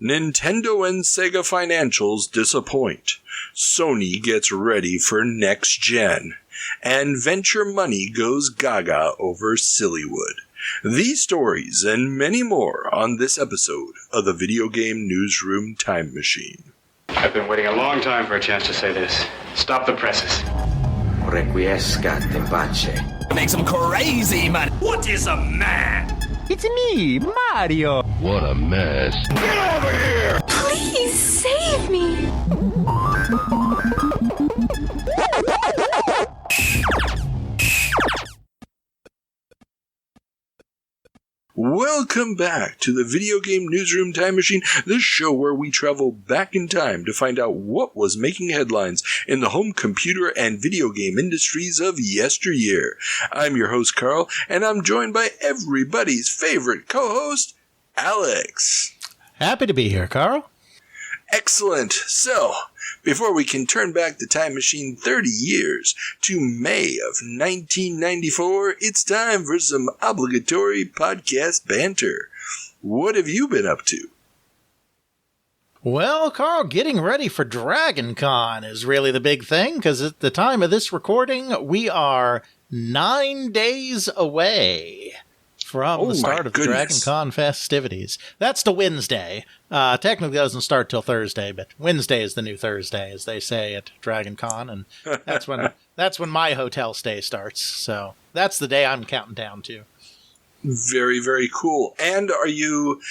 Nintendo and Sega financials disappoint. Sony gets ready for next gen. And venture money goes gaga over silliwood. These stories and many more on this episode of the Video Game Newsroom Time Machine. I've been waiting a long time for a chance to say this. Stop the presses. Requiescat in pace. Makes him crazy, man. What is a man? It's me, Mario. What a mess. Get over here! Please save me. Welcome back to the Video Game Newsroom Time Machine, the show where we travel back in time to find out what was making headlines in the home computer and video game industries of yesteryear. I'm your host, Carl, and I'm joined by everybody's favorite co-host, Alex. Happy to be here, Carl. Excellent. So, before we can turn back the time machine 30 years to May of 1994, it's time for some obligatory podcast banter. What have you been up to? Well, Carl, getting ready for Dragon Con is really the big thing, because at the time of this recording, we are 9 days away from the start of the Dragon Con festivities. That's the Wednesday. Technically doesn't start till Thursday, but Wednesday is the new Thursday, as they say at Dragon Con, and that's when my hotel stay starts. So that's the day I'm counting down to. Very, very cool. And are you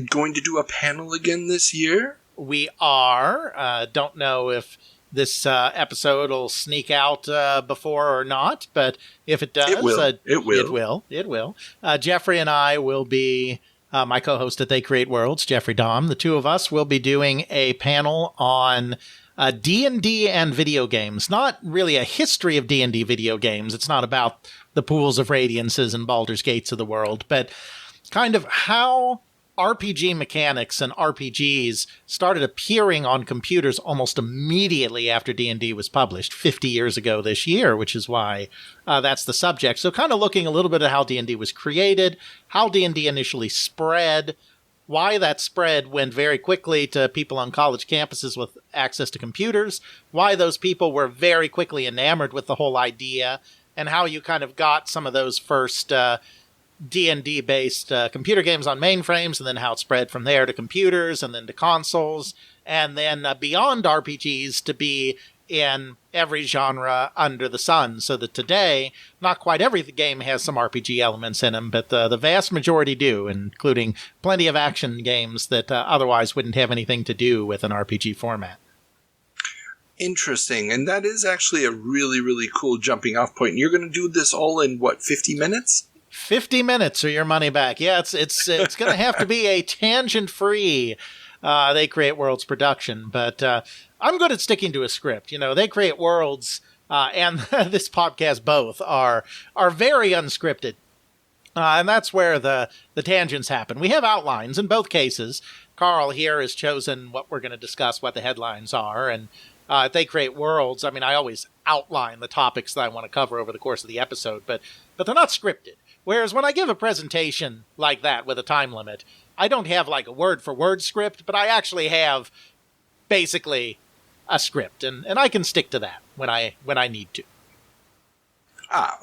going to do a panel again this year? We are. Don't know if this episode will sneak out before or not, but if it does, it will. Jeffrey and I will be my co-host at They Create Worlds, Jeffrey Dom. The two of us will be doing a panel on D&D and video games. Not really a history of D&D video games. It's not about the Pools of Radiances and Baldur's Gates of the world, but kind of how RPG mechanics and RPGs started appearing on computers almost immediately after D&D was published 50 years ago this year, which is why that's the subject. So kind of looking a little bit at how D&D was created, how D&D initially spread, why that spread went very quickly to people on college campuses with access to computers, why those people were very quickly enamored with the whole idea, and how you kind of got some of those first D&D based computer games on mainframes, and then how it spread from there to computers and then to consoles, and then beyond RPGs to be in every genre under the sun, so that today not quite every game has some RPG elements in them, but the vast majority do, including plenty of action games that otherwise wouldn't have anything to do with an RPG format. Interesting, and that is actually a really, really cool jumping off point. You're going to do this all in, 50 minutes? 50 minutes or your money back. Yeah, it's going to have to be a tangent-free They Create Worlds production, but I'm good at sticking to a script. You know, They Create Worlds and this podcast both are very unscripted, and that's where the tangents happen. We have outlines in both cases. Carl here has chosen what we're going to discuss, what the headlines are, and They Create Worlds, I mean, I always outline the topics that I want to cover over the course of the episode, but they're not scripted. Whereas when I give a presentation like that with a time limit, I don't have like a word-for-word script, but I actually have basically a script, and I can stick to that when I need to.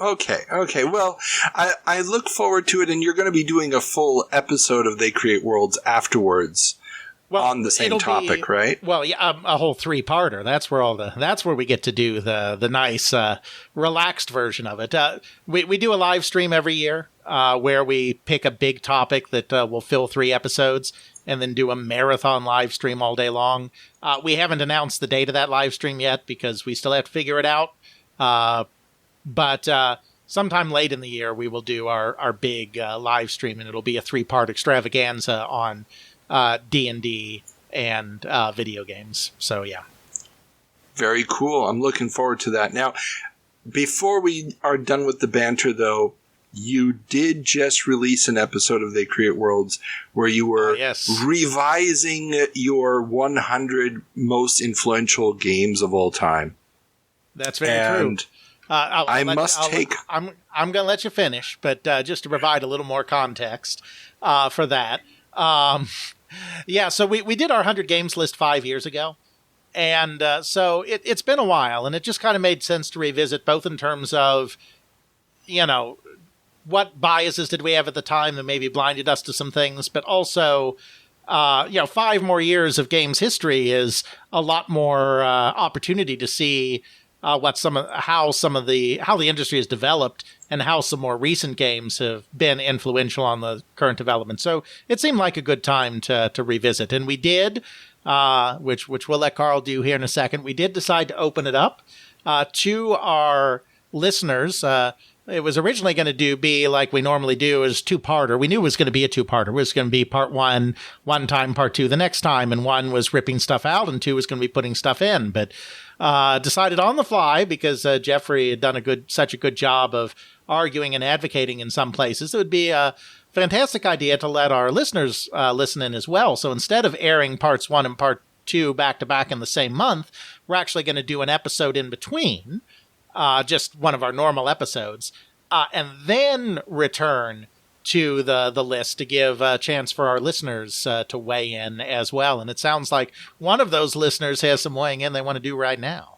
Okay. Well, I look forward to it, and you're going to be doing a full episode of They Create Worlds afterwards. Well, on the same topic, right? Well, yeah, a whole 3-parter. That's where we get to do the nice, relaxed version of it. We do a live stream every year where we pick a big topic that will fill 3 episodes, and then do a marathon live stream all day long. We haven't announced the date of that live stream yet because we still have to figure it out. But sometime late in the year, we will do our big live stream, and it'll be a 3-part extravaganza on D&D and video games. So, yeah. Very cool. I'm looking forward to that. Now, before we are done with the banter, though, you did just release an episode of They Create Worlds where you were revising your 100 most influential games of all time. That's very true. I'm going to let you finish, but just to provide a little more context for that. Yeah, so we did our 100 games list 5 years ago. And so it's been a while, and it just kind of made sense to revisit, both in terms of, what biases did we have at the time that maybe blinded us to some things, but also, 5 more years of games history is a lot more opportunity to see how the industry has developed and how some more recent games have been influential on the current development. So it seemed like a good time to revisit, and we did. Which we'll let Carl do here in a second. We did decide to open it up to our listeners. It was originally going to be like we normally do, as two-parter. We knew it was going to be a two-parter. It was going to be part one time, part two the next time, and 1 was ripping stuff out, and 2 was going to be putting stuff in. But decided on the fly, because Jeffrey had done such a good job of arguing and advocating in some places, it would be a fantastic idea to let our listeners listen in as well. So instead of airing parts 1 and part 2 back to back in the same month, we're actually going to do an episode in between, just one of our normal episodes, and then return to the list to give a chance for our listeners to weigh in as well. And it sounds like one of those listeners has some weighing in they want to do right now.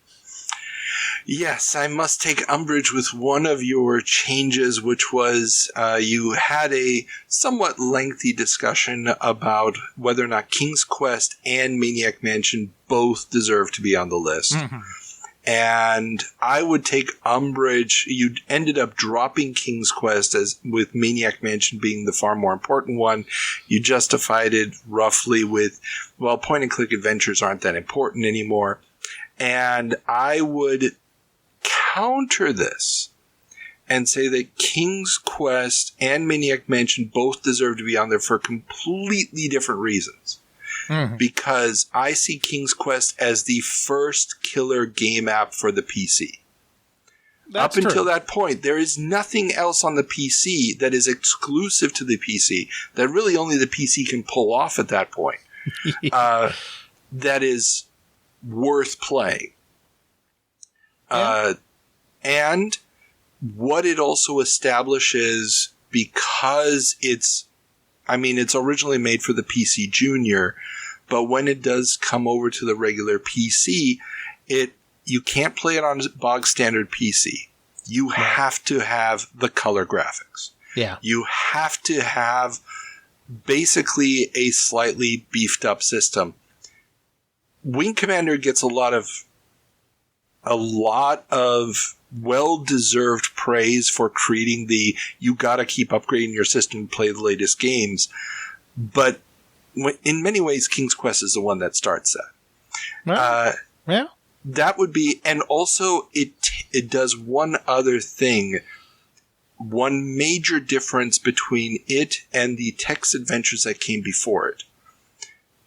Yes, I must take umbrage with one of your changes, which was you had a somewhat lengthy discussion about whether or not King's Quest and Maniac Mansion both deserve to be on the list. Mm-hmm. And I would take umbrage. You ended up dropping King's Quest with Maniac Mansion being the far more important one. You justified it roughly with, point-and-click adventures aren't that important anymore. And I would counter this and say that King's Quest and Maniac Mansion both deserve to be on there for completely different reasons. Mm-hmm. Because I see King's Quest as the first killer game app for the PC. Up until that point, there is nothing else on the PC that is exclusive to the PC that really only the PC can pull off at that point. That is worth playing. And what it also establishes, because it's originally made for the PC Junior, but when it does come over to the regular PC, you can't play it on a bog standard PC. You have to have the color graphics. Yeah. You have to have basically a slightly beefed up system. Wing Commander gets a lot of well-deserved praise for creating you gotta keep upgrading your system to play the latest games. But in many ways, King's Quest is the one that starts that. Yeah. That would be, and also it does one other thing. One major difference between it and the text adventures that came before it.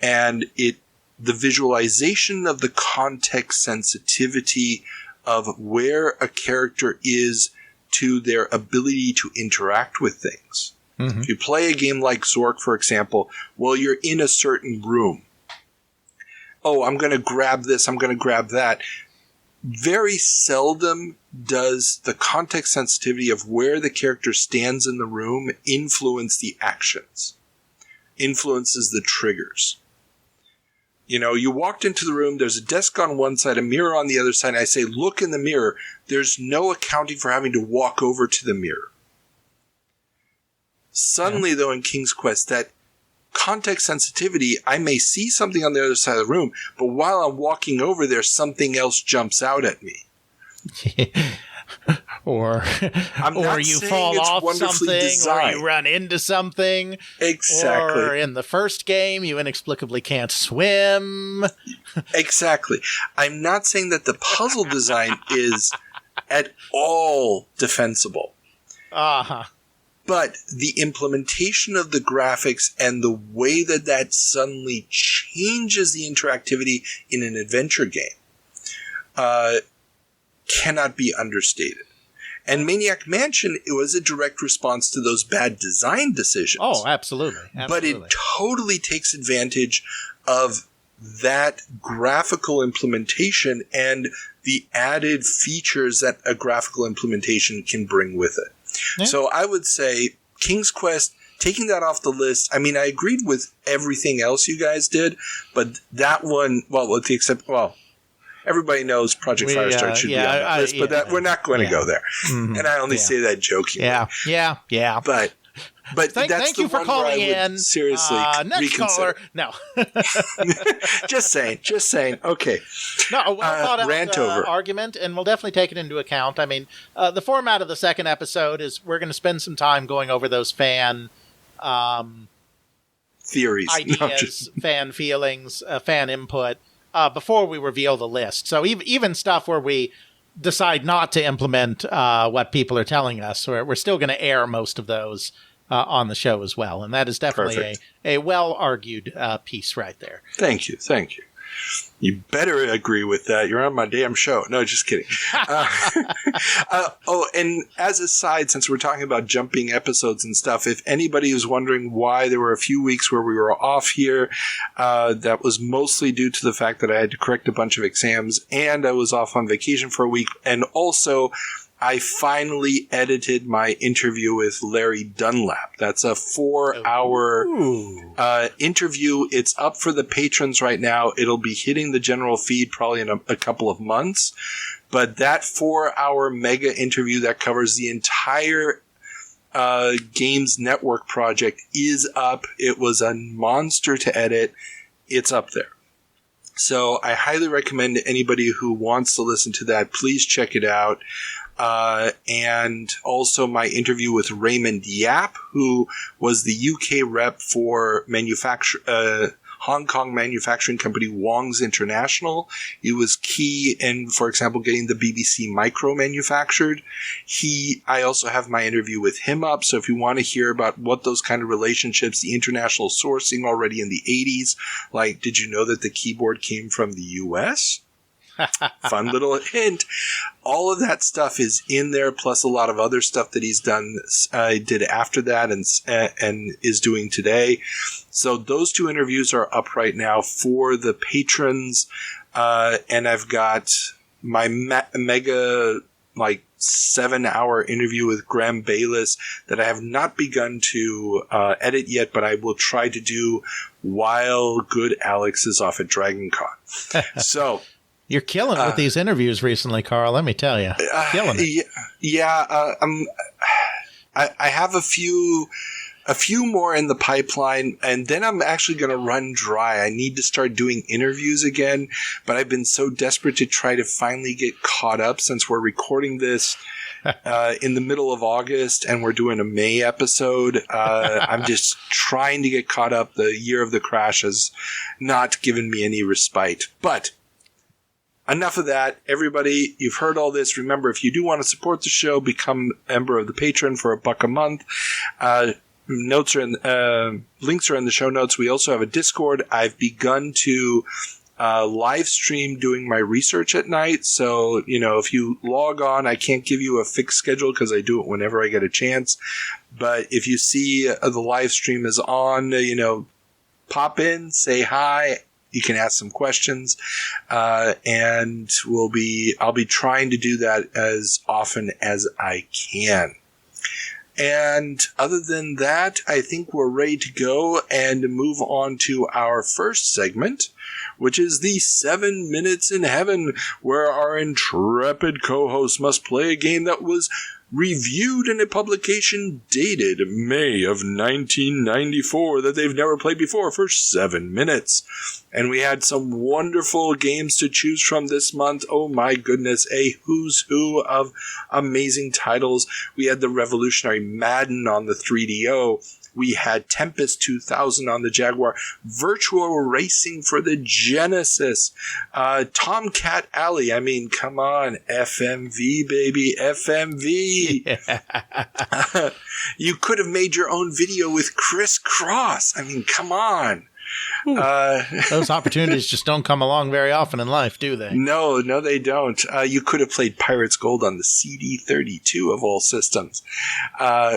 And the visualization of the context sensitivity of where a character is to their ability to interact with things. Mm-hmm. If you play a game like Zork, for example, you're in a certain room. Oh, I'm going to grab this, I'm going to grab that. Very seldom does the context sensitivity of where the character stands in the room influence the actions, influences the triggers. You walked into the room, there's a desk on one side, a mirror on the other side, and I say, look in the mirror. There's no accounting for having to walk over to the mirror. Suddenly, though, in King's Quest, that context sensitivity, I may see something on the other side of the room, but while I'm walking over there, something else jumps out at me. Or you fall off something, designed. or you run into something. Exactly. Or in the first game, you inexplicably can't swim. Exactly. I'm not saying that the puzzle design is at all defensible. Uh-huh. But the implementation of the graphics and the way that suddenly changes the interactivity in an adventure game cannot be understated. And Maniac Mansion, it was a direct response to those bad design decisions. Oh, absolutely. But it totally takes advantage of that graphical implementation and the added features that a graphical implementation can bring with it. Yeah. So I would say King's Quest taking that off the list, I mean, I agreed with everything else you guys did, but that one, well, with the exception, well, everybody knows Project Firestarter should be on that list, but that we're not going to go there. Mm-hmm. And I only say that jokingly. Yeah. But thank you for calling in. Seriously, next caller. No. just saying. Okay. No, a well thought out rant over argument, and we'll definitely take it into account. I mean, the format of the second episode is we're going to spend some time going over those fan theories, ideas, fan feelings, fan input before we reveal the list. So even stuff where we decide not to implement what people are telling us, we're still going to air most of those on the show as well. And that is definitely a well-argued piece right there. Thank you. You better agree with that. You're on my damn show. No, just kidding. And as a side, since we're talking about jumping episodes and stuff, if anybody is wondering why there were a few weeks where we were off here, that was mostly due to the fact that I had to correct a bunch of exams and I was off on vacation for a week. And also, I finally edited my interview with Larry Dunlap. That's a 4-hour interview. It's up for the patrons right now. It'll be hitting the general feed probably in a couple of months. But that 4-hour mega interview that covers the entire Games Network project is up. It was a monster to edit. It's up there. So I highly recommend to anybody who wants to listen to that, please check it out. And also my interview with Raymond Yap, who was the UK rep for Hong Kong manufacturing company Wong's International. He was key in, for example, getting the BBC Micro manufactured. I also have my interview with him up. So if you want to hear about what those kind of relationships, the international sourcing already in the 80s, like, did you know that the keyboard came from the US? Fun little hint. All of that stuff is in there, plus a lot of other stuff that he's done, did after that and is doing today. So those two interviews are up right now for the patrons. And I've got my mega, 7-hour interview with Graham Bayliss that I have not begun to edit yet, but I will try to do while good Alex is off at DragonCon. So... You're killing with these interviews recently, Carl. Let me tell you, killing it. I have a few more in the pipeline, and then I'm actually going to run dry. I need to start doing interviews again, but I've been so desperate to try to finally get caught up since we're recording this in the middle of August, and we're doing a May episode. I'm just trying to get caught up. The year of the crash has not given me any respite, but. Enough of that. Everybody, you've heard all this. Remember, if you do want to support the show, become a member of the Patreon for $1 a month. Links are in the show notes. We also have a Discord. I've begun to live stream doing my research at night. So, if you log on, I can't give you a fixed schedule because I do it whenever I get a chance. But if you see the live stream is on, pop in, say hi. You can ask some questions, and I'll be trying to do that as often as I can. And other than that, I think we're ready to go and move on to our first segment, which is the 7 Minutes in Heaven, where our intrepid co-host must play a game that was reviewed in a publication dated May of 1994 that they've never played before for 7 minutes. And we had some wonderful games to choose from this month. Oh my goodness, a who's who of amazing titles. We had the revolutionary Madden on the 3DO. We had Tempest 2000 on the Jaguar, Virtual Racing for the Genesis, Tomcat Alley. I mean, come on, FMV, baby, FMV. Yeah. You could have made your own video with Chris Cross. I mean, come on. Those opportunities just don't come along very often in life, do they? No, they don't. You could have played Pirates Gold on the CD32 of all systems.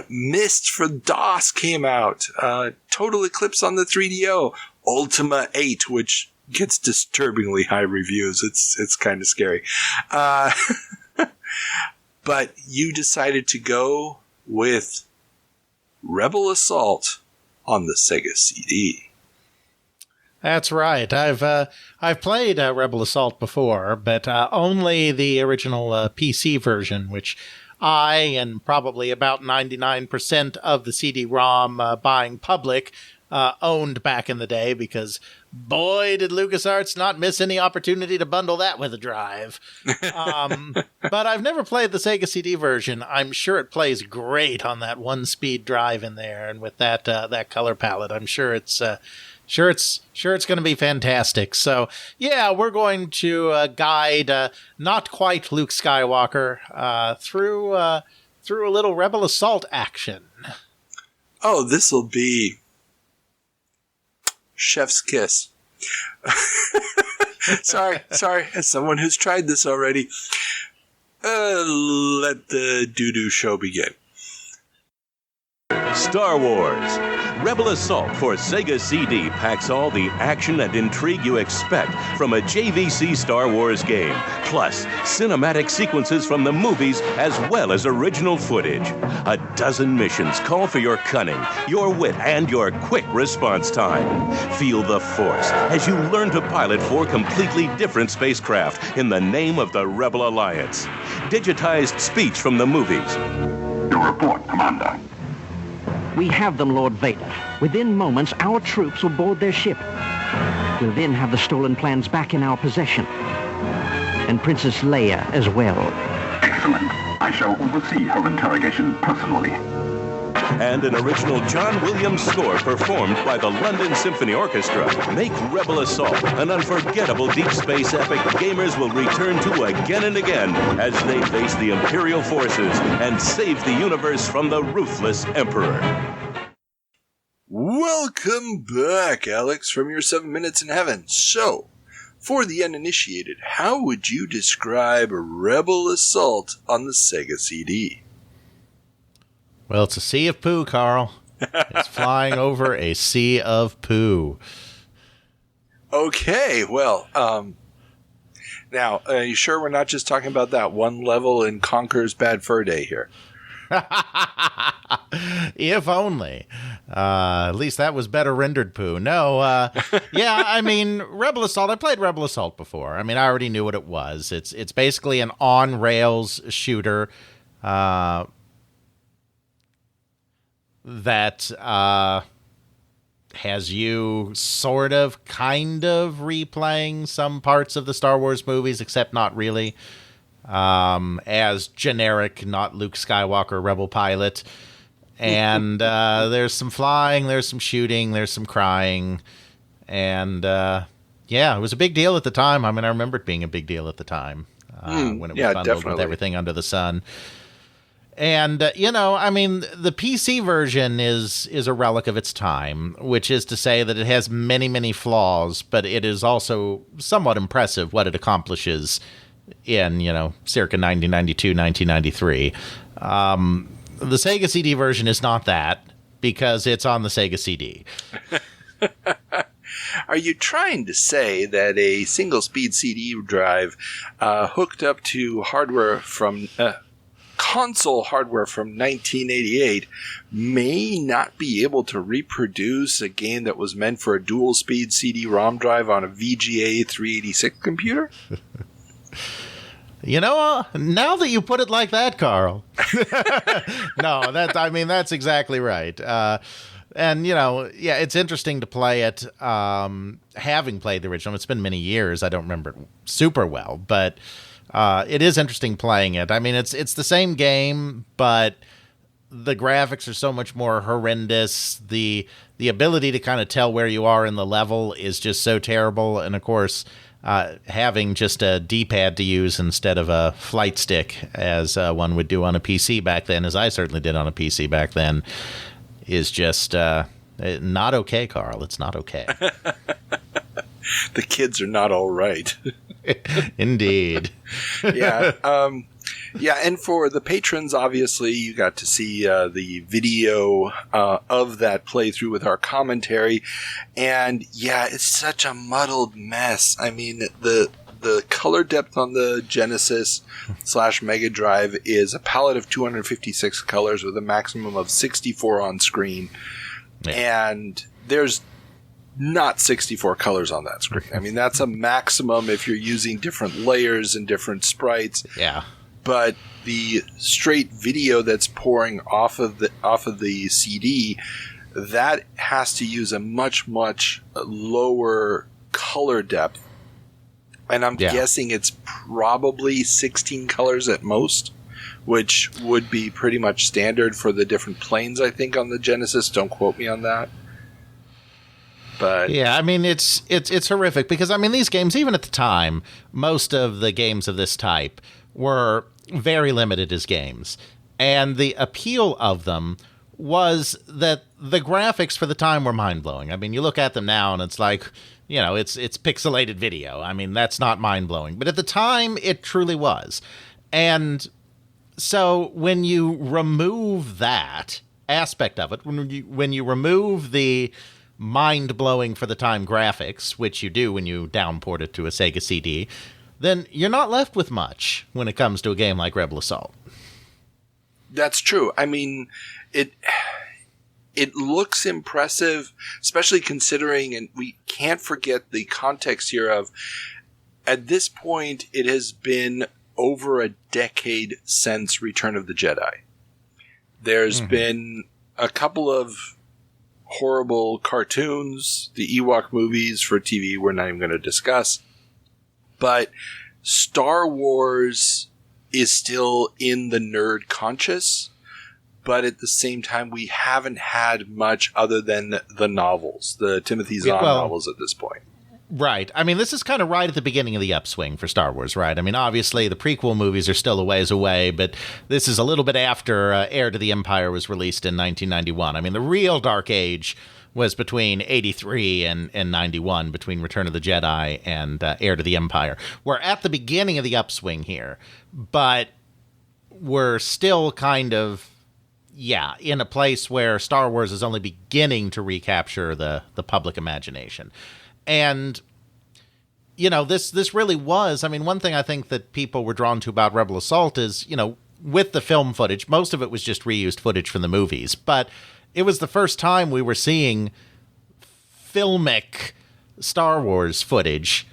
Myst for DOS came out. Total Eclipse on the 3DO. Ultima 8, which gets disturbingly high reviews. It's kind of scary. But you decided to go with Rebel Assault on the Sega CD. That's right. I've played Rebel Assault before, but only the original PC version, which I and probably about 99% of the CD-ROM buying public owned back in the day, because boy, did LucasArts not miss any opportunity to bundle that with a drive. But I've never played the Sega CD version. I'm sure it plays great on that one-speed drive in there, and with that color palette, I'm sure it's going to be fantastic. So yeah, we're going to guide not quite Luke Skywalker through a little Rebel Assault action. Oh, this'll be chef's kiss. Sorry, as someone who's tried this already, let the doo-doo show begin. Star Wars. Rebel Assault for Sega CD packs all the action and intrigue you expect from a JVC Star Wars game, plus cinematic sequences from the movies as well as original footage. A dozen missions call for your cunning, your wit, and your quick response time. Feel the Force as you learn to pilot 4 completely different spacecraft in the name of the Rebel Alliance. Digitized speech from the movies. Your report, Commander. We have them, Lord Vader. Within moments, our troops will board their ship. We'll then have the stolen plans back in our possession. And Princess Leia as well. Excellent. I shall oversee her interrogation personally. And an original John Williams score performed by the London Symphony Orchestra. Make Rebel Assault an unforgettable deep space epic gamers will return to again and again as they face the Imperial forces and save the universe from the ruthless Emperor. Welcome back, Alex, from your 7 minutes in heaven. So, for the uninitiated, how would you describe Rebel Assault on the Sega CD? Well, it's a sea of poo, Carl. It's flying over a sea of poo. Okay, well, now, are you sure we're not just talking about that one level in Conker's Bad Fur Day here? If only. At least that was better rendered poo. No, yeah, I mean, Rebel Assault, I played Rebel Assault before. I mean, I already knew what it was. It's basically an on-rails shooter, that has you kind of replaying some parts of the Star Wars movies, except not really, as generic, not Luke Skywalker rebel pilot. And there's some flying, there's some shooting, there's some crying. And yeah, it was a big deal at the time. I mean, I remember it being a big deal at the time when it was bundled with everything under the sun. And, I mean, the PC version is a relic of its time, which is to say that it has many, many flaws, but it is also somewhat impressive what it accomplishes in, circa 1992, 1993. The Sega CD version is not that, because it's on the Sega CD. Are you trying to say that a single-speed CD drive hooked up to hardware from... console hardware from 1988 may not be able to reproduce a game that was meant for a dual-speed CD-ROM drive on a VGA 386 computer? Now that you put it like that, Carl. No, that's exactly right. And, it's interesting to play it, having played the original. It's been many years. I don't remember it super well, but... it is interesting playing it. I mean, it's the same game, but the graphics are so much more horrendous. The ability to kind of tell where you are in the level is just so terrible. And of course, having just a D-pad to use instead of a flight stick, as one would do on a PC back then, as I certainly did on a PC back then, is just not okay, Carl. It's not okay. The kids are not all right. Indeed. Yeah. And for the patrons, obviously, you got to see the video of that playthrough with our commentary. And yeah, it's such a muddled mess. I mean, the the color depth on the Genesis / Mega Drive is a palette of 256 colors with a maximum of 64 on screen. Yeah. And there's not 64 colors on that screen. I mean, that's a maximum if you're using different layers and different sprites. Yeah. But the straight video that's pouring off of the CD, that has to use a much, much lower color depth. And I'm guessing it's probably 16 colors at most, which would be pretty much standard for the different planes, I think, on the Genesis. Don't quote me on that. But yeah, I mean, it's horrific because, I mean, these games, even at the time, most of the games of this type were very limited as games. And the appeal of them was that the graphics for the time were mind-blowing. I mean, you look at them now and it's like, you know, it's pixelated video. I mean, that's not mind-blowing. But at the time, it truly was. And so when you remove that aspect of it, when you remove the mind-blowing for the time graphics, which you do when you downport it to a Sega CD, then you're not left with much when it comes to a game like Rebel Assault. That's true. I mean, it looks impressive, especially considering, and we can't forget the context here of, at this point, it has been over a decade since Return of the Jedi. There's been a couple of horrible cartoons, the Ewok movies for TV we're not even going to discuss. But Star Wars is still in the nerd conscious, but at the same time, we haven't had much other than the novels, the Timothy Zahn novels at this point. Right. I mean, this is kind of right at the beginning of the upswing for Star Wars, right? I mean, obviously, the prequel movies are still a ways away, but this is a little bit after Heir to the Empire was released in 1991. I mean, the real dark age was between 83 and 91, between Return of the Jedi and Heir to the Empire. We're at the beginning of the upswing here, but we're still kind of, in a place where Star Wars is only beginning to recapture the public imagination. And, you know, this really was, I mean, one thing I think that people were drawn to about Rebel Assault is, you know, with the film footage, most of it was just reused footage from the movies, but it was the first time we were seeing filmic Star Wars footage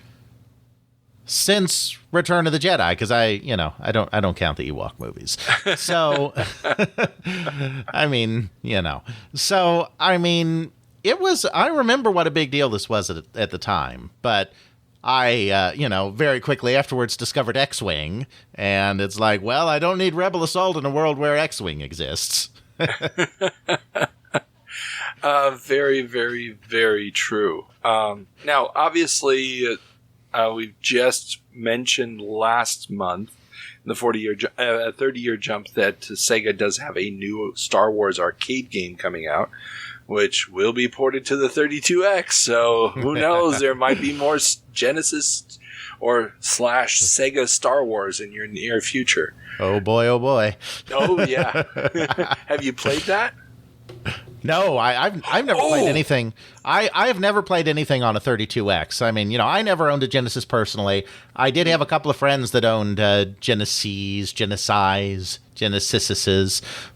since Return of the Jedi, because I don't count the Ewok movies. So, I mean, you know, so, I mean, I remember what a big deal this was at the time, but I, very quickly afterwards discovered X-Wing, and it's like, well, I don't need Rebel Assault in a world where X-Wing exists. Very, very, very true. Now, obviously, we've just mentioned last month, the 30-year jump, that Sega does have a new Star Wars arcade game coming out, which will be ported to the 32X. So who knows? There might be more Genesis or / Sega Star Wars in your near future. Oh boy, oh boy. Oh yeah. Have you played that? No, I've never played anything. I have never played anything on a 32X. I mean, you know, I never owned a Genesis personally. I did have a couple of friends that owned Genesises,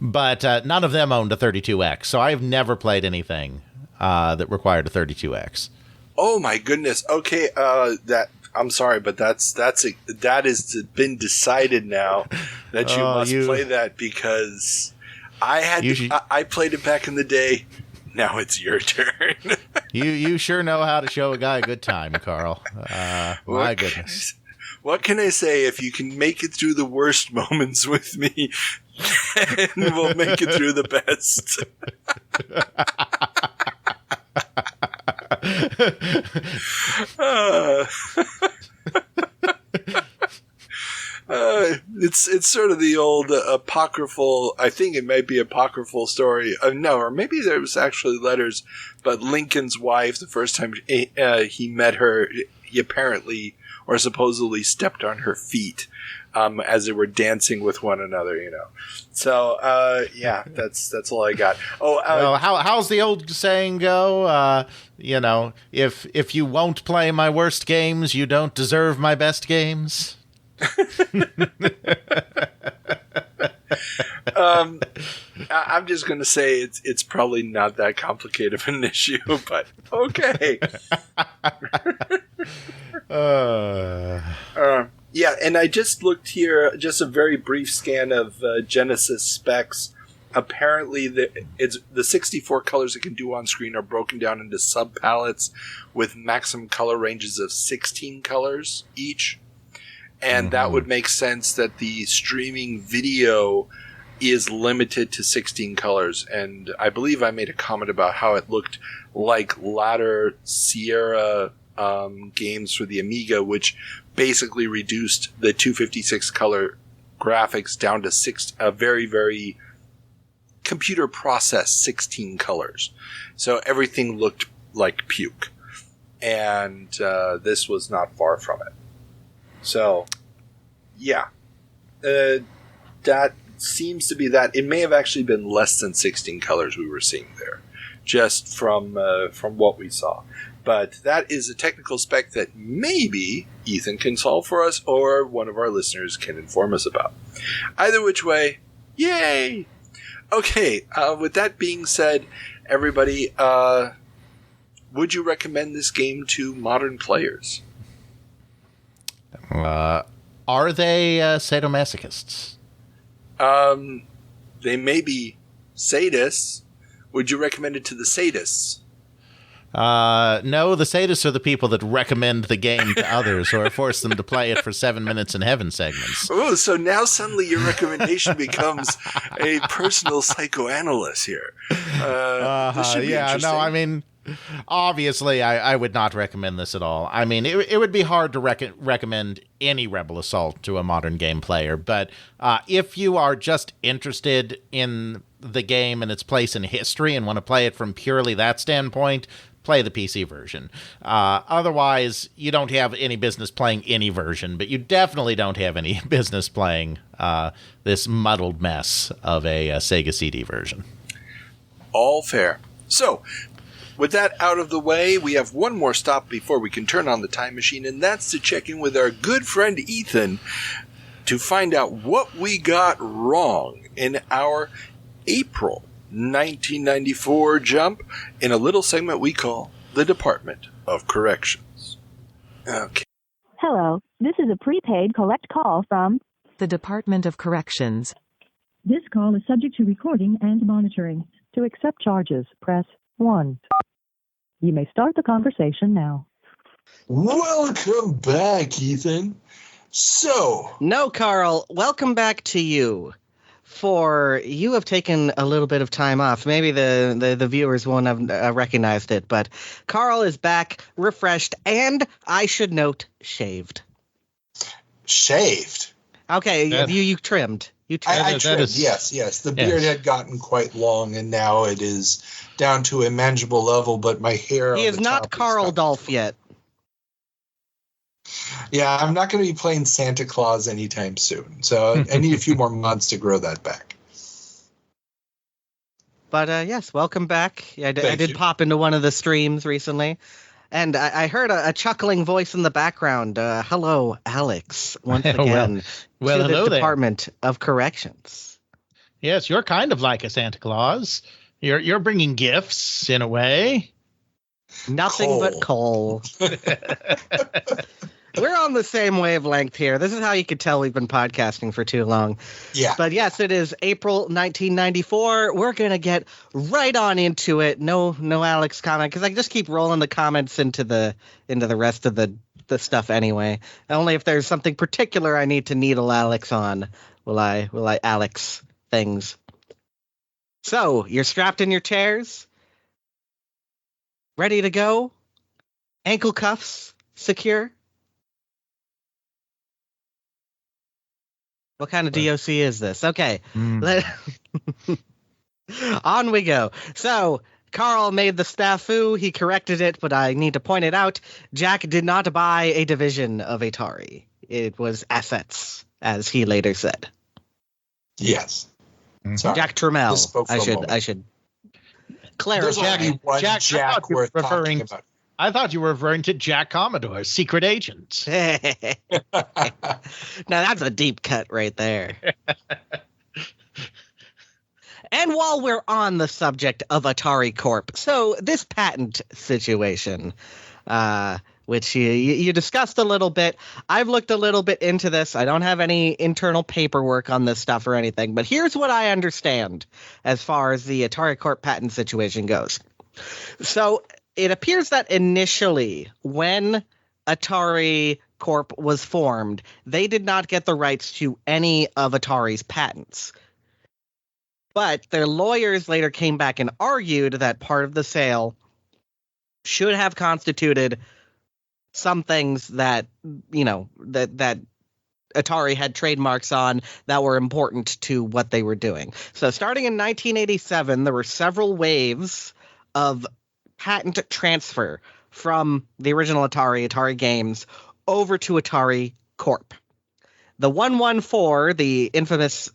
but none of them owned a 32X. So I've never played anything that required a 32X. Oh my goodness. Okay, I'm sorry, but that has been decided now that you must play that, because I played it back in the day. Now it's your turn. You sure know how to show a guy a good time, Carl. My goodness. What can I say? If you can make it through the worst moments with me, then we'll make it through the best. It's sort of the old apocryphal, I think it might be apocryphal story. No, or maybe there was actually letters, but Lincoln's wife, the first time he met her, he apparently or supposedly stepped on her feet as they were dancing with one another, So, that's all I got. How's the old saying go? If you won't play my worst games, you don't deserve my best games. I'm just going to say it's probably not that complicated of an issue, but okay. Yeah, and I just looked here, just a very brief scan of Genesis specs. Apparently, the 64 colors it can do on screen are broken down into sub-palettes with maximum color ranges of 16 colors each. And that would make sense that the streaming video is limited to 16 colors. And I believe I made a comment about how it looked like latter Sierra games for the Amiga, which basically reduced the 256 color graphics down to a very, very computer processed 16 colors. So everything looked like puke. And this was not far from it. So, yeah, that seems to be that. It may have actually been less than 16 colors we were seeing there, just from what we saw. But that is a technical spec that maybe Ethan can solve for us, or one of our listeners can inform us about. Either which way, yay! Okay, with that being said, everybody, would you recommend this game to modern players? Are they sadomasochists? They may be sadists. Would you recommend it to the sadists? No, the sadists are the people that recommend the game to others or force them to play it for 7 minutes in heaven segments. Oh, so now suddenly your recommendation becomes a personal psychoanalyst here. This should be interesting. No, I mean, obviously, I would not recommend this at all. I mean, it would be hard to recommend any Rebel Assault to a modern game player, but if you are just interested in the game and its place in history and want to play it from purely that standpoint, play the PC version. Otherwise, you don't have any business playing any version, but you definitely don't have any business playing this muddled mess of a Sega CD version. All fair. So, with that out of the way, we have one more stop before we can turn on the time machine, and that's to check in with our good friend Ethan to find out what we got wrong in our April 1994 jump in a little segment we call the Department of Corrections. Okay. Hello, this is a prepaid collect call from the Department of Corrections. This call is subject to recording and monitoring. To accept charges, press 1. You may start the conversation now. Welcome back, Ethan. No, Carl, welcome back to you. For you have taken a little bit of time off. Maybe the viewers won't have recognized it, but Carl is back, refreshed, and I should note, shaved. Shaved? Okay, you trimmed. You trimmed. I trimmed, yes. The beard had gotten quite long, and now it is down to a manageable level, but my hair... He is not Carl Dolph yet. Yeah, I'm not going to be playing Santa Claus anytime soon, so I need a few more months to grow that back. But yes, welcome back. I did pop into one of the streams recently, and I heard a chuckling voice in the background. Hello, Alex, once again. well, to hello the there. Department of Corrections. Yes, you're kind of like a Santa Claus. You're bringing gifts in a way. Nothing but coal. We're on the same wavelength here. This is how you could tell we've been podcasting for too long. Yeah. But yes, it is April 1994. We're going to get right on into it. No Alex comment, because I just keep rolling the comments into the rest of the stuff anyway. Only if there's something particular I need to needle Alex on will I Alex things. So, you're strapped in your chairs? Ready to go? Ankle cuffs secure? What kind of DOC is this? Okay. On we go. So, Carl made the snafu. He corrected it, but I need to point it out. Jack did not buy a division of Atari. It was assets. as he later said. Yes. Sorry. Jack Tramiel. I should clarify. Jack we're referring about. I thought you were referring to Jack Commodore, Secret Agent. Now that's a deep cut right there. And while we're on the subject of Atari Corp, so this patent situation, which you discussed a little bit, I've looked a little bit into this. I don't have any internal paperwork on this stuff or anything, but here's what I understand as far as the Atari Corp patent situation goes. So it appears that initially, when Atari Corp was formed, they did not get the rights to any of Atari's patents. But their lawyers later came back and argued that part of the sale should have constituted some things that, that Atari had trademarks on that were important to what they were doing. So starting in 1987, there were several waves of patent transfer from the original Atari Games, over to Atari Corp. The 114, the infamous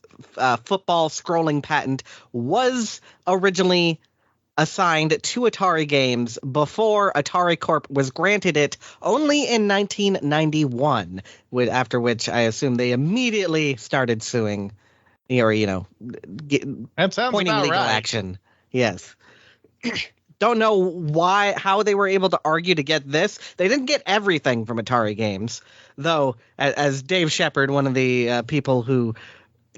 football scrolling patent, was originally assigned to Atari Games before Atari Corp was granted it only in 1991, after which I assume they immediately started suing, or, that sounds pointing about legal right. action. Yes. Don't know how they were able to argue to get this. They didn't get everything from Atari Games, though, as Dave Shepard, one of the people who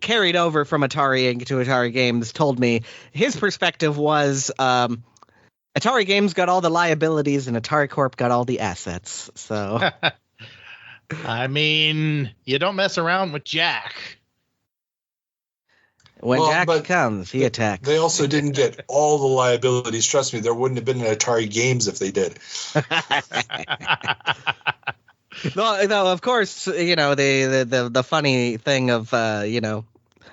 carried over from Atari Inc. to Atari Games, told me, his perspective was Atari Games got all the liabilities and Atari Corp got all the assets. So, I mean, you don't mess around with Jack. When Jack comes, he attacks. They also didn't get all the liabilities. Trust me, there wouldn't have been an Atari Games if they did. Though, of course, the funny thing of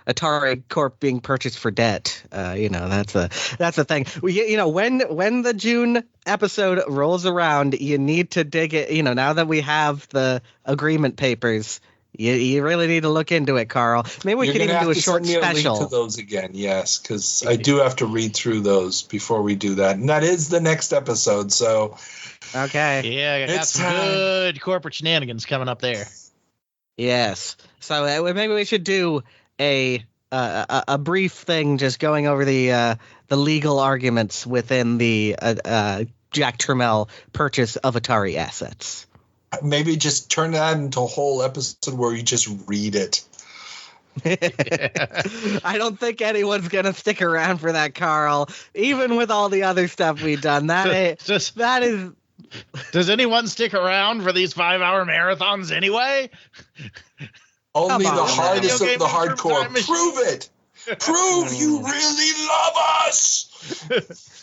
Atari Corp being purchased for debt, that's a thing. When the June episode rolls around, you need to dig it. Now that we have the agreement papers. You really need to look into it, Carl. Maybe we can even do a short special. Send me a link to those again, yes, because I do have to read through those before we do that, and that is the next episode. So, okay, yeah, I got some good corporate shenanigans coming up there. Yes, so maybe we should do a brief thing, just going over the legal arguments within the Jack Tramiel purchase of Atari assets. Maybe just turn that into a whole episode where you just read it. I don't think anyone's going to stick around for that, Carl. Even with all the other stuff we've done. Does anyone stick around for these 5-hour marathons anyway? Only the hardest of the hardcore. Prove it. Prove you really love us.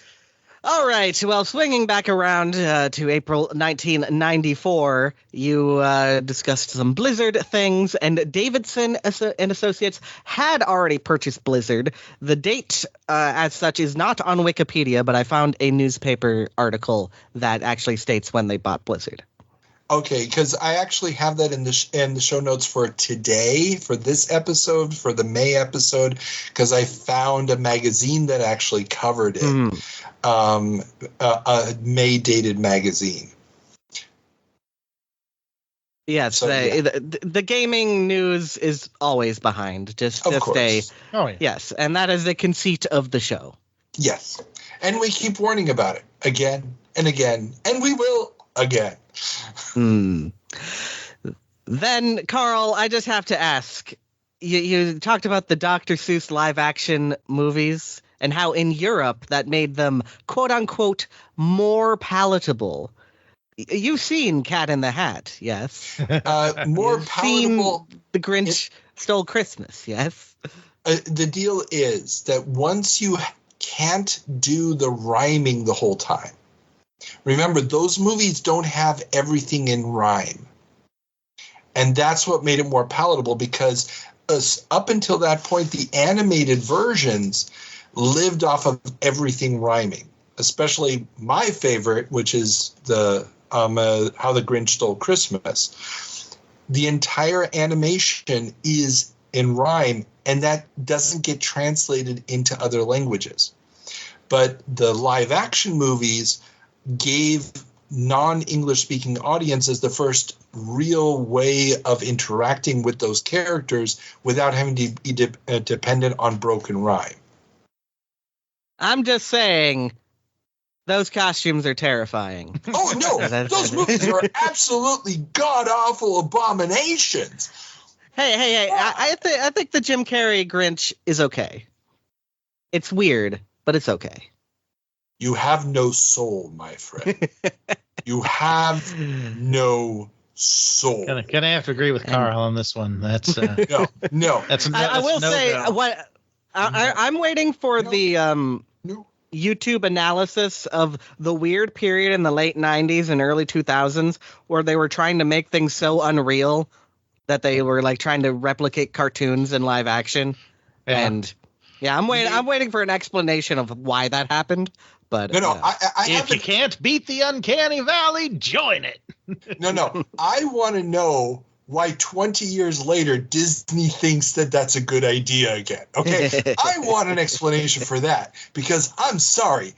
All right. Well, swinging back around to April 1994, you discussed some Blizzard things, and Davidson and Associates had already purchased Blizzard. The date, as such, is not on Wikipedia, but I found a newspaper article that actually states when they bought Blizzard. Okay, because I actually have that in the show notes for today, for this episode, for the May episode, because I found a magazine that actually covered it, a May-dated magazine. Yes, so, the gaming news is always behind. Just yes, and that is the conceit of the show. Yes, and we keep warning about it again and again, and we will again. Then, Carl, I just have to ask, you talked about the Dr. Seuss live action movies and how in Europe that made them quote unquote more palatable. You've seen Cat in the Hat, yes? More palatable. The Grinch Stole Christmas, yes? The deal is that once you can't do the rhyming the whole time, remember, those movies don't have everything in rhyme. And that's what made it more palatable, because up until that point, the animated versions lived off of everything rhyming, especially my favorite, which is the How the Grinch Stole Christmas. the entire animation is in rhyme, and that doesn't get translated into other languages. But the live action movies gave non-English speaking audiences the first real way of interacting with those characters without having to be dependent on broken rhyme. I'm just saying, those costumes are terrifying. Oh no, those movies are absolutely god-awful abominations. Hey! I think the Jim Carrey Grinch is okay. It's weird, but it's okay. You have no soul, my friend. You have no soul. Gonna have to agree with Carl on this one. That's no. I will say what I'm waiting for the YouTube analysis of the weird period in the late 90s and early 2000s where they were trying to make things so unreal that they were like trying to replicate cartoons in live action. Yeah. And I'm waiting for an explanation of why that happened. But if you can't beat the Uncanny Valley, join it. No. I want to know why 20 years later Disney thinks that that's a good idea again. Okay, I want an explanation for that, because I'm sorry,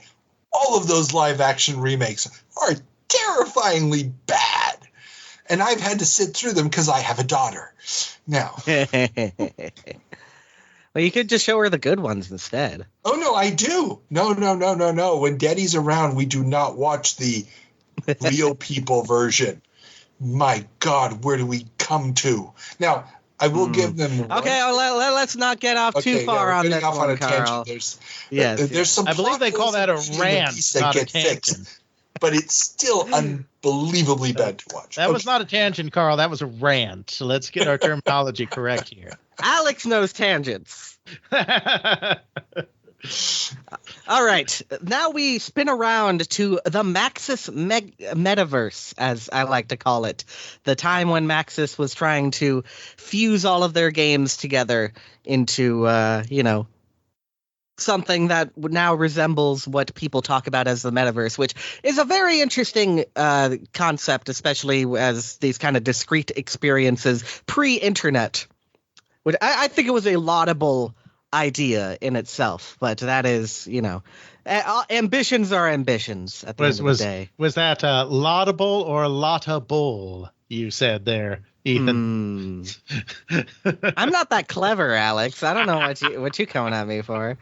all of those live action remakes are terrifyingly bad, and I've had to sit through them because I have a daughter. Now. Well, you could just show her the good ones instead. Oh, no, I do. No. When Daddy's around, we do not watch the real people version. My God, where do we come to? Now, I will give them... Okay, let's not get off too far on that one, Carl. There's Yes. some I believe they call that a rant, not a tangent. Fixed, but it's still unbelievably bad to watch. That was not a tangent, Carl. That was a rant. So let's get our terminology correct here. Alex knows tangents. All right. Now we spin around to the Maxis metaverse, as I like to call it. The time when Maxis was trying to fuse all of their games together into, something that now resembles what people talk about as the metaverse, which is a very interesting concept, especially as these kind of discrete experiences pre-internet. Which I think it was a laudable idea in itself, but that is, ambitions are ambitions at the end of the day. Was that laudable or laudable, you said there, Ethan? I'm not that clever, Alex. I don't know what you coming at me for.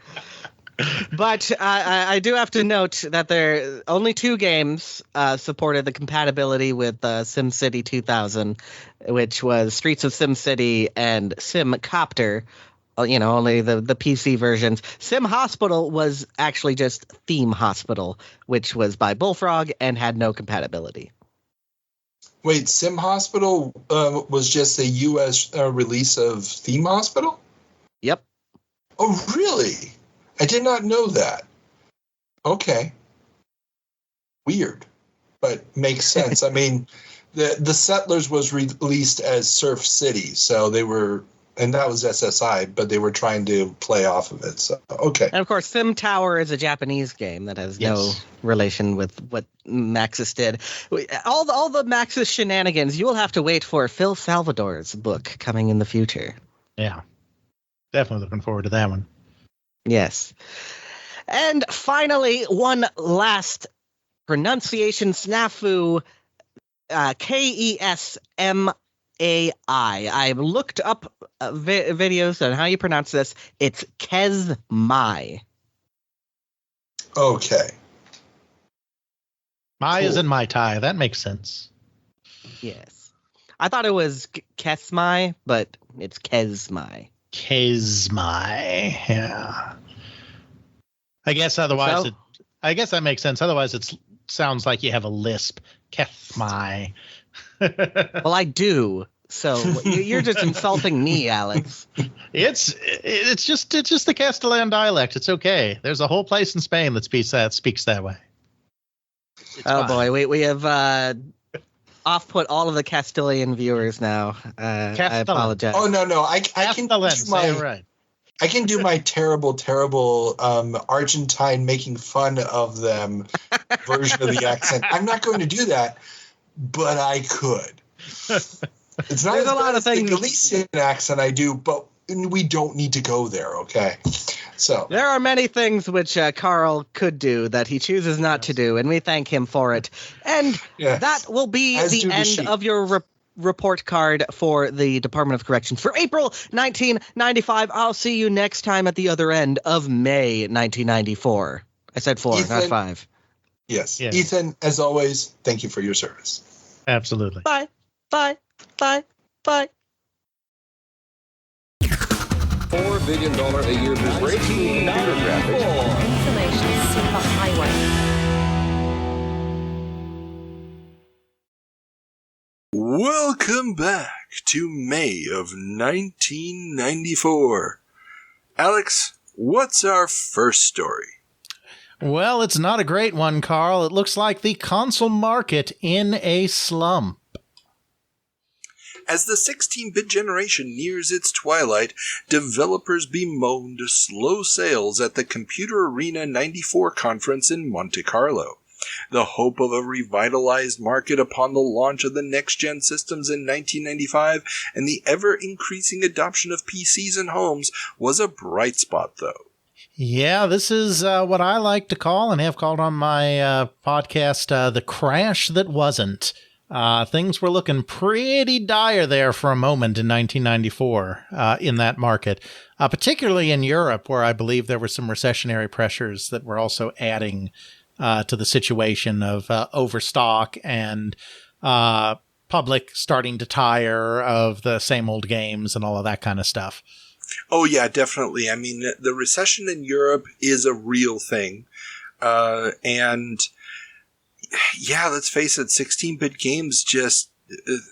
But I do have to note that there only 2 games supported the compatibility with SimCity 2000, which was Streets of SimCity and SimCopter. Only the PC versions. Sim Hospital was actually just Theme Hospital, which was by Bullfrog and had no compatibility. Wait, Sim Hospital was just a U.S. release of Theme Hospital? Yep. Oh, really? I did not know that. Okay. Weird, but makes sense. I mean, the Settlers was released as Surf City, so they were, and that was SSI, but they were trying to play off of it. So okay. And of course, Sim Tower is a Japanese game that has no relation with what Maxis did. All the Maxis shenanigans, you will have to wait for Phil Salvador's book coming in the future. Yeah, definitely looking forward to that one. Yes. And finally, one last pronunciation snafu, Kesmai. I looked up videos on how you pronounce this. It's Kesmai. Okay. Mai is in Mai Tai. That makes sense. Yes. I thought it was Kesmai, but it's Kesmai. Kesmai, yeah. I guess otherwise, I guess that makes sense. Otherwise, it sounds like you have a lisp. Kesmai. Well, I do. So you're just insulting me, Alex. It's just the Castellan dialect. It's okay. There's a whole place in Spain that speaks that way. It's fine. Boy, we have off-put all of the Castilian viewers now. I apologize. Oh no, I can do I can do my terrible Argentine making fun of them version of the accent. I'm not going to do that, but I could. It's not as bad as the Galician accent I do, but we don't need to go there, okay? So there are many things which Carl could do that he chooses not to do, and we thank him for it. And that will be the end of your report card for the Department of Corrections for April 1995. I'll see you next time at the other end of May 1994. I said 4, Ethan, not 5. Yes. Ethan, as always, thank you for your service. Absolutely. Bye. Bye. Bye. Bye. $4 billion a year business. Breaking computer graphics. Information superhighway. Welcome back to May of 1994. Alex, what's our first story? Well, it's not a great one, Carl. It looks like the console market in a slump. As the 16-bit generation nears its twilight, developers bemoaned slow sales at the Computer Arena 94 conference in Monte Carlo. The hope of a revitalized market upon the launch of the next-gen systems in 1995 and the ever-increasing adoption of PCs in homes was a bright spot, though. Yeah, this is what I like to call, and have called on my podcast, the crash that wasn't. Things were looking pretty dire there for a moment in 1994 in that market, particularly in Europe, where I believe there were some recessionary pressures that were also adding to the situation of overstock and public starting to tire of the same old games and all of that kind of stuff. Oh, yeah, definitely. I mean, the recession in Europe is a real thing. And yeah, let's face it, 16-bit games just,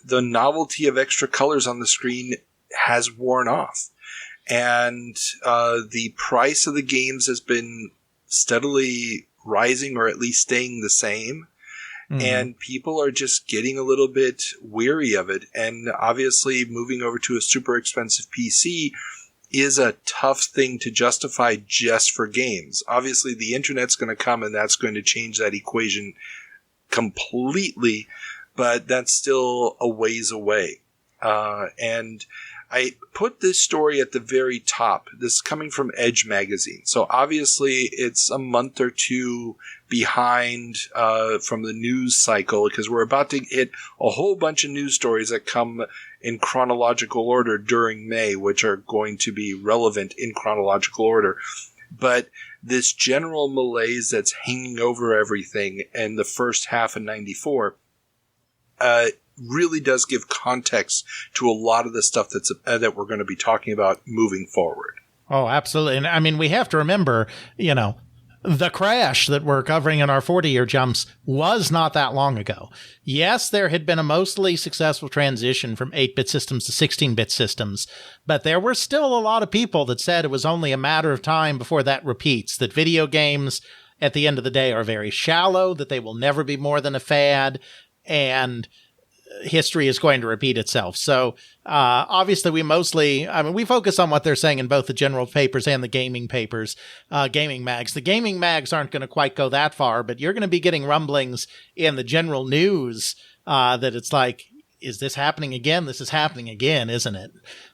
the novelty of extra colors on the screen has worn off. And the price of the games has been steadily rising, or at least staying the same. And people are just getting a little bit weary of it. And obviously moving over to a super expensive PC is a tough thing to justify just for games. Obviously the internet's going to come and that's going to change that equation completely, but that's still a ways away. And I put this story at the very top. This is coming from Edge magazine. So obviously it's a month or two behind from the news cycle, because we're about to hit a whole bunch of news stories that come in chronological order during May, which are going to be relevant in chronological order. But this general malaise that's hanging over everything in the first half of 94 really does give context to a lot of the stuff that we're going to be talking about moving forward. Oh, absolutely. And I mean, we have to remember, the crash that we're covering in our 40-year jumps was not that long ago. Yes, there had been a mostly successful transition from 8-bit systems to 16-bit systems, but there were still a lot of people that said it was only a matter of time before that repeats, that video games at the end of the day are very shallow, that they will never be more than a fad, and history is going to repeat itself. So obviously we focus on what they're saying in both the general papers and the gaming papers, gaming mags. The gaming mags aren't going to quite go that far, but you're going to be getting rumblings in the general news that it's like, is this happening again? This is happening again, isn't it?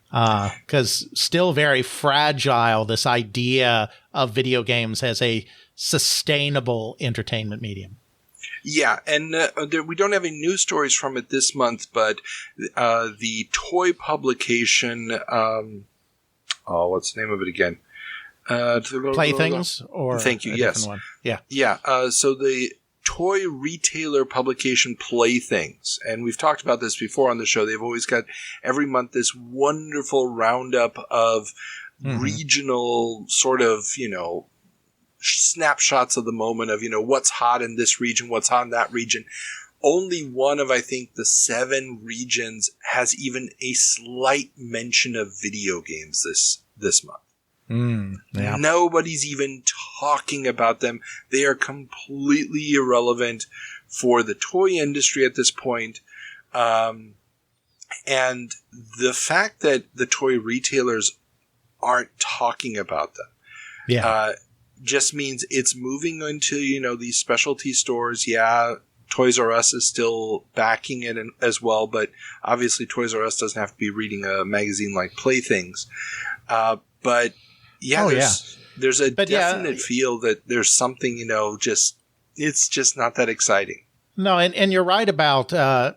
Because still very fragile, this idea of video games as a sustainable entertainment medium. Yeah, and we don't have any news stories from it this month, but the toy publication, what's the name of it again? Playthings? Or thank you, yes. One? Yeah. Yeah, so the toy retailer publication Playthings, and we've talked about this before on the show, they've always got every month this wonderful roundup of regional sort of, snapshots of the moment of, what's hot in this region, what's hot in that region. Only one of, I think, the 7 regions has even a slight mention of video games this month. Yeah. Nobody's even talking about them. They are completely irrelevant for the toy industry at this point. And the fact that the toy retailers aren't talking about them, just means it's moving into, these specialty stores. Yeah, Toys R Us is still backing it as well, but obviously Toys R Us doesn't have to be reading a magazine like Playthings. But yeah, there's a definite feel that there's something, it's just not that exciting. No, and you're right about,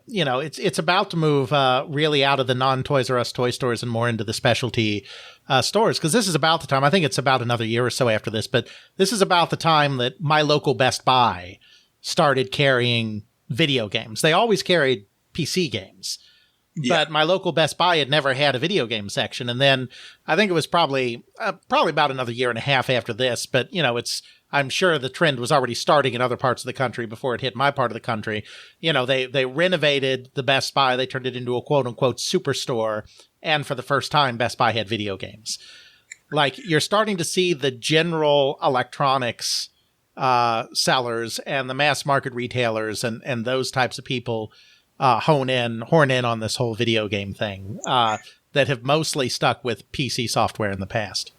it's about to move really out of the non-Toys R Us toy stores and more into the specialty stores, because this is about the time, I think it's about another year or so after this, but this is about the time that my local Best Buy started carrying video games. They always carried PC games, but my local Best Buy had never had a video game section. And then I think it was probably about another year and a half after this, but, I'm sure the trend was already starting in other parts of the country before it hit my part of the country. They renovated the Best Buy. They turned it into a quote-unquote superstore. And for the first time, Best Buy had video games. Like, you're starting to see the general electronics sellers and the mass market retailers and those types of people horn in on this whole video game thing that have mostly stuck with PC software in the past.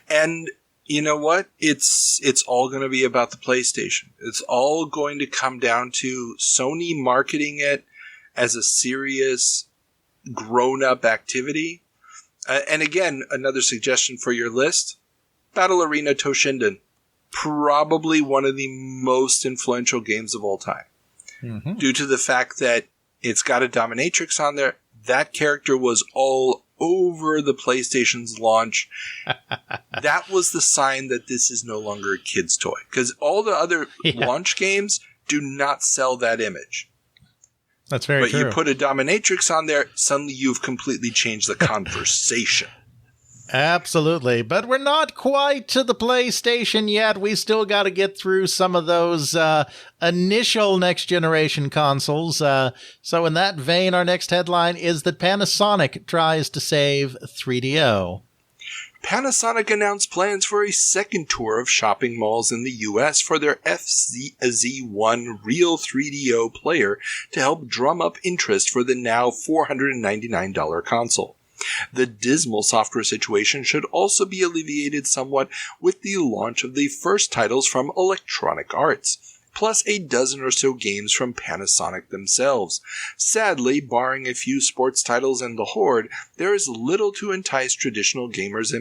And you know what? It's all going to be about the PlayStation. It's all going to come down to Sony marketing it as a serious, grown-up activity. And again, another suggestion for your list, Battle Arena Toshinden. Probably one of the most influential games of all time. Mm-hmm. Due to the fact that it's got a dominatrix on there. That character was all over the PlayStation's launch. That was the sign that this is no longer a kid's toy. Because all the other launch games do not sell that image. That's very true. But you put a dominatrix on there, suddenly you've completely changed the conversation. Absolutely. But we're not quite to the PlayStation yet. We still got to get through some of those initial next-generation consoles. So in that vein, our next headline is that Panasonic tries to save 3DO. Panasonic announced plans for a second tour of shopping malls in the U.S. for their FZ1 Real 3DO player to help drum up interest for the now $499 console. The dismal software situation should also be alleviated somewhat with the launch of the first titles from Electronic Arts, plus a dozen or so games from Panasonic themselves. Sadly, barring a few sports titles and the Horde, there is little to entice traditional gamers,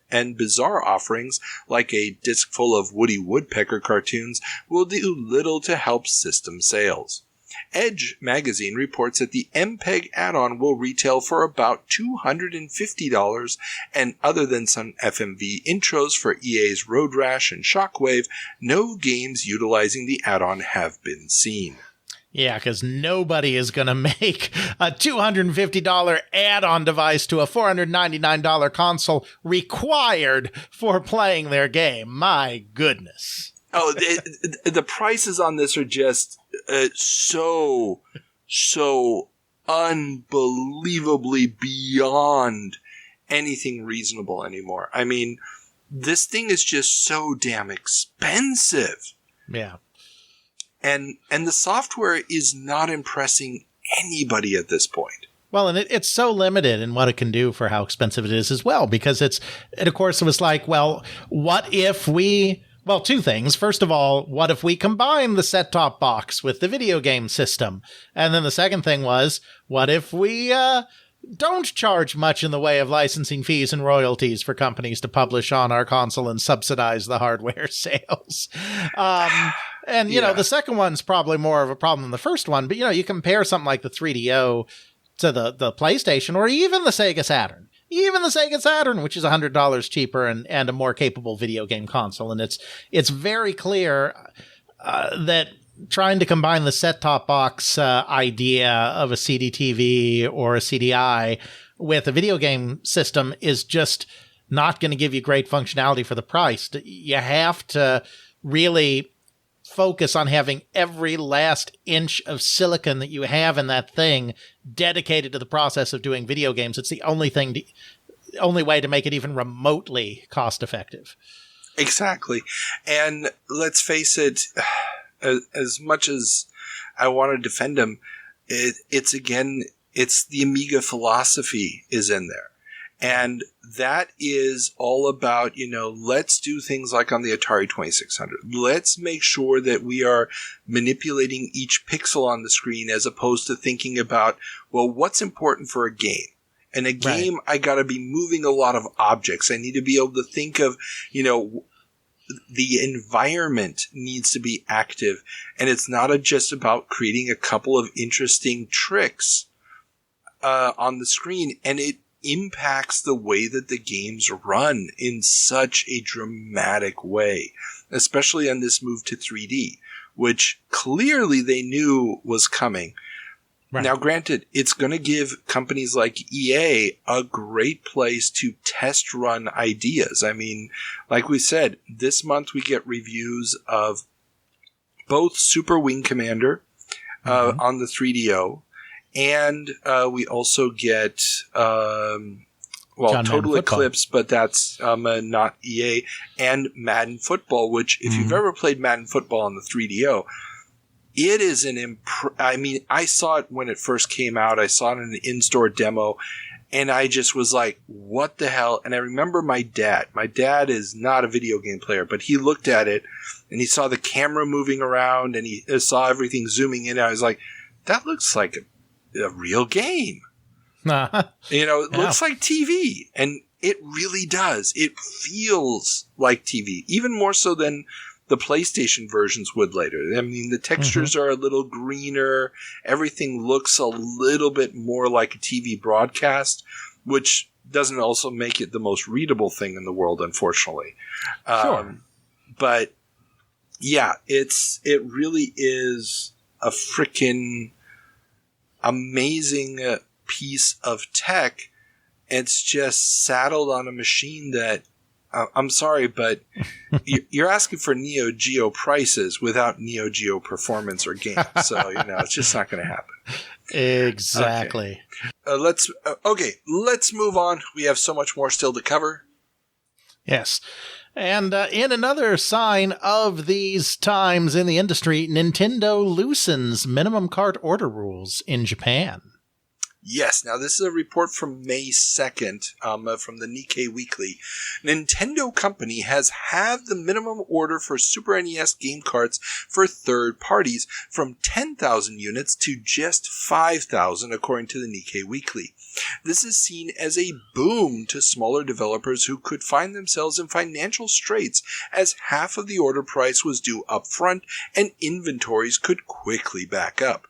and bizarre offerings like a disc full of Woody Woodpecker cartoons will do little to help system sales. Edge magazine reports that the MPEG add-on will retail for about $250, and other than some FMV intros for EA's Road Rash and Shockwave, no games utilizing the add-on have been seen. Yeah, because nobody is going to make a $250 add-on device to a $499 console required for playing their game. My goodness. Oh, the prices on this are just so unbelievably beyond anything reasonable anymore. I mean, this thing is just so damn expensive. Yeah. And the software is not impressing anybody at this point. Well, and it's so limited in what it can do for how expensive it is as well, because it of course, it was like, well, what if we... Well, two things. First of all, what if we combine the set-top box with the video game system? And then the second thing was, what if we don't charge much in the way of licensing fees and royalties for companies to publish on our console and subsidize the hardware sales? And, you know, the second one's probably more of a problem than the first one. But, you know, you compare something like the 3DO to the PlayStation or even the Sega Saturn. Even the Sega Saturn, which is $100 cheaper and a more capable video game console. And it's very clear that trying to combine the set-top box idea of a CDTV or a CDI with a video game system is just not going to give you great functionality for the price. You have to really focus on having every last inch of silicon that you have in that thing dedicated to the process of doing video games. It's the only way to make it even remotely cost effective. Exactly. And let's face it, as much as I want to defend them, it's the Amiga philosophy is in there. And that is all about, let's do things like on the Atari 2600. Let's make sure that we are manipulating each pixel on the screen as opposed to thinking about, well, what's important for a game? In a game, right. I got to be moving a lot of objects. I need to be able to think of, the environment needs to be active. And it's not just about creating a couple of interesting tricks on the screen. And it impacts the way that the games run in such a dramatic way, especially on this move to 3D, which clearly they knew was coming. Right. Now, granted, it's going to give companies like EA a great place to test run ideas. I mean, like we said, this month we get reviews of both Super Wing Commander on the 3DO, and we also get, Total Eclipse, but that's not EA, and Madden Football, which if you've ever played Madden Football on the 3DO, it is I saw it when it first came out. I saw it in an in-store demo, and I just was like, what the hell? And I remember my dad. My dad is not a video game player, but he looked at it, and he saw the camera moving around, and he saw everything zooming in. And I was like, that looks like a real game. It looks like TV, and it really does. It feels like TV, even more so than the PlayStation versions would later. I mean, the textures are a little greener. Everything looks a little bit more like a TV broadcast, which doesn't also make it the most readable thing in the world, unfortunately. Sure. But yeah, it really is a freaking amazing piece of tech. It's just saddled on a machine that I'm sorry, but you're asking for Neo Geo prices without Neo Geo performance or games. So, it's just not going to happen. Exactly. Okay. Let's move on. We have so much more still to cover. Yes. And in another sign of these times in the industry, Nintendo loosens minimum cart order rules in Japan. Yes. Now, this is a report from May 2nd from the Nikkei Weekly. Nintendo Company has halved the minimum order for Super NES game carts for third parties from 10,000 units to just 5,000, according to the Nikkei Weekly. This is seen as a boom to smaller developers who could find themselves in financial straits as half of the order price was due upfront and inventories could quickly back up.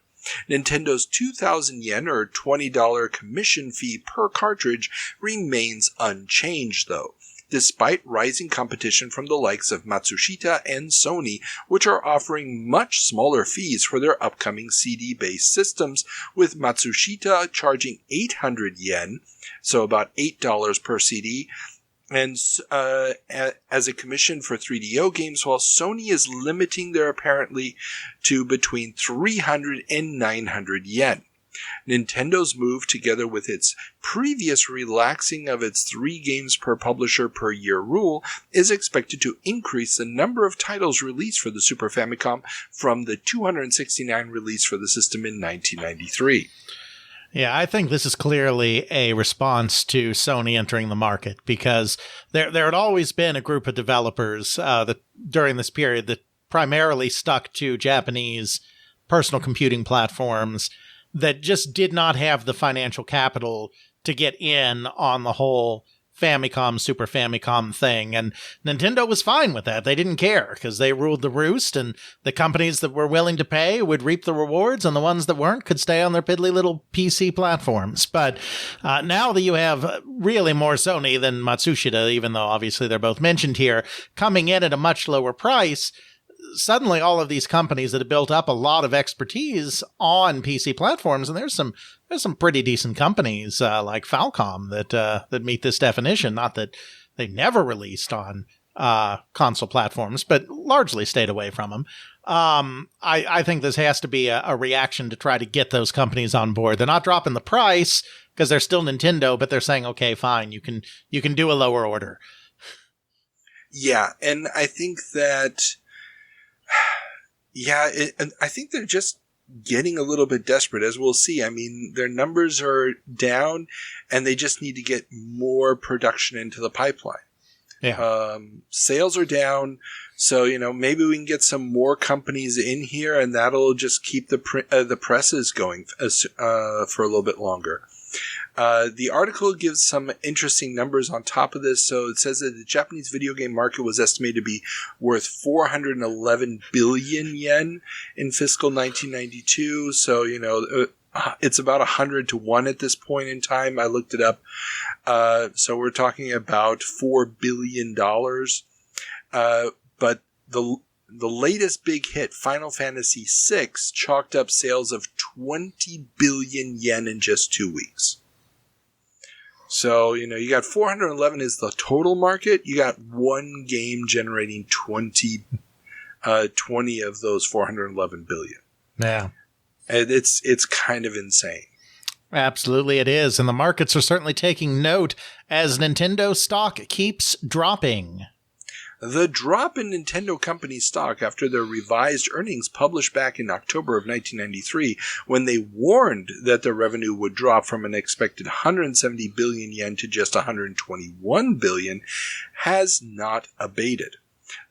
Nintendo's 2,000 yen or $20 commission fee per cartridge remains unchanged, though, despite rising competition from the likes of Matsushita and Sony, which are offering much smaller fees for their upcoming CD-based systems, with Matsushita charging 800 yen, so about $8 per CD, and as a commission for 3DO games, while Sony is limiting their apparently to between 300 and 900 yen. Nintendo's move, together with its previous relaxing of its 3 games per publisher per year rule, is expected to increase the number of titles released for the Super Famicom from the 269 released for the system in 1993. Yeah, I think this is clearly a response to Sony entering the market, because there had always been a group of developers that during this period that primarily stuck to Japanese personal computing platforms that just did not have the financial capital to get in on the whole Famicom, Super Famicom thing. And Nintendo was fine with that. They didn't care because they ruled the roost, and the companies that were willing to pay would reap the rewards, and the ones that weren't could stay on their piddly little PC platforms. But now that you have really more Sony than Matsushita, even though obviously they're both mentioned here, coming in at a much lower price, suddenly all of these companies that have built up a lot of expertise on PC platforms, and there's some pretty decent companies like Falcom that meet this definition. Not that they never released on console platforms, but largely stayed away from them. I think this has to be a reaction to try to get those companies on board. They're not dropping the price because they're still Nintendo, but they're saying, okay, fine, you can do a lower order. Yeah, and I think that, I think they're just getting a little bit desperate, as we'll see. I mean, their numbers are down, and they just need to get more production into the pipeline. Yeah. Sales are down, so maybe we can get some more companies in here, and that'll just keep the presses going for a little bit longer. The article gives some interesting numbers on top of this. So it says that the Japanese video game market was estimated to be worth 411 billion yen in fiscal 1992. So, it's about 100 to 1 at this point in time. I looked it up. So we're talking about $4 billion. But the latest big hit, Final Fantasy VI, chalked up sales of 20 billion yen in just 2 weeks. So, you got 411 is the total market. You got one game generating 20 of those 411 billion. Yeah. And it's kind of insane. Absolutely it is. And the markets are certainly taking note as Nintendo stock keeps dropping. The drop in Nintendo company stock after their revised earnings published back in October of 1993, when they warned that their revenue would drop from an expected 170 billion yen to just 121 billion, has not abated.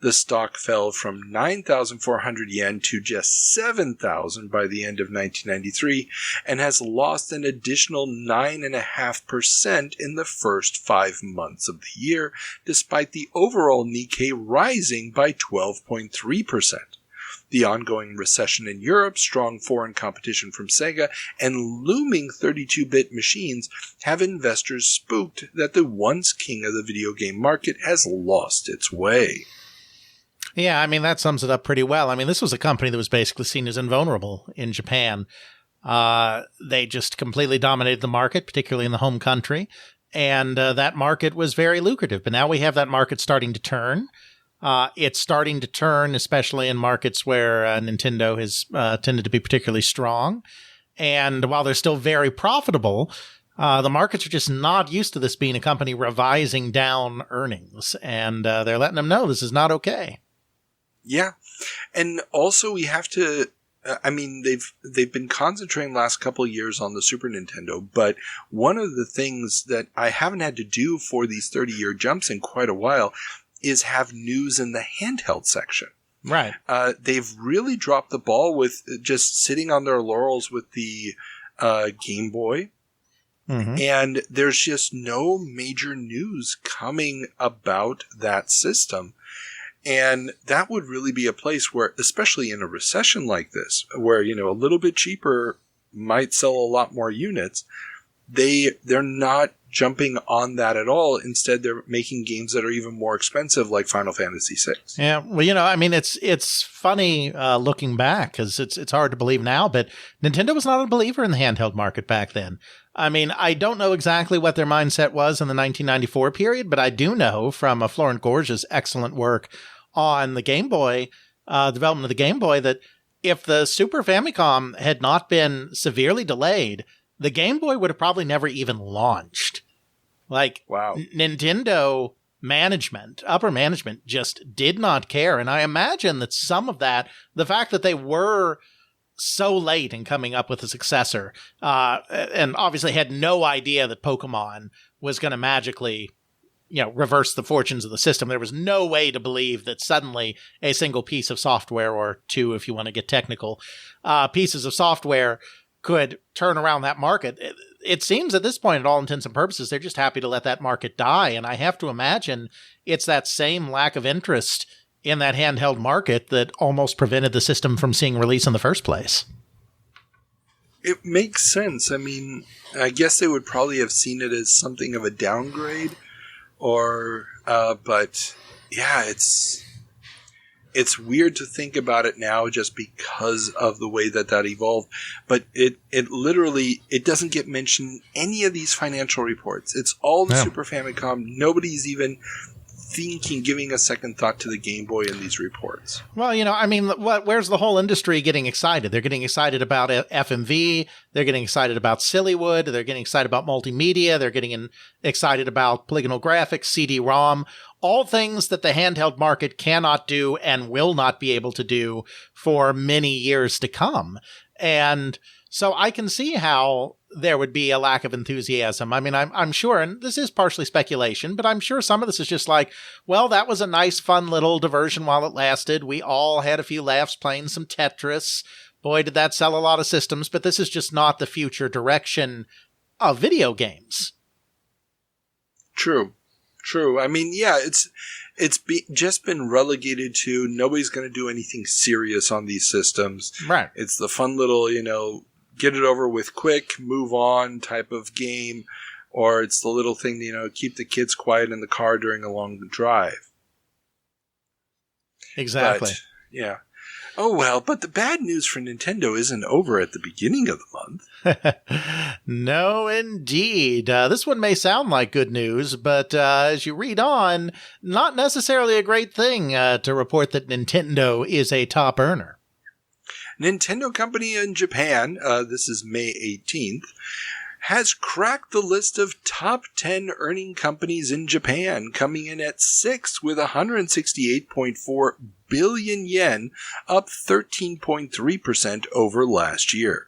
The stock fell from 9,400 yen to just 7,000 by the end of 1993 and has lost an additional 9.5% in the first 5 months of the year, despite the overall Nikkei rising by 12.3%. The ongoing recession in Europe, strong foreign competition from Sega, and looming 32-bit machines have investors spooked that the once king of the video game market has lost its way. Yeah, I mean, that sums it up pretty well. I mean, this was a company that was basically seen as invulnerable in Japan. They just completely dominated the market, particularly in the home country, and that market was very lucrative. But now we have that market starting to turn. It's starting to turn, especially in markets where Nintendo has tended to be particularly strong. And while they're still very profitable, the markets are just not used to this being a company revising down earnings. And they're letting them know this is not okay. Yeah. And also we have to, they've been concentrating the last couple of years on the Super Nintendo, but one of the things that I haven't had to do for these 30-year jumps in quite a while is have news in the handheld section. Right. They've really dropped the ball with just sitting on their laurels with the Game Boy. Mm-hmm. And there's just no major news coming about that system. And that would really be a place where, especially in a recession like this, where, a little bit cheaper might sell a lot more units, they're not jumping on that at all. Instead, they're making games that are even more expensive, like Final Fantasy VI. Yeah, well, it's funny looking back, because it's hard to believe now, but Nintendo was not a believer in the handheld market back then. I don't know exactly what their mindset was in the 1994 period, but I do know from Florent Gorge's excellent work on the Game Boy, development of the Game Boy, that if the Super Famicom had not been severely delayed, the Game Boy would have probably never even launched. Wow. Nintendo management, upper management, just did not care. And I imagine that some of that, the fact that they were so late in coming up with a successor, and obviously had no idea that Pokemon was going to magically, reverse the fortunes of the system. There was no way to believe that suddenly a single piece of software, or two, if you want to get technical, pieces of software could turn around that market. It seems at this point, at all intents and purposes, they're just happy to let that market die. And I have to imagine it's that same lack of interest in that handheld market that almost prevented the system from seeing release in the first place. It makes sense. I guess they would probably have seen it as something of a downgrade, but yeah, it's weird to think about it now just because of the way that evolved. But it literally, it doesn't get mentioned in any of these financial reports. It's all the Super Famicom. Nobody's even giving a second thought to the Game Boy in these reports. Well, where's the whole industry getting excited? They're getting excited about FMV. They're getting excited about silliwood. They're getting excited about multimedia. They're getting excited about polygonal graphics, CD-ROM, all things that the handheld market cannot do and will not be able to do for many years to come. And so I can see how there would be a lack of enthusiasm. I mean, I'm sure, and this is partially speculation, but I'm sure some of this is just like, well, that was a nice, fun little diversion while it lasted. We all had a few laughs playing some Tetris. Boy, did that sell a lot of systems, but this is just not the future direction of video games. True. I mean, yeah, it's just been relegated to nobody's going to do anything serious on these systems. Right. It's the fun little, get it over with quick, move on type of game, or it's the little thing, keep the kids quiet in the car during a long drive. Exactly. But, yeah. Oh, well, but the bad news for Nintendo isn't over at the beginning of the month. No, indeed. This one may sound like good news, but as you read on, not necessarily a great thing to report that Nintendo is a top earner. Nintendo company in Japan, this is May 18th, has cracked the list of top 10 earning companies in Japan, coming in at 6 with 168.4 billion yen, up 13.3% over last year.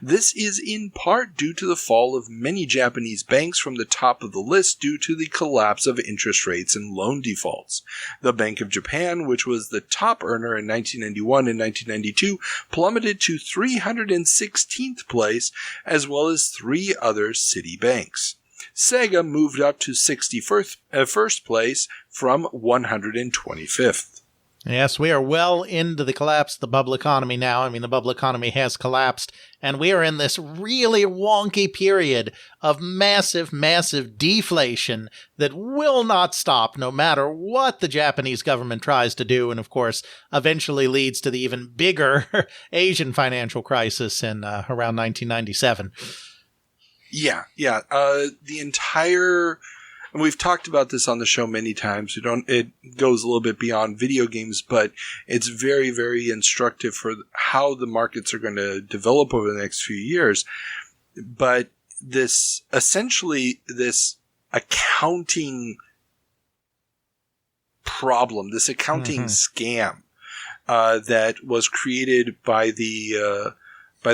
This is in part due to the fall of many Japanese banks from the top of the list due to the collapse of interest rates and loan defaults. The Bank of Japan, which was the top earner in 1991 and 1992, plummeted to 316th place, as well as 3 other city banks. Sega moved up to 61st place from 125th. Yes, we are well into the collapse of the bubble economy now. I mean, the bubble economy has collapsed, and we are in this really wonky period of massive, massive deflation that will not stop no matter what the Japanese government tries to do, and of course, eventually leads to the even bigger Asian financial crisis in around 1997. Yeah. The entire... And we've talked about this on the show many times. It goes a little bit beyond video games, but it's very, very instructive for how the markets are going to develop over the next few years. But this accounting problem, this accounting scam that was created by the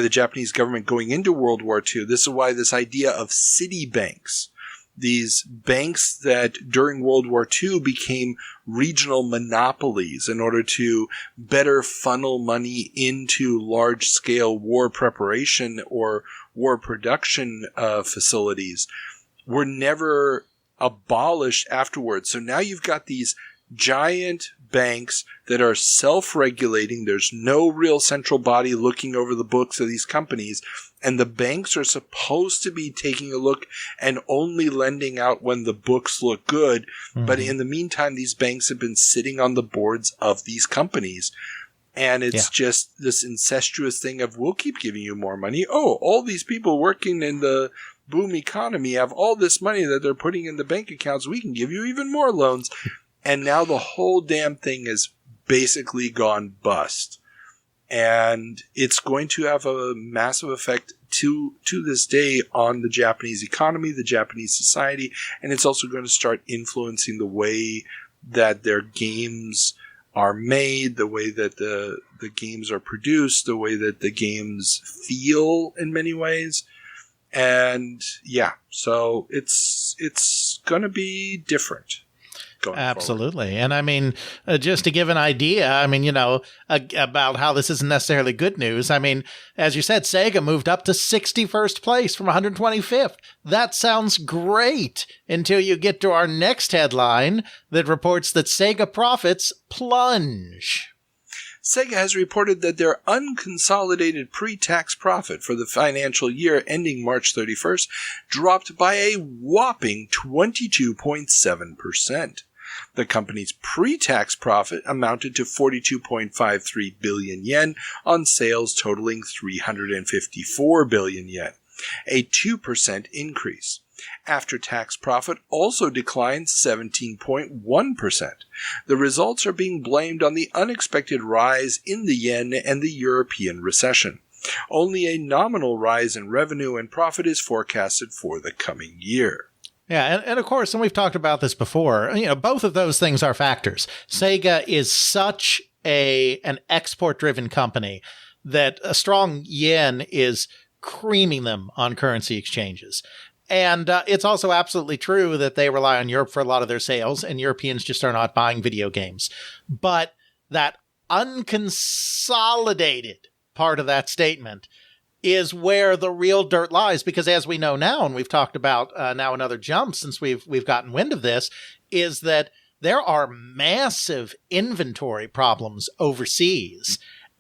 Japanese government going into World War II. This is why this idea of city banks, these banks that during World War II became regional monopolies in order to better funnel money into large-scale war preparation or war production facilities, were never abolished afterwards. So now you've got these giant banks that are self-regulating. There's no real central body looking over the books of these companies. And the banks are supposed to be taking a look and only lending out when the books look good. Mm-hmm. But in the meantime, these banks have been sitting on the boards of these companies. And it's just this incestuous thing of, we'll keep giving you more money. Oh, all these people working in the boom economy have all this money that they're putting in the bank accounts. We can give you even more loans. And now the whole damn thing has basically gone bust. And it's going to have a massive effect to this day on the Japanese economy, the Japanese society, and it's also going to start influencing the way that their games are made, the way that the games are produced, the way that the games feel in many ways. And yeah, so it's going to be different. Absolutely. Forward. And I mean, just to give an idea, I mean, about how this isn't necessarily good news. I mean, as you said, Sega moved up to 61st place from 125th. That sounds great until you get to our next headline that reports that Sega profits plunge. Sega has reported that their unconsolidated pre-tax profit for the financial year ending March 31st dropped by a whopping 22.7%. The company's pre-tax profit amounted to 42.53 billion yen on sales totaling 354 billion yen, a 2% increase. After-tax profit also declined 17.1%. The results are being blamed on the unexpected rise in the yen and the European recession. Only a nominal rise in revenue and profit is forecasted for the coming year. Yeah, and of course, and we've talked about this before, both of those things are factors. Sega is such an export-driven company that a strong yen is creaming them on currency exchanges. And it's also absolutely true that they rely on Europe for a lot of their sales, and Europeans just are not buying video games. But that unconsolidated part of that statement is where the real dirt lies, because as we know now, and we've talked about now another jump since we've gotten wind of this, is that there are massive inventory problems overseas.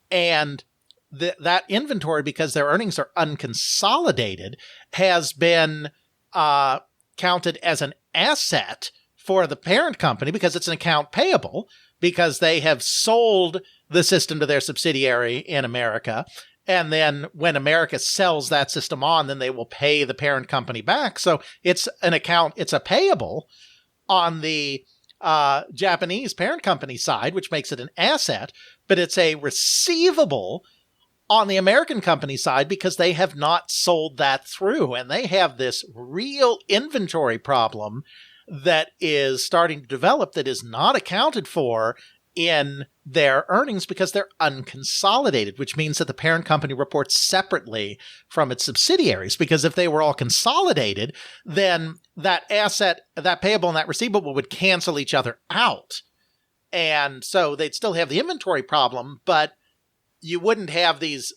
And that inventory, because their earnings are unconsolidated, has been counted as an asset for the parent company because it's an account payable, because they have sold the system to their subsidiary in America. And then when America sells that system on, then they will pay the parent company back. So it's an account, it's a payable on the Japanese parent company side, which makes it an asset, but it's a receivable on the American company side because they have not sold that through. And they have this real inventory problem that is starting to develop that is not accounted for in their earnings because they're unconsolidated, which means that the parent company reports separately from its subsidiaries. Because if they were all consolidated, then that asset, that payable and that receivable would cancel each other out. And so they'd still have the inventory problem, but you wouldn't have these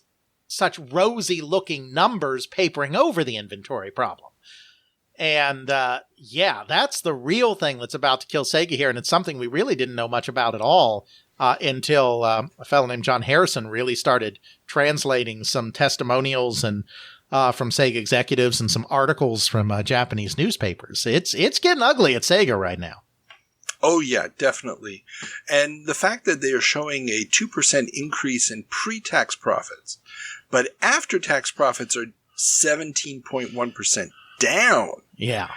such rosy looking numbers papering over the inventory problem. And yeah, that's the real thing that's about to kill Sega here. And it's something we really didn't know much about at all until a fellow named John Harrison really started translating some testimonials and from Sega executives and some articles from Japanese newspapers. It's getting ugly at Sega right now. Oh, yeah, definitely. And the fact that they are showing a 2% increase in pre-tax profits, but after-tax profits are 17.1% down. Yeah.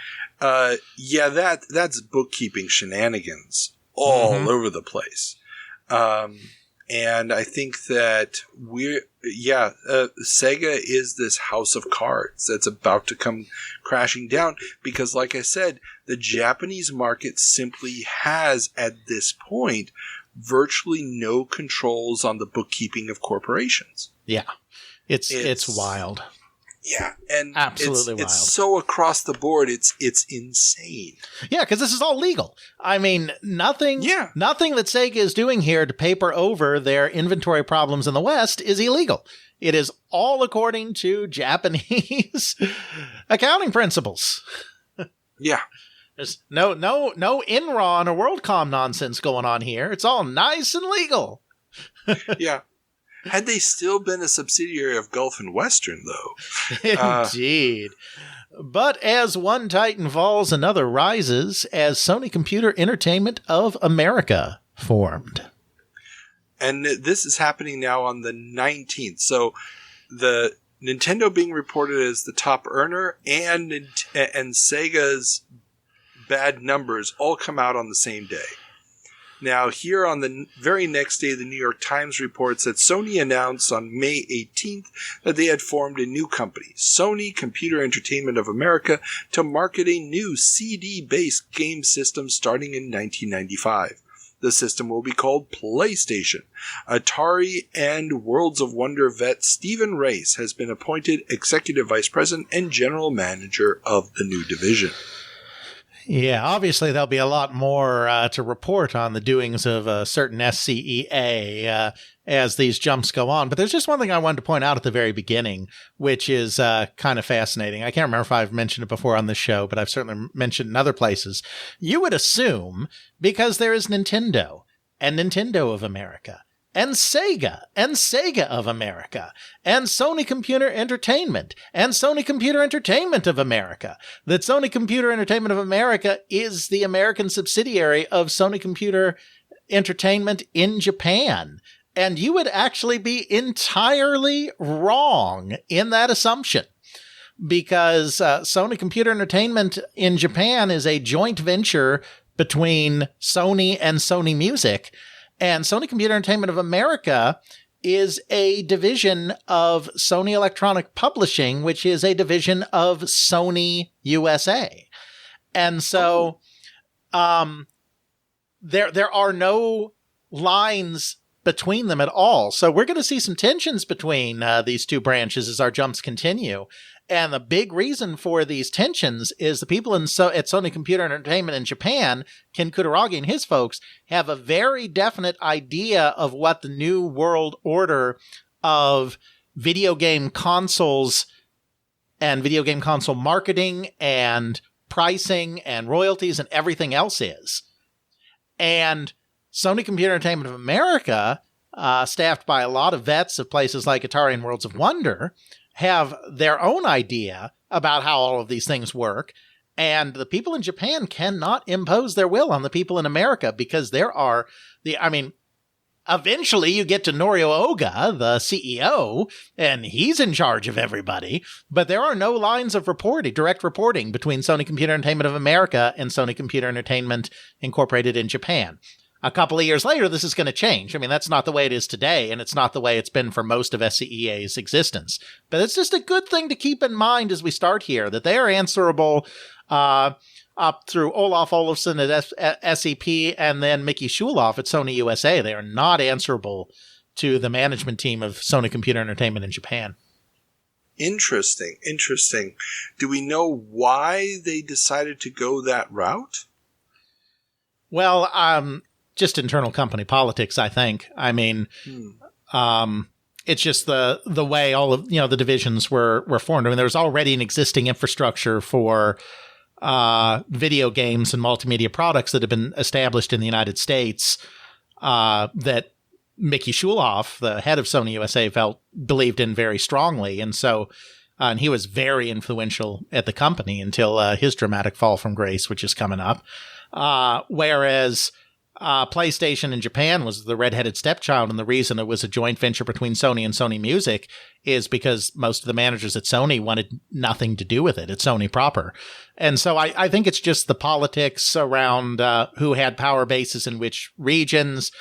Yeah, that's bookkeeping shenanigans all over the place. And I think that Sega is this house of cards that's about to come crashing down because, like I said, the Japanese market simply has, at this point, virtually no controls on the bookkeeping of corporations. Yeah. It's wild. Yeah, and absolutely wild. It's so across the board, it's insane. Yeah, because this is all legal. I mean, nothing that Sega is doing here to paper over their inventory problems in the West is illegal. It is all according to Japanese accounting principles. Yeah. There's no Enron or WorldCom nonsense going on here. It's all nice and legal. Yeah. Had they still been a subsidiary of Gulf and Western, though. Indeed. But as one titan falls, another rises, as Sony Computer Entertainment of America formed. And this is happening now on the 19th. So the Nintendo being reported as the top earner and Sega's bad numbers all come out on the same day. Now, here on the very next day, the New York Times reports that Sony announced on May 18th that they had formed a new company, Sony Computer Entertainment of America, to market a new CD-based game system starting in 1995. The system will be called PlayStation. Atari and Worlds of Wonder vet Stephen Race has been appointed Executive Vice President and General Manager of the new division. Yeah, obviously there'll be a lot more to report on the doings of a certain SCEA as these jumps go on. But there's just one thing I wanted to point out at the very beginning, which is kind of fascinating. I can't remember if I've mentioned it before on this show, but I've certainly mentioned in other places. You would assume, because there is Nintendo and Nintendo of America, and Sega of America, and Sony Computer Entertainment, and Sony Computer Entertainment of America, that Sony Computer Entertainment of America is the American subsidiary of Sony Computer Entertainment in Japan. And you would actually be entirely wrong in that assumption, because Sony Computer Entertainment in Japan is a joint venture between Sony and Sony Music. And Sony Computer Entertainment of America is a division of Sony Electronic Publishing, which is a division of Sony USA. And so there are no lines between them at all. So we're going to see some tensions between these two branches as our jumps continue. And the big reason for these tensions is the people at Sony Computer Entertainment in Japan, Ken Kutaragi and his folks, have a very definite idea of what the new world order of video game consoles and video game console marketing and pricing and royalties and everything else is. And Sony Computer Entertainment of America, staffed by a lot of vets of places like Atari and Worlds of Wonder, have their own idea about how all of these things work. And the people in Japan cannot impose their will on the people in America because eventually you get to Norio Oga, the CEO, and he's in charge of everybody. But there are no lines of direct reporting between Sony Computer Entertainment of America and Sony Computer Entertainment Incorporated in Japan. A couple of years later, this is going to change. I mean, that's not the way it is today, and it's not the way it's been for most of SCEA's existence. But it's just a good thing to keep in mind as we start here, that they are answerable up through Olaf Olofsson at SEP and then Mickey Schuloff at Sony USA. They are not answerable to the management team of Sony Computer Entertainment in Japan. Interesting. Do we know why they decided to go that route? Well, just internal company politics, I think. I mean, it's just the way all of the divisions were formed. I mean, there was already an existing infrastructure for video games and multimedia products that have been established in the United States that Mickey Schuloff, the head of Sony USA, believed in very strongly, and so and he was very influential at the company until his dramatic fall from grace, which is coming up. Whereas PlayStation in Japan was the redheaded stepchild, and the reason it was a joint venture between Sony and Sony Music is because most of the managers at Sony wanted nothing to do with it at Sony proper. And so I think it's just the politics around who had power bases in which regions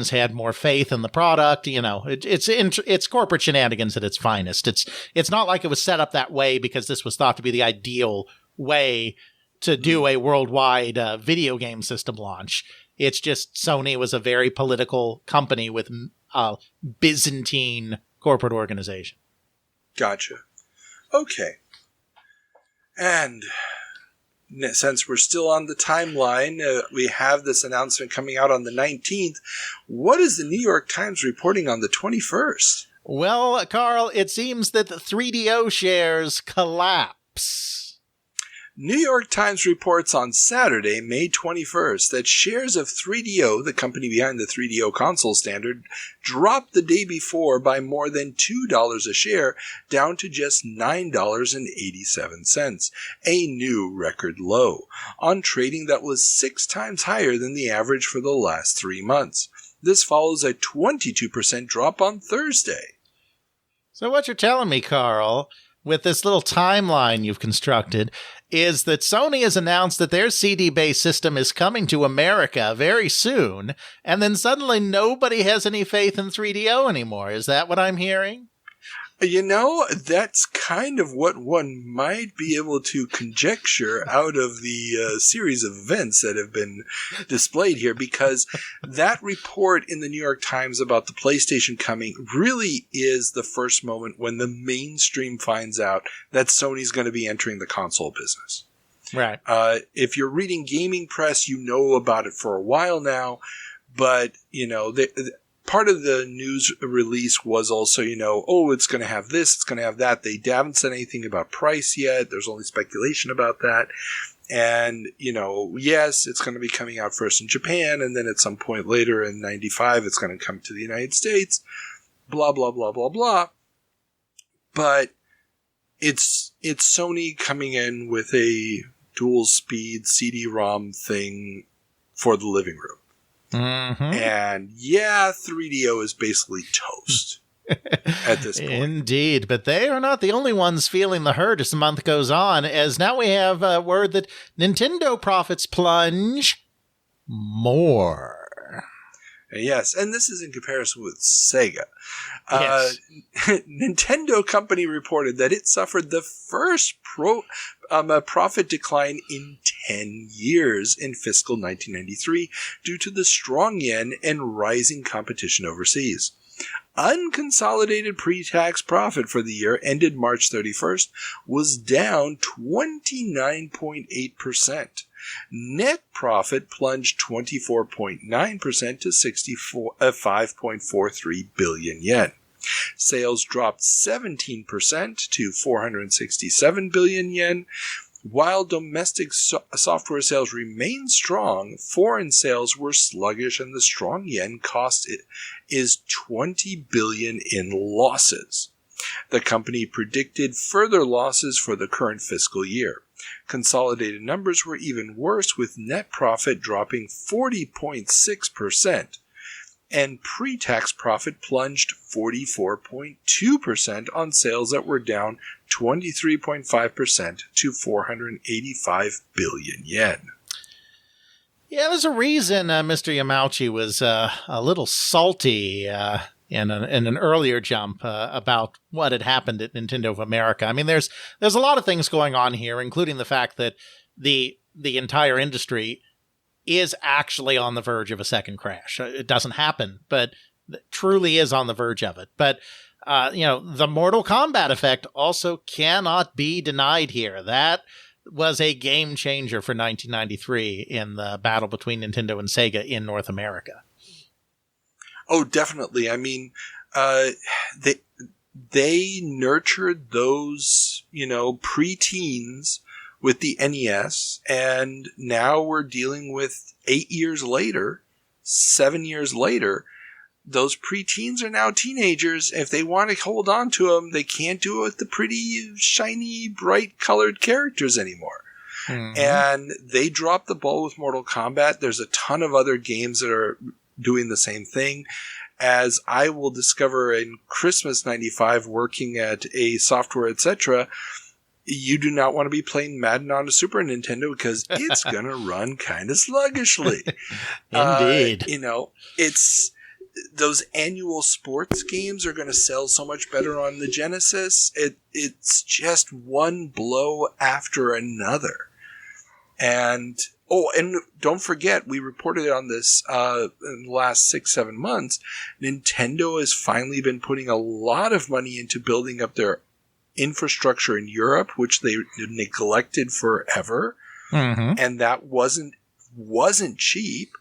had more faith in the product. It's corporate shenanigans at its finest. It's not like it was set up that way because this was thought to be the ideal way to do a worldwide video game system launch. It's just Sony was a very political company with a Byzantine corporate organization. Gotcha. Okay. And since we're still on the timeline, we have this announcement coming out on the 19th. What is the New York Times reporting on the 21st? Well, Carl, it seems that the 3DO shares collapse. New York Times reports on Saturday, May 21st, that shares of 3DO, the company behind the 3DO console standard, dropped the day before by more than $2 a share, down to just $9.87, a new record low, on trading that was 6 times higher than the average for the last 3 months. This follows a 22% drop on Thursday. So what you're telling me, Carl, with this little timeline you've constructed, is that Sony has announced that their CD-based system is coming to America very soon, and then suddenly nobody has any faith in 3DO anymore. Is that what I'm hearing? That's kind of what one might be able to conjecture out of the series of events that have been displayed here, because that report in the New York Times about the PlayStation coming really is the first moment when the mainstream finds out that Sony's going to be entering the console business. Right. If you're reading gaming press, you know about it for a while now, but, part of the news release was also, it's going to have this, it's going to have that. They haven't said anything about price yet. There's only speculation about that. And, yes, it's going to be coming out first in Japan, and then at some point later in 95, it's going to come to the United States, blah, blah, blah, blah, blah. But it's Sony coming in with a dual speed CD-ROM thing for the living room. Mm-hmm. And 3DO is basically toast at this point. Indeed, but they are not the only ones feeling the hurt as the month goes on, as now we have word that Nintendo profits plunge more. Yes, and this is in comparison with Sega. Yes. Nintendo company reported that it suffered the first a profit decline in 10 years in fiscal 1993 due to the strong yen and rising competition overseas. Unconsolidated pre-tax profit for the year ended March 31st was down 29.8%. Net profit plunged 24.9% to 5.43 billion yen. Sales dropped 17% to 467 billion yen. While domestic software sales remained strong, foreign sales were sluggish, and the strong yen cost is 20 billion in losses. The company predicted further losses for the current fiscal year. Consolidated numbers were even worse, with net profit dropping 40.6%, and pre-tax profit plunged 44.2% on sales that were down 23.5% to 485 billion yen. Yeah, there's a reason Mr. Yamauchi was a little salty in an earlier jump about what had happened at Nintendo of America. I mean, there's a lot of things going on here, including the fact that the entire industry is actually on the verge of a second crash. It doesn't happen, but it truly is on the verge of it. But, the Mortal Kombat effect also cannot be denied here. That was a game changer for 1993 in the battle between Nintendo and Sega in North America. Oh, definitely. I mean, they nurtured those, preteens with the NES, and now we're dealing with 7 years later, those preteens are now teenagers. If they want to hold on to them, they can't do it with the pretty, shiny, bright colored characters anymore. Mm-hmm. And they dropped the ball with Mortal Kombat. There's a ton of other games that are doing the same thing. As I will discover in Christmas 95, working at a software, etc., you do not want to be playing Madden on a Super Nintendo because it's going to run kind of sluggishly. Indeed. It's those annual sports games are going to sell so much better on the Genesis. It's just one blow after another. And don't forget, we reported on this in the last 6-7 months. Nintendo has finally been putting a lot of money into building up their infrastructure in Europe, which they neglected forever. Mm-hmm. And that wasn't cheap.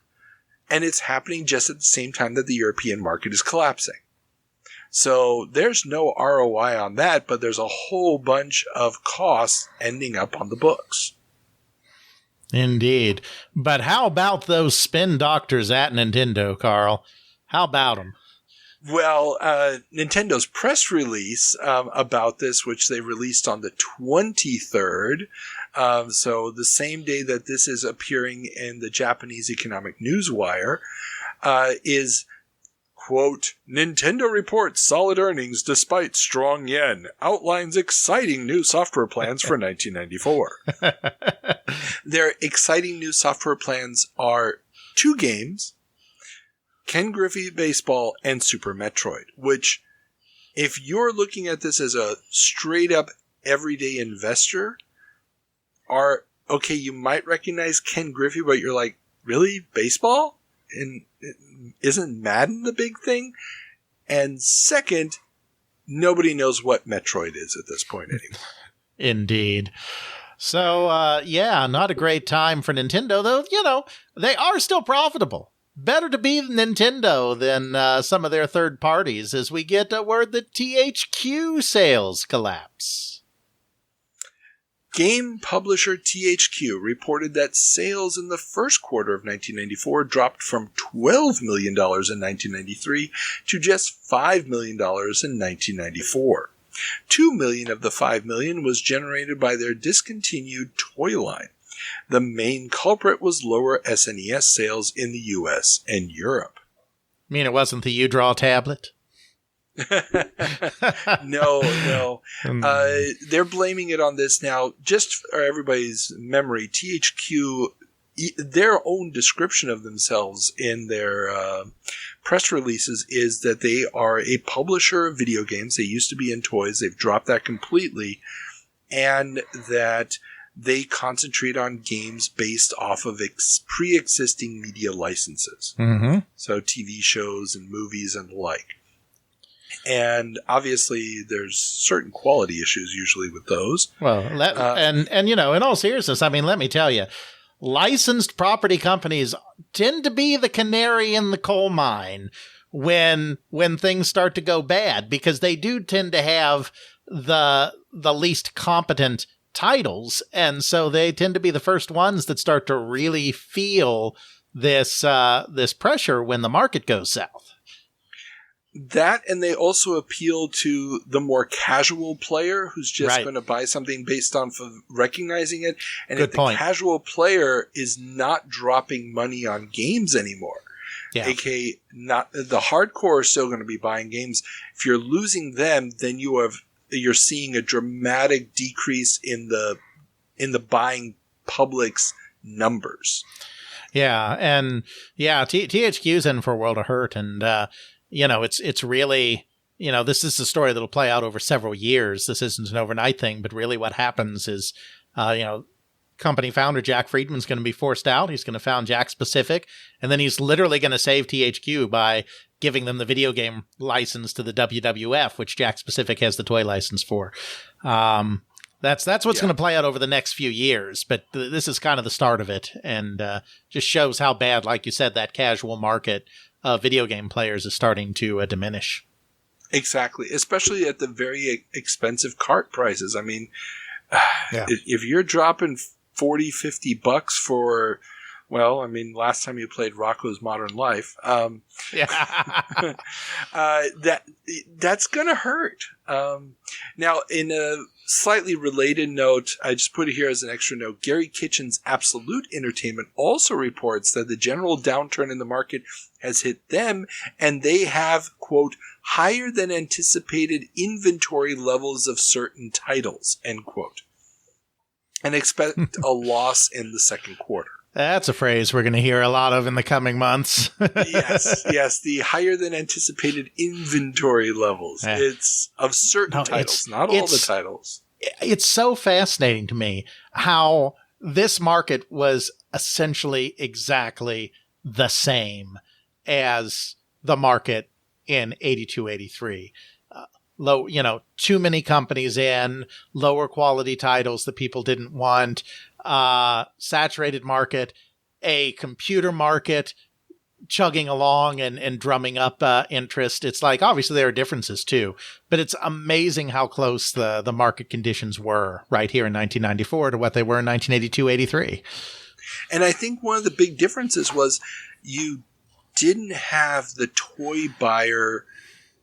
And it's happening just at the same time that the European market is collapsing. So there's no ROI on that, but there's a whole bunch of costs ending up on the books. Indeed. But how about those spin doctors at Nintendo, Carl? How about them? Well, Nintendo's press release about this, which they released on the 23rd, so the same day that this is appearing in the Japanese Economic Newswire, is, quote, Nintendo reports solid earnings despite strong yen, outlines exciting new software plans for 1994. Their exciting new software plans are 2 games, Ken Griffey Baseball and Super Metroid, which, if you're looking at this as a straight-up everyday investor, you might recognize Ken Griffey, but you're like, really? Baseball? And isn't Madden the big thing? And second, nobody knows what Metroid is at this point anymore. Indeed. So, not a great time for Nintendo, though, they are still profitable. Better to be Nintendo than some of their third parties as we get word that THQ sales collapse. Game publisher THQ reported that sales in the first quarter of 1994 dropped from $12 million in 1993 to just $5 million in 1994. $2 million of the $5 million was generated by their discontinued toy line. The main culprit was lower SNES sales in the US and Europe. You mean it wasn't the U-Draw tablet? No. They're blaming it on this now. Just for everybody's memory, THQ, their own description of themselves in their press releases is that they are a publisher of video games. They used to be in toys. They've dropped that completely. And that they concentrate on games based off of pre-existing media licenses. Mm-hmm. So TV shows and movies and the like. And obviously there's certain quality issues usually with those. Well, and you know, in all seriousness, I mean, let me tell you, licensed property companies tend to be the canary in the coal mine when things start to go bad, because they do tend to have the least competent titles, and so they tend to be the first ones that start to really feel this pressure when the market goes south. That, and they also appeal to the more casual player who's just going to buy something based on recognizing it. And if the casual player is not dropping money on games anymore, aka not the hardcore, is still going to be buying games. If you're losing them, then you're seeing a dramatic decrease in the buying public's numbers. Yeah, and THQ's in for a world of hurt, and you know, it's really, you know, this is a story that'll play out over several years. This isn't an overnight thing, but really what happens is, you know, company founder Jack Friedman's going to be forced out. He's going to found Jack Specific, and then he's literally going to save THQ by giving them the video game license to the WWF, which Jack Specific has the toy license for. That's what's going to play out over the next few years, but this is kind of the start of it, and just shows how bad, like you said, that casual market of video game players is starting to diminish. Exactly, especially at the very expensive cart prices. I mean, if you're dropping $40-$50 for, well, I mean, last time you played Rocco's Modern Life, that's gonna hurt. Now, in a slightly related note, I just put it here as an extra note, Gary Kitchen's Absolute Entertainment also reports that the general downturn in the market has hit them, and they have, quote, higher than anticipated inventory levels of certain titles, end quote, and expect a loss in the second quarter. That's a phrase we're going to hear a lot of in the coming months. Yes, the higher than anticipated inventory levels. It's of certain titles, not all the titles. It's so fascinating to me how this market was essentially exactly the same as the market in 82, 83. Low, you know, too many companies in, lower quality titles that people didn't want, saturated market, a computer market chugging along and drumming up interest. It's like, obviously there are differences too, but it's amazing how close the market conditions were right here in 1994 to what they were in 1982, 83. And I think one of the big differences was you didn't have the toy buyer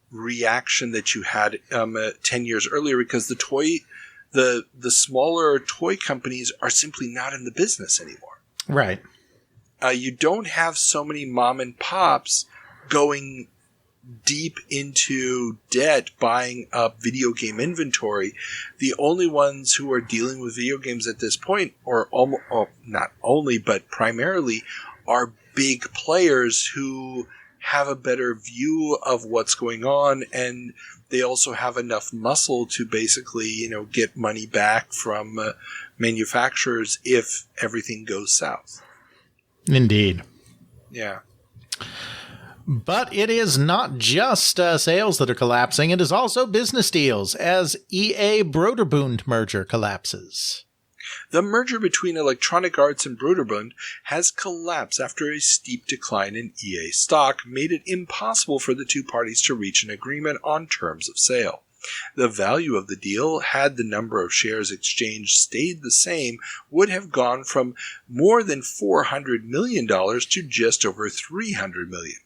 reaction that you had 10 years earlier, because the smaller toy companies are simply not in the business anymore. Right. You don't have so many mom and pops going deep into debt buying up video game inventory. The only ones who are dealing with video games at this point, or not only, but primarily, are big players who have a better view of what's going on, and they also have enough muscle to basically, you know, get money back from manufacturers if everything goes south. Indeed. Yeah. But it is not just sales that are collapsing. It is also business deals as EA Broderbund merger collapses. The merger between Electronic Arts and Broderbund has collapsed after a steep decline in EA stock made it impossible for the two parties to reach an agreement on terms of sale. The value of the deal, had the number of shares exchanged stayed the same, would have gone from more than $400 million to just over $300 million.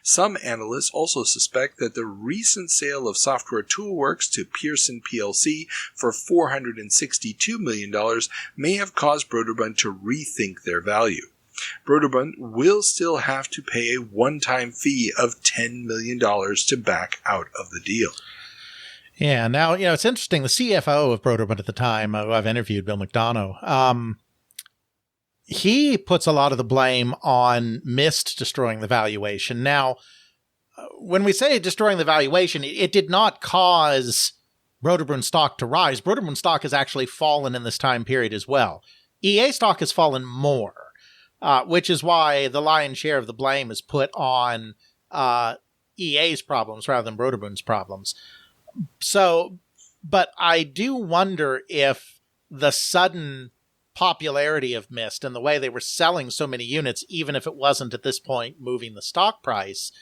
Some analysts also suspect that the recent sale of Software Toolworks to Pearson plc for $462 million may have caused Broderbund to rethink their value. Broderbund will still have to pay a one-time fee of $10 million to back out of the deal. Yeah, now, you know, it's interesting. The CFO of Broderbund at the time, who I've interviewed, Bill McDonough, he puts a lot of the blame on Myst destroying the valuation. Now, when we say destroying the valuation, it did not cause Broderbund stock to rise. Broderbund stock has actually fallen in this time period as well. EA stock has fallen more, which is why the lion's share of the blame is put on EA's problems rather than Broderbund's problems. So, but I do wonder if the sudden popularity of Myst and the way they were selling so many units, even if it wasn't at this point moving the stock price,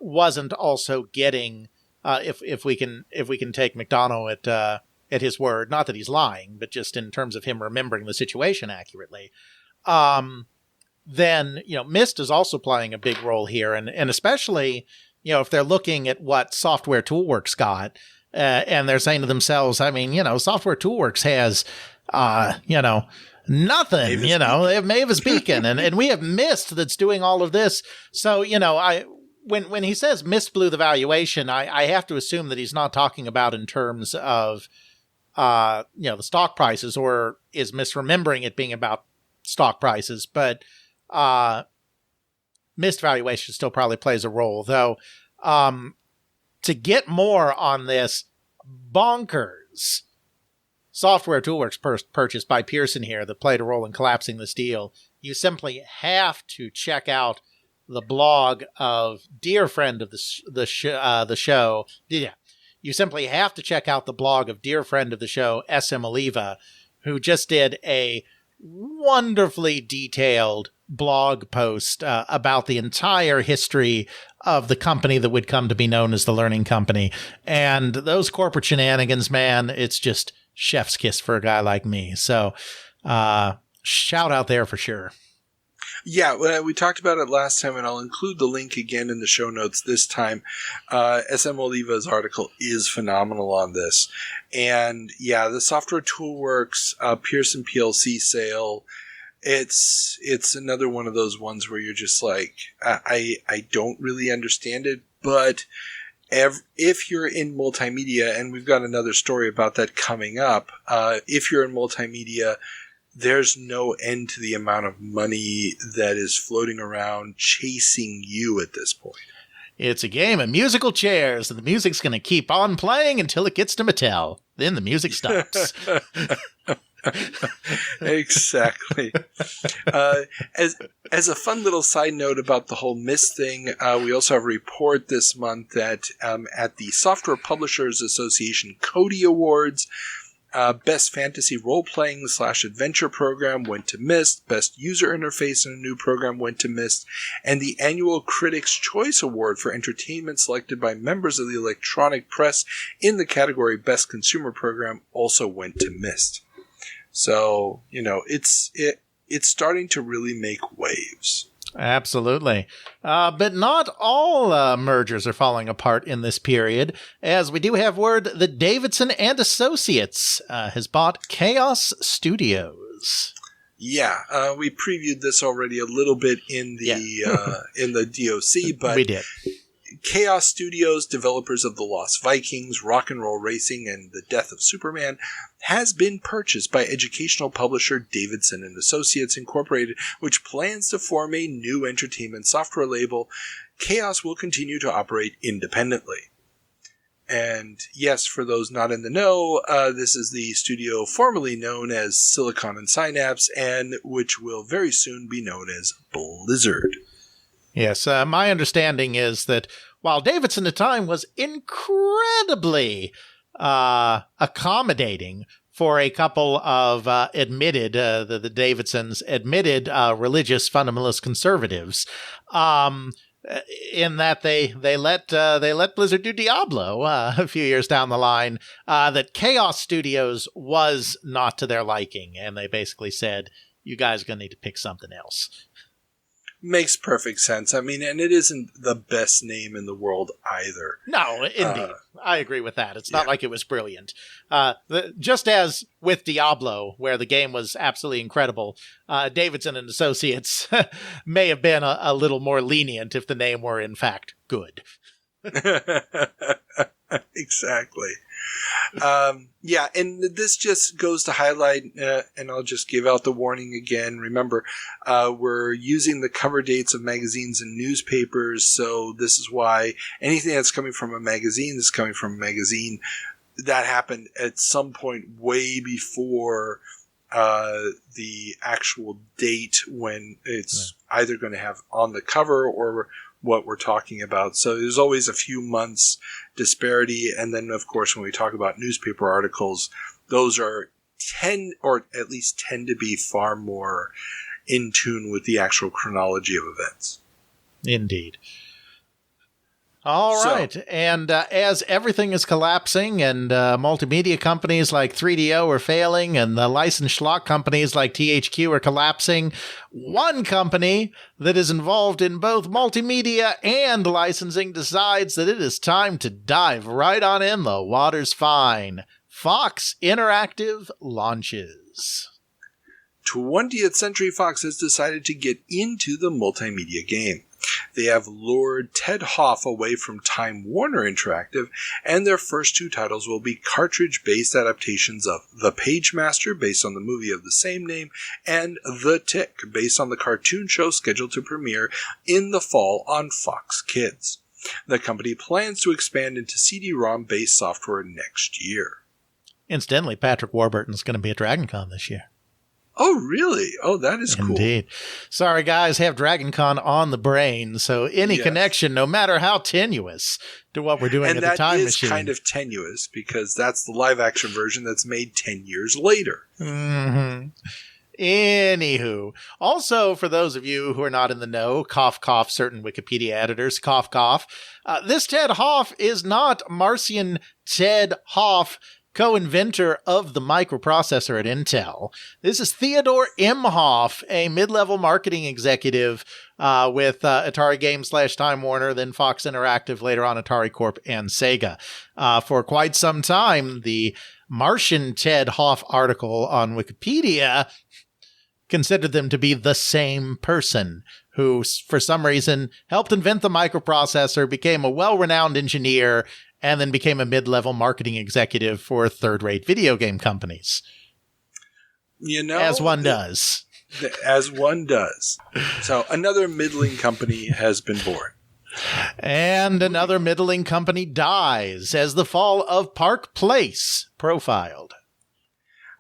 wasn't also getting, if we can take McDonough at his word, not that he's lying, but just in terms of him remembering the situation accurately, then, Myst is also playing a big role here. And especially, if they're looking at what Software Toolworks got, and they're saying to themselves, Software Toolworks has, nothing, they have Mavis Beacon and we have Myst that's doing all of this. So, when he says Myst blew the valuation, I have to assume that he's not talking about in terms of, the stock prices, or is misremembering it being about stock prices, but, Myst valuation still probably plays a role, though. To get more on this bonkers Software Toolworks purchased by Pearson here that played a role in collapsing this deal, you simply have to check out the blog of dear friend of the show. Yeah, you simply have to check out the blog of dear friend of the show, SM Oliva, who just did a wonderfully detailed blog post about the entire history of the company that would come to be known as the Learning Company. And those corporate shenanigans, man, it's just chef's kiss for a guy like me. So shout out there for sure. Yeah, we talked about it last time, and I'll include the link again in the show notes this time. SM Oliva's article is phenomenal on this. And yeah, the Software Toolworks Pearson PLC sale, it's another one of those ones where you're just like, I don't really understand it, but if you're in multimedia, and we've got another story about that coming up, if you're in multimedia, there's no end to the amount of money that is floating around chasing you at this point. It's a game of musical chairs, and the music's going to keep on playing until it gets to Mattel. Then the music stops. Exactly. As a fun little side note about the whole Myst thing, we also have a report this month that at the Software Publishers Association Cody Awards, Best Fantasy Role-Playing / Adventure Program went to Myst. Best User Interface in a New Program went to Myst. And the annual Critics' Choice Award for Entertainment selected by members of the electronic press in the category Best Consumer Program also went to Myst. So, it's starting to really make waves. Absolutely. But not all mergers are falling apart in this period, as we do have word that Davidson and Associates has bought Chaos Studios. Yeah, we previewed this already a little bit in the DOC, but we did. Chaos Studios, developers of The Lost Vikings, Rock and Roll Racing, and The Death of Superman, has been purchased by educational publisher Davidson and Associates Incorporated, which plans to form a new entertainment software label. Chaos will continue to operate independently. And yes, for those not in the know, this is the studio formerly known as Silicon and Synapse, and which will very soon be known as Blizzard. Yes, my understanding is that while Davidson at the time was incredibly accommodating for a couple of the Davidsons admitted religious fundamentalist conservatives, in that they let Blizzard do Diablo a few years down the line, that Chaos Studios was not to their liking, and they basically said, "You guys are going to need to pick something else." Makes perfect sense. I mean, and it isn't the best name in the world either. No, indeed. I agree with that. It's not like it was brilliant. Just as with Diablo, where the game was absolutely incredible, Davidson and Associates may have been a little more lenient if the name were, in fact, good. Exactly. Yeah, and this just goes to highlight, and I'll just give out the warning again. Remember, we're using the cover dates of magazines and newspapers, so this is why anything that's coming from a magazine is coming from a magazine that happened at some point way before the actual date when it's either going to have on the cover or what we're talking about. So there's always a few months disparity. And then, of course, when we talk about newspaper articles, those are tend to be far more in tune with the actual chronology of events. Indeed. All right. And as everything is collapsing and multimedia companies like 3DO are failing and the licensed schlock companies like THQ are collapsing, one company that is involved in both multimedia and licensing decides that it is time to dive right on in. The water's fine. Fox Interactive launches. 20th Century Fox has decided to get into the multimedia game. They have lured Ted Hoff away from Time Warner Interactive, and their first two titles will be cartridge-based adaptations of The Pagemaster, based on the movie of the same name, and The Tick, based on the cartoon show scheduled to premiere in the fall on Fox Kids. The company plans to expand into CD-ROM-based software next year. Incidentally, Patrick Warburton's going to be at DragonCon this year. Oh, really? Oh, that is cool. Indeed. Sorry, guys, have DragonCon on the brain, so any connection, no matter how tenuous, to what we're doing at the Time Machine. And that is kind of tenuous, because that's the live-action version that's made 10 years later. Mm-hmm. Anywho, also, for those of you who are not in the know, cough, cough, certain Wikipedia editors, cough, cough, this Ted Hoff is not Marcian Ted Hoff, co-inventor of the microprocessor at Intel. This is Theodore Imhoff, a mid-level marketing executive with Atari Games / Time Warner, then Fox Interactive, later on Atari Corp. And Sega. For quite some time, the Martian Ted Hoff article on Wikipedia considered them to be the same person, who, for some reason, helped invent the microprocessor, became a well-renowned engineer, and then became a mid-level marketing executive for third-rate video game companies. You know, as one does. As one does. So another middling company has been born. And another middling company dies as the fall of Park Place profiled.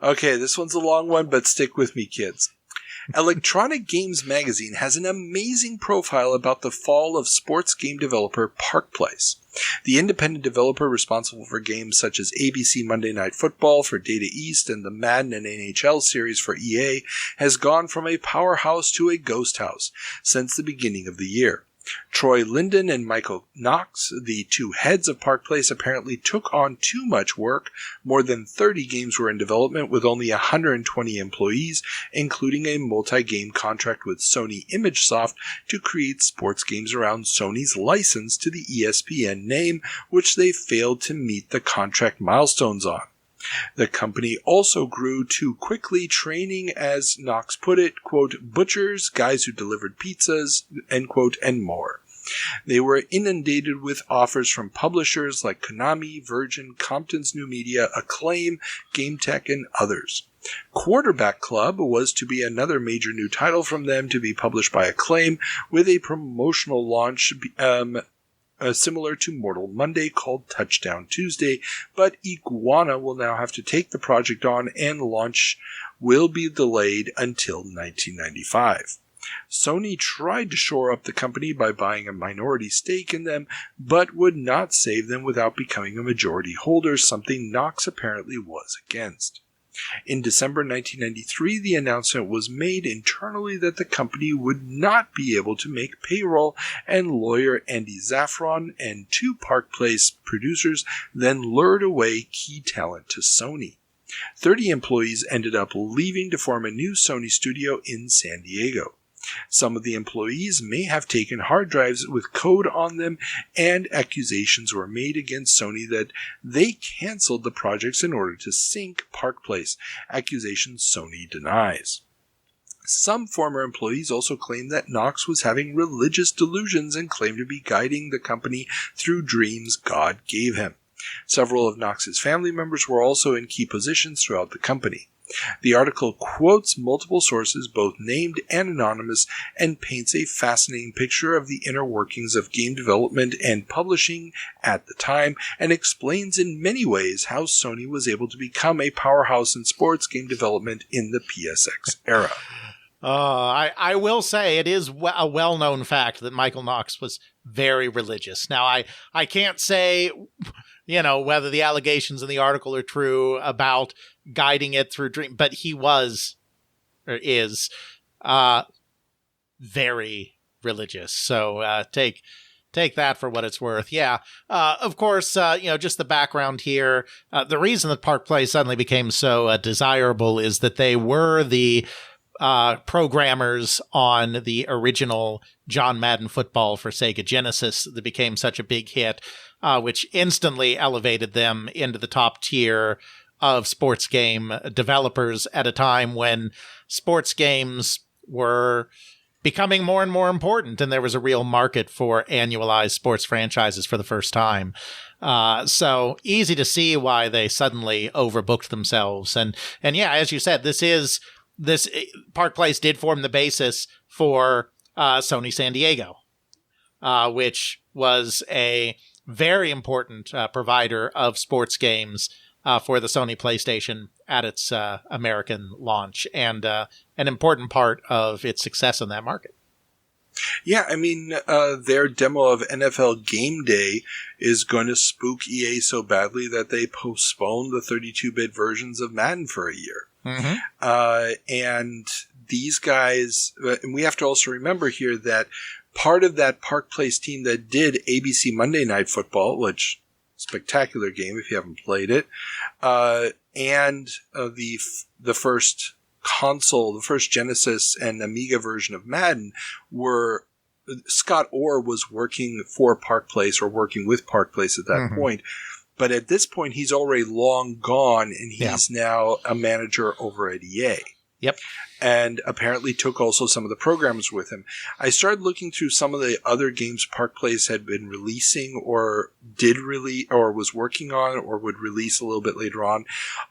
Okay, this one's a long one, but stick with me, kids. Electronic Games Magazine has an amazing profile about the fall of sports game developer Park Place. The independent developer responsible for games such as ABC Monday Night Football for Data East and the Madden and NHL series for EA has gone from a powerhouse to a ghost house since the beginning of the year. Troy Linden and Michael Knox, the two heads of Park Place, apparently took on too much work. More than 30 games were in development with only 120 employees, including a multi-game contract with Sony ImageSoft to create sports games around Sony's license to the ESPN name, which they failed to meet the contract milestones on. The company also grew too quickly, training, as Knox put it, quote, butchers, guys who delivered pizzas, end quote, and more. They were inundated with offers from publishers like Konami, Virgin, Compton's New Media, Acclaim, GameTech, and others. Quarterback Club was to be another major new title from them to be published by Acclaim, with a promotional launch similar to Mortal Monday called Touchdown Tuesday, but Iguana will now have to take the project on and launch will be delayed until 1995. Sony tried to shore up the company by buying a minority stake in them, but would not save them without becoming a majority holder, something Knox apparently was against. In December 1993, the announcement was made internally that the company would not be able to make payroll, and lawyer Andy Zaffron and two Park Place producers then lured away key talent to Sony. 30 employees ended up leaving to form a new Sony studio in San Diego. Some of the employees may have taken hard drives with code on them, and accusations were made against Sony that they canceled the projects in order to sink Park Place, accusations Sony denies. Some former employees also claimed that Knox was having religious delusions and claimed to be guiding the company through dreams God gave him. Several of Knox's family members were also in key positions throughout the company. The article quotes multiple sources, both named and anonymous, and paints a fascinating picture of the inner workings of game development and publishing at the time, and explains in many ways how Sony was able to become a powerhouse in sports game development in the PSX era. I will say it is a well-known fact that Michael Knox was very religious. Now, I can't say, whether the allegations in the article are true about guiding it through dream, but he was, or is, very religious. So take that for what it's worth. Yeah. Of course, just the background here. The reason that Park Place suddenly became so desirable is that they were the programmers on the original John Madden Football for Sega Genesis that became such a big hit, which instantly elevated them into the top tier of sports game developers at a time when sports games were becoming more and more important, and there was a real market for annualized sports franchises for the first time. So easy to see why they suddenly overbooked themselves. And yeah, as you said, this Park Place did form the basis for Sony San Diego, which was a very important provider of sports games for the Sony PlayStation at its American launch, and an important part of its success in that market. Yeah, I mean, their demo of NFL Game Day is going to spook EA so badly that they postponed the 32-bit versions of Madden for a year. Mm-hmm. And these guys, and we have to also remember here that part of that Park Place team that did ABC Monday Night Football, which spectacular game if you haven't played it, and the first console, the first Genesis and Amiga version of Madden, were Scott Orr was working for Park Place or working with Park Place at that point. But at this point, he's already long gone, and he's now a manager over at EA. Yep. And apparently took also some of the programs with him. I started looking through some of the other games Park Place had been releasing or was working on or would release a little bit later on.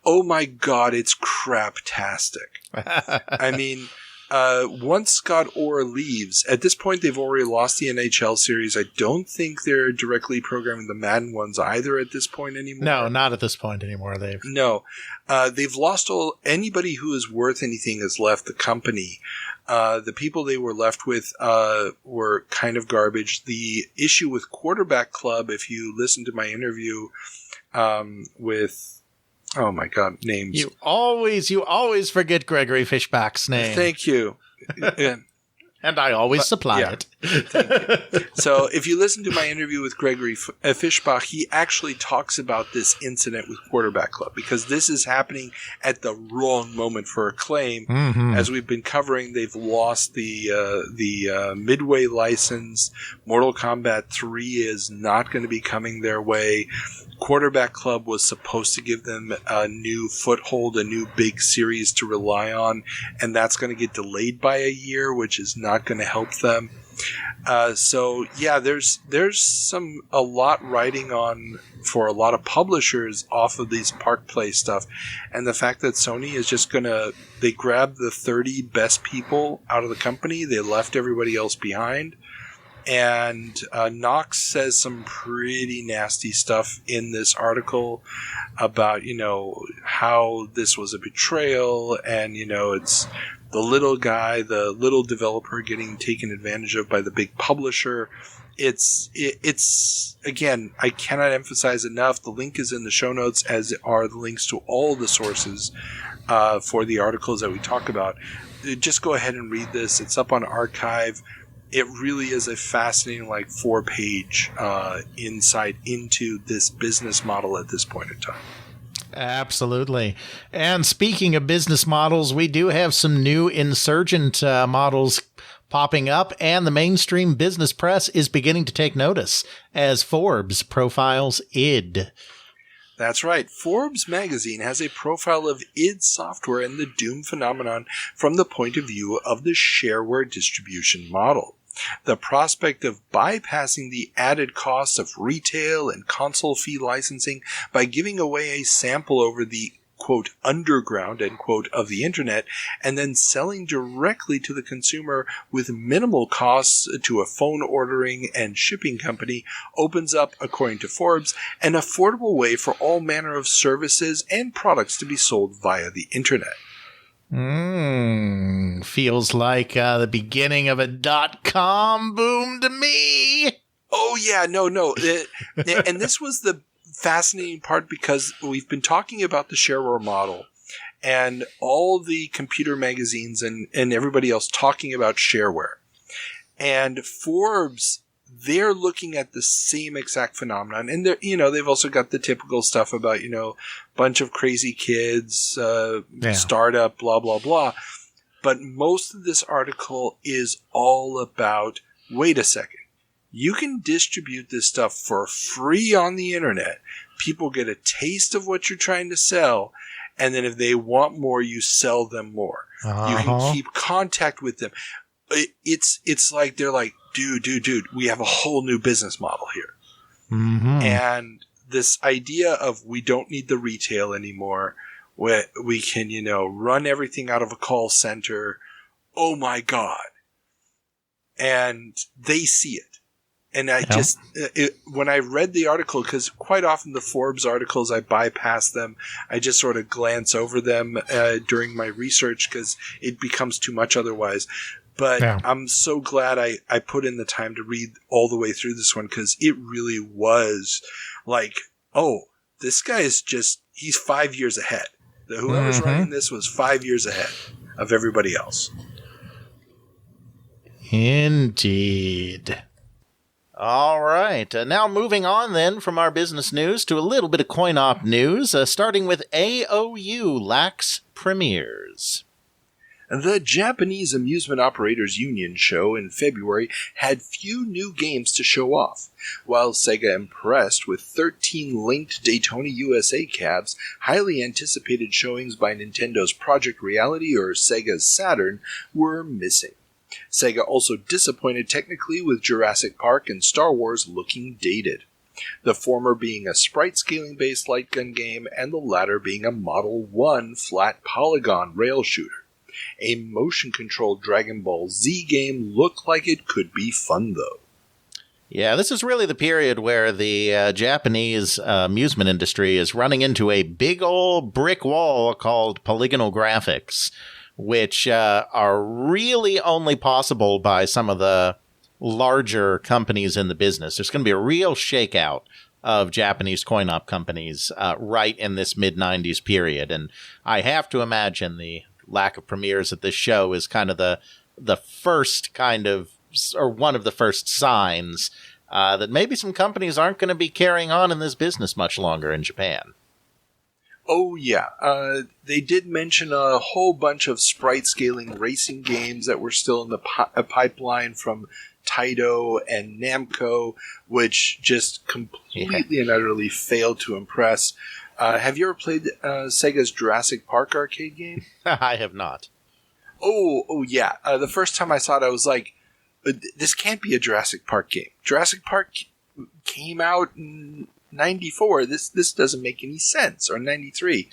Oh my God, it's craptastic. I mean, once Scott Orr leaves, at this point they've already lost the NHL series. I don't think they're directly programming the Madden ones either at this point anymore. No, not at this point anymore. They've lost anybody who is worth anything has left the company. The people they were left with were kind of garbage. The issue with Quarterback Club, if you listen to my interview with... Oh my God, names. You always forget Gregory Fishback's name. Thank you. And I always supply it. Thank you. So if you listen to my interview with Gregory Fishbach, he actually talks about this incident with Quarterback Club, because this is happening at the wrong moment for Acclaim. Mm-hmm. As we've been covering, they've lost the Midway license. Mortal Kombat 3 is not going to be coming their way. Quarterback Club was supposed to give them a new foothold, a new big series to rely on, and that's going to get delayed by a year, which is not going to help them. So yeah, there's a lot riding on for a lot of publishers off of these Park Place stuff, and the fact that Sony is just they grabbed the 30 best people out of the company, they left everybody else behind. And Knox says some pretty nasty stuff in this article about, how this was a betrayal, and, it's the little guy, the little developer getting taken advantage of by the big publisher. It's again, I cannot emphasize enough. The link is in the show notes, as are the links to all the sources for the articles that we talk about. Just go ahead and read this. It's up on Archive. It really is a fascinating, 4-page insight into this business model at this point in time. Absolutely. And speaking of business models, we do have some new insurgent models popping up, and the mainstream business press is beginning to take notice as Forbes profiles id. That's right. Forbes magazine has a profile of id Software and the Doom phenomenon from the point of view of the shareware distribution model. The prospect of bypassing the added costs of retail and console fee licensing by giving away a sample over the quote, underground, end quote, of the internet, and then selling directly to the consumer with minimal costs to a phone ordering and shipping company opens up, according to Forbes, an affordable way for all manner of services and products to be sold via the internet. Feels like the beginning of a .com boom to me. Oh, yeah, no. And this was the fascinating part because we've been talking about the shareware model and all the computer magazines and everybody else talking about shareware. And Forbes, they're looking at the same exact phenomenon. And they're, they've also got the typical stuff about, bunch of crazy kids, startup, blah, blah, blah. But most of this article is all about, wait a second. You can distribute this stuff for free on the internet. People get a taste of what you're trying to sell. And then if they want more, you sell them more. You can keep contact with them. It's like, they're like, dude, we have a whole new business model here. Mm-hmm. And this idea of we don't need the retail anymore. We can, run everything out of a call center. Oh my God. And they see it. And I when I read the article, because quite often the Forbes articles, I bypass them. I just sort of glance over them during my research because it becomes too much otherwise. But I'm so glad I put in the time to read all the way through this one because it really was like, oh, this guy is he's 5 years ahead. Whoever's writing this was 5 years ahead of everybody else. Indeed. All right. Now moving on then from our business news to a little bit of coin-op news, starting with AOU lacks premieres. The Japanese Amusement Operators Union show in February had few new games to show off. While Sega impressed with 13 linked Daytona USA cabs, highly anticipated showings by Nintendo's Project Reality or Sega's Saturn were missing. Sega also disappointed technically with Jurassic Park and Star Wars looking dated. The former being a sprite-scaling-based light gun game, and the latter being a Model 1 flat polygon rail shooter. A motion-controlled Dragon Ball Z game looked like it could be fun, though. Yeah, this is really the period where the Japanese amusement industry is running into a big old brick wall called polygonal graphics, which are really only possible by some of the larger companies in the business. There's going to be a real shakeout of Japanese coin-op companies right in this mid-90s period. And I have to imagine the lack of premieres at this show is kind of the first kind of, or one of the first signs that maybe some companies aren't going to be carrying on in this business much longer in Japan. Oh, yeah. They did mention a whole bunch of sprite-scaling racing games that were still in the pipeline from Taito and Namco, which just completely and utterly failed to impress. Have you ever played Sega's Jurassic Park arcade game? I have not. Oh, yeah. The first time I saw it, I was like, this can't be a Jurassic Park game. Jurassic Park came out in 94. This doesn't make any sense. Or 93.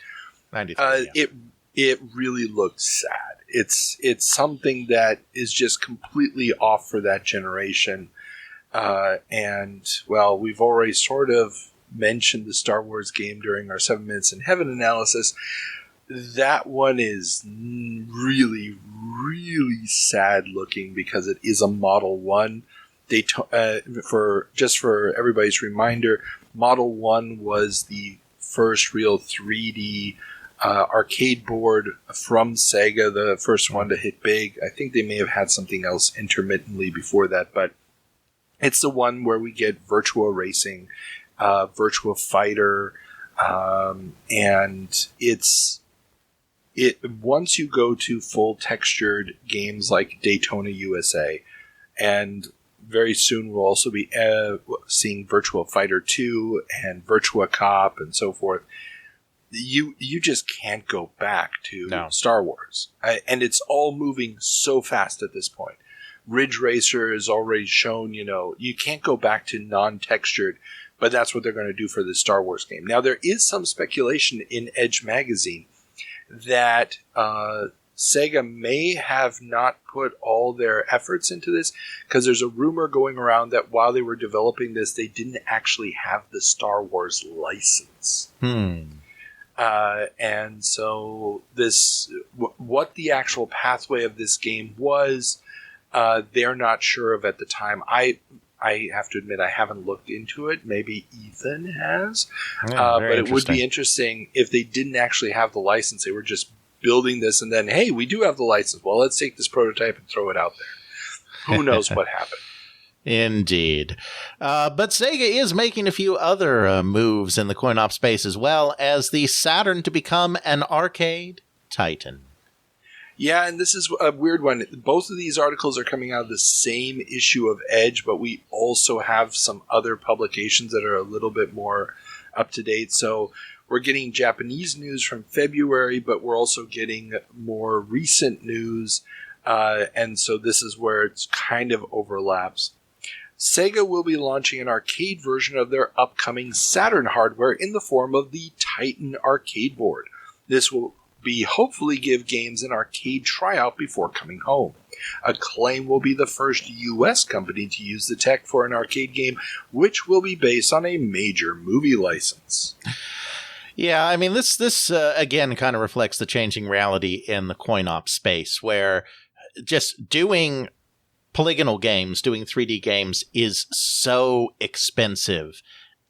93. Yeah. It really looks sad. It's something that is just completely off for that generation. And well, we've already sort of mentioned the Star Wars game during our 7 Minutes in Heaven analysis. That one is really, really sad looking because it is a Model 1. For everybody's reminder, Model 1 was the first real 3D arcade board from Sega, the first one to hit big. I think they may have had something else intermittently before that, but it's the one where we get Virtua Racing, Virtua Fighter, and once you go to full textured games like Daytona USA, and very soon we'll also be seeing Virtua Fighter 2 and Virtua Cop and so forth. You just can't go back to Star Wars. And it's all moving so fast at this point. Ridge Racer is already shown, you can't go back to non-textured, But that's what they're going to do for the Star Wars game. Now, there is some speculation in Edge magazine that Sega may have not put all their efforts into this, because there's a rumor going around that while they were developing this, they didn't actually have the Star Wars license. And so what the actual pathway of this game was, they're not sure of at the time. I have to admit I haven't looked into it. Maybe Ethan has. But it would be interesting if they didn't actually have the license. They were just building this and then, hey, we do have the license. Well, let's take this prototype and throw it out there. Who knows what happened? Indeed. But Sega is making a few other moves in the coin-op space as well, as the Saturn to become an arcade titan. Yeah, and this is a weird one. Both of these articles are coming out of the same issue of Edge, but we also have some other publications that are a little bit more up-to-date. So we're getting Japanese news from February, but we're also getting more recent news, and so this is where it's kind of overlaps. Sega will be launching an arcade version of their upcoming Saturn hardware in the form of the Titan arcade board. This will hopefully give games an arcade tryout before coming home. Acclaim will be the first U.S. company to use the tech for an arcade game, which will be based on a major movie license. Yeah, I mean, this again kind of reflects the changing reality in the coin-op space, where just doing polygonal games, doing 3D games is so expensive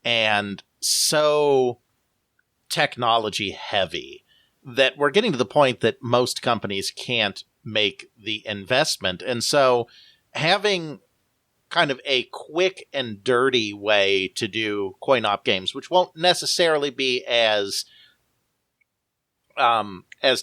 and so technology heavy that we're getting to the point that most companies can't make the investment. And so having kind of a quick and dirty way to do coin-op games, which won't necessarily be as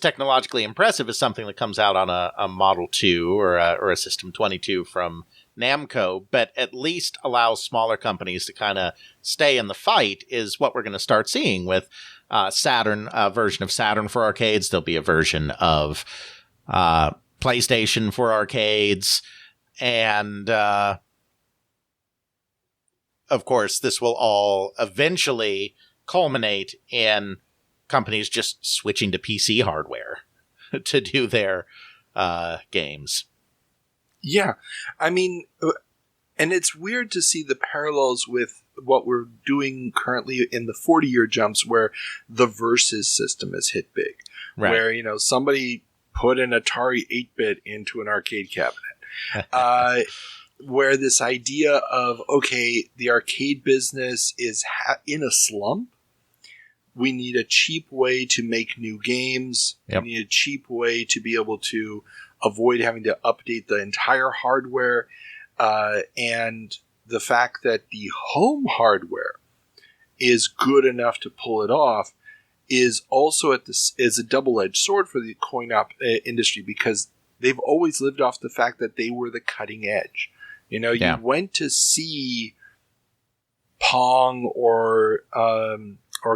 technologically impressive as something that comes out on a Model 2 or a System 22 from Namco, but at least allows smaller companies to kind of stay in the fight, is what we're going to start seeing with Saturn, a version of Saturn for arcades. There'll be a version of PlayStation for arcades. And, of course, this will all eventually culminate in companies just switching to PC hardware to do their games. Yeah. I mean, and it's weird to see the parallels with what we're doing currently in the 40-year jumps, where the Versus system has hit big. Right. Where, somebody put an Atari 8-bit into an arcade cabinet. Where this idea of, okay, the arcade business is in a slump. We need a cheap way to make new games. Yep. We need a cheap way to be able to avoid having to update the entire hardware. And the fact that the home hardware is good enough to pull it off is also is a double-edged sword for the coin-op industry, because they've always lived off the fact that they were the cutting edge. You went to see Pong or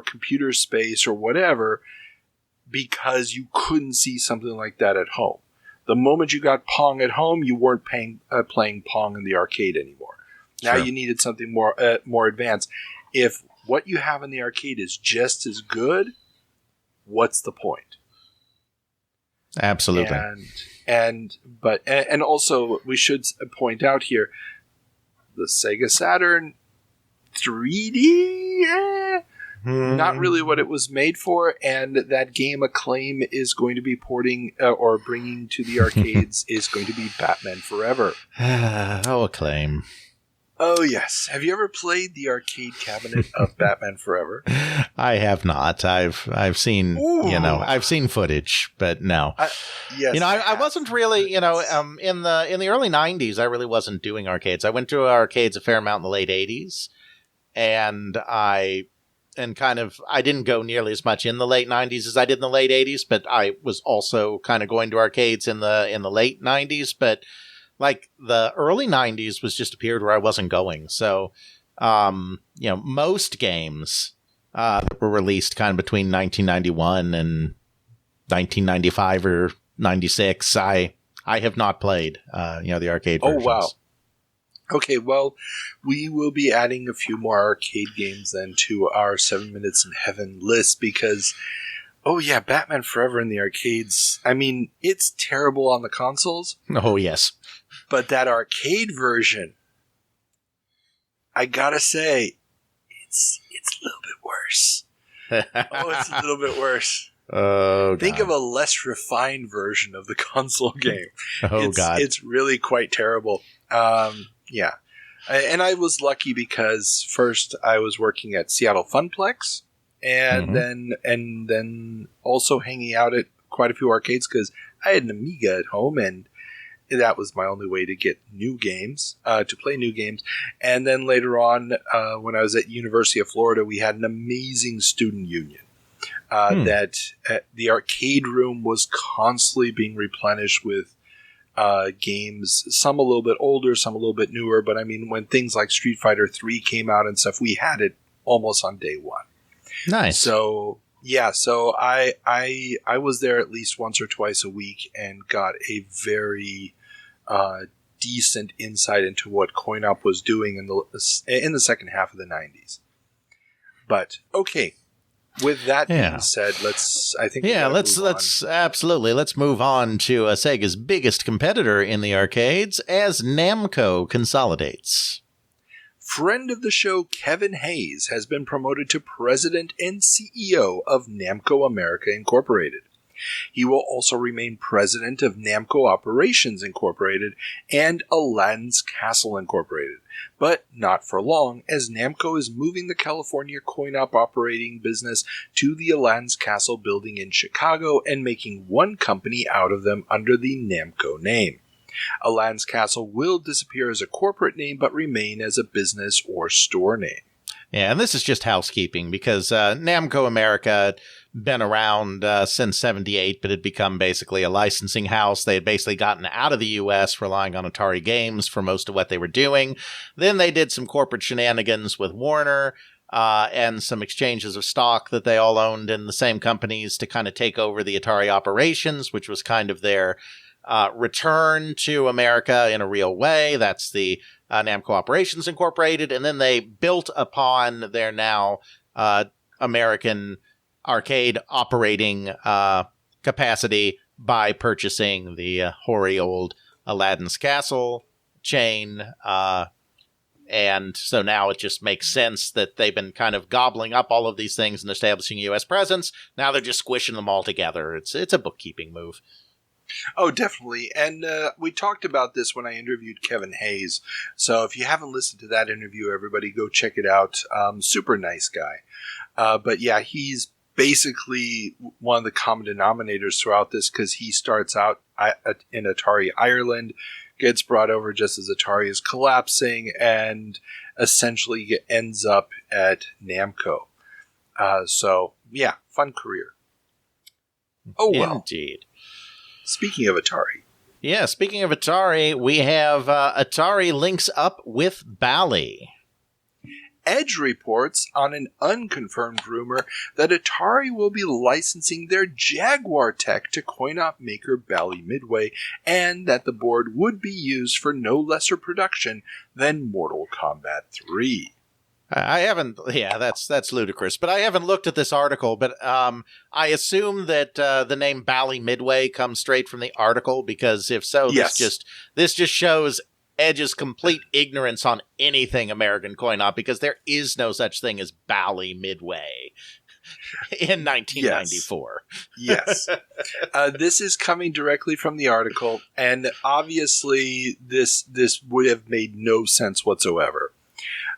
Computer Space or whatever because you couldn't see something like that at home. The moment you got Pong at home, you weren't playing Pong in the arcade anymore. Now you needed something more advanced. If what you have in the arcade is just as good, what's the point? Absolutely. And also we should point out here, the Sega Saturn 3D, not really what it was made for, and that game Acclaim is going to be porting or bringing to the arcades is going to be Batman Forever. Acclaim. Oh, yes. Have you ever played the arcade cabinet of Batman Forever? I have not. I've seen, I've seen footage, but no. Yes. I wasn't really, in the early 90s, I really wasn't doing arcades. I went to arcades a fair amount in the late 80s, and I didn't go nearly as much in the late 90s as I did in the late 80s, but I was also kind of going to arcades in the late 90s, but like the early 90s was just a period where I wasn't going. So, most games that were released kind of between 1991 and 1995 or 96, I have not played, the arcade versions. Oh, wow. Okay, well, we will be adding a few more arcade games then to our 7 Minutes in Heaven list because, oh yeah, Batman Forever in the arcades, I mean, it's terrible on the consoles. Oh, yes. But that arcade version, I gotta say, it's a little bit worse. It's a little bit worse. Oh, Think of a less refined version of the console game. God. It's really quite terrible. Yeah. And I was lucky because first I was working at Seattle Funplex and then also hanging out at quite a few arcades because I had an Amiga at home and that was my only way to get new games, to play new games. And then later on, when I was at University of Florida, we had an amazing student union. That the arcade room was constantly being replenished with games, some a little bit older, some a little bit newer. But I mean, when things like Street Fighter 3 came out and stuff, we had it almost on day one. Nice. So yeah, so I was there at least once or twice a week and got a very decent insight into what coin-op was doing in the second half of the 90s. But okay. With that being said, let's move on to Sega's biggest competitor in the arcades as Namco consolidates. Friend of the show Kevin Hayes has been promoted to president and CEO of Namco America Incorporated. He will also remain president of Namco Operations Incorporated and Aladdin's Castle Incorporated, but not for long, as Namco is moving the California coin-op operating business to the Aladdin's Castle building in Chicago and making one company out of them under the Namco name. Aladdin's Castle will disappear as a corporate name but remain as a business or store name. Yeah, and this is just housekeeping because Namco America been around since 78, but had become basically a licensing house. They had basically gotten out of the U.S., relying on Atari games for most of what they were doing. Then they did some corporate shenanigans with Warner and some exchanges of stock that they all owned in the same companies to kind of take over the Atari operations, which was kind of their return to America in a real way. That's the Namco Operations Incorporated. And then they built upon their now American arcade operating capacity by purchasing the hoary old Aladdin's Castle chain. And so now it just makes sense that they've been kind of gobbling up all of these things and establishing a U.S. presence. Now they're just squishing them all together. It's a bookkeeping move. Oh, definitely. And we talked about this when I interviewed Kevin Hayes. So if you haven't listened to that interview, everybody go check it out. Super nice guy. But yeah, he's basically one of the common denominators throughout this because he starts out in Atari Ireland, gets brought over just as Atari is collapsing, and essentially ends up at Namco. So yeah, fun career. Oh well. Indeed. Speaking of Atari. Yeah, speaking of Atari, we have Atari links up with Bally. Edge reports on an unconfirmed rumor that Atari will be licensing their Jaguar tech to coin-op maker Bally Midway, and that the board would be used for no lesser production than Mortal Kombat 3. I haven't, that's ludicrous, but I haven't looked at this article, but I assume that the name Bally Midway comes straight from the article, because if so, yes. this just shows Edge's complete ignorance on anything American coin-op, because there is no such thing as Bally Midway in 1994. Yes. This is coming directly from the article, and obviously this would have made no sense whatsoever.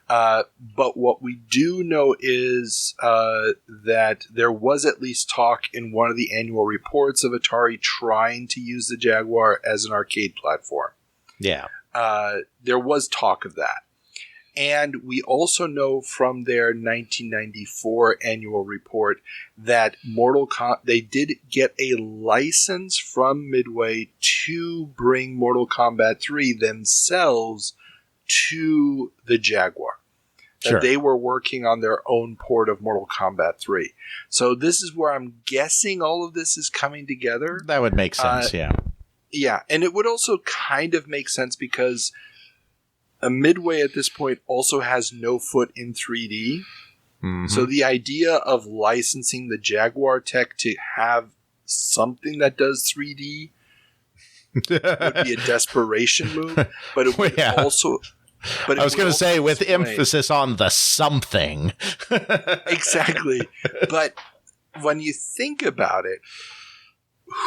But what we do know is that there was at least talk in one of the annual reports of Atari trying to use the Jaguar as an arcade platform. Yeah. There was talk of that. And we also know from their 1994 annual report that they did get a license from Midway to bring Mortal Kombat 3 themselves to the Jaguar. Sure. That they were working on their own port of Mortal Kombat 3. So this is where I'm guessing all of this is coming together. That would make sense, yeah. Yeah, and it would also kind of make sense because Midway at this point also has no foot in 3D. Mm-hmm. So the idea of licensing the Jaguar tech to have something that does 3D would be a desperation move, but it would also... But I was going to say, with emphasis on the something. Exactly. But when you think about it,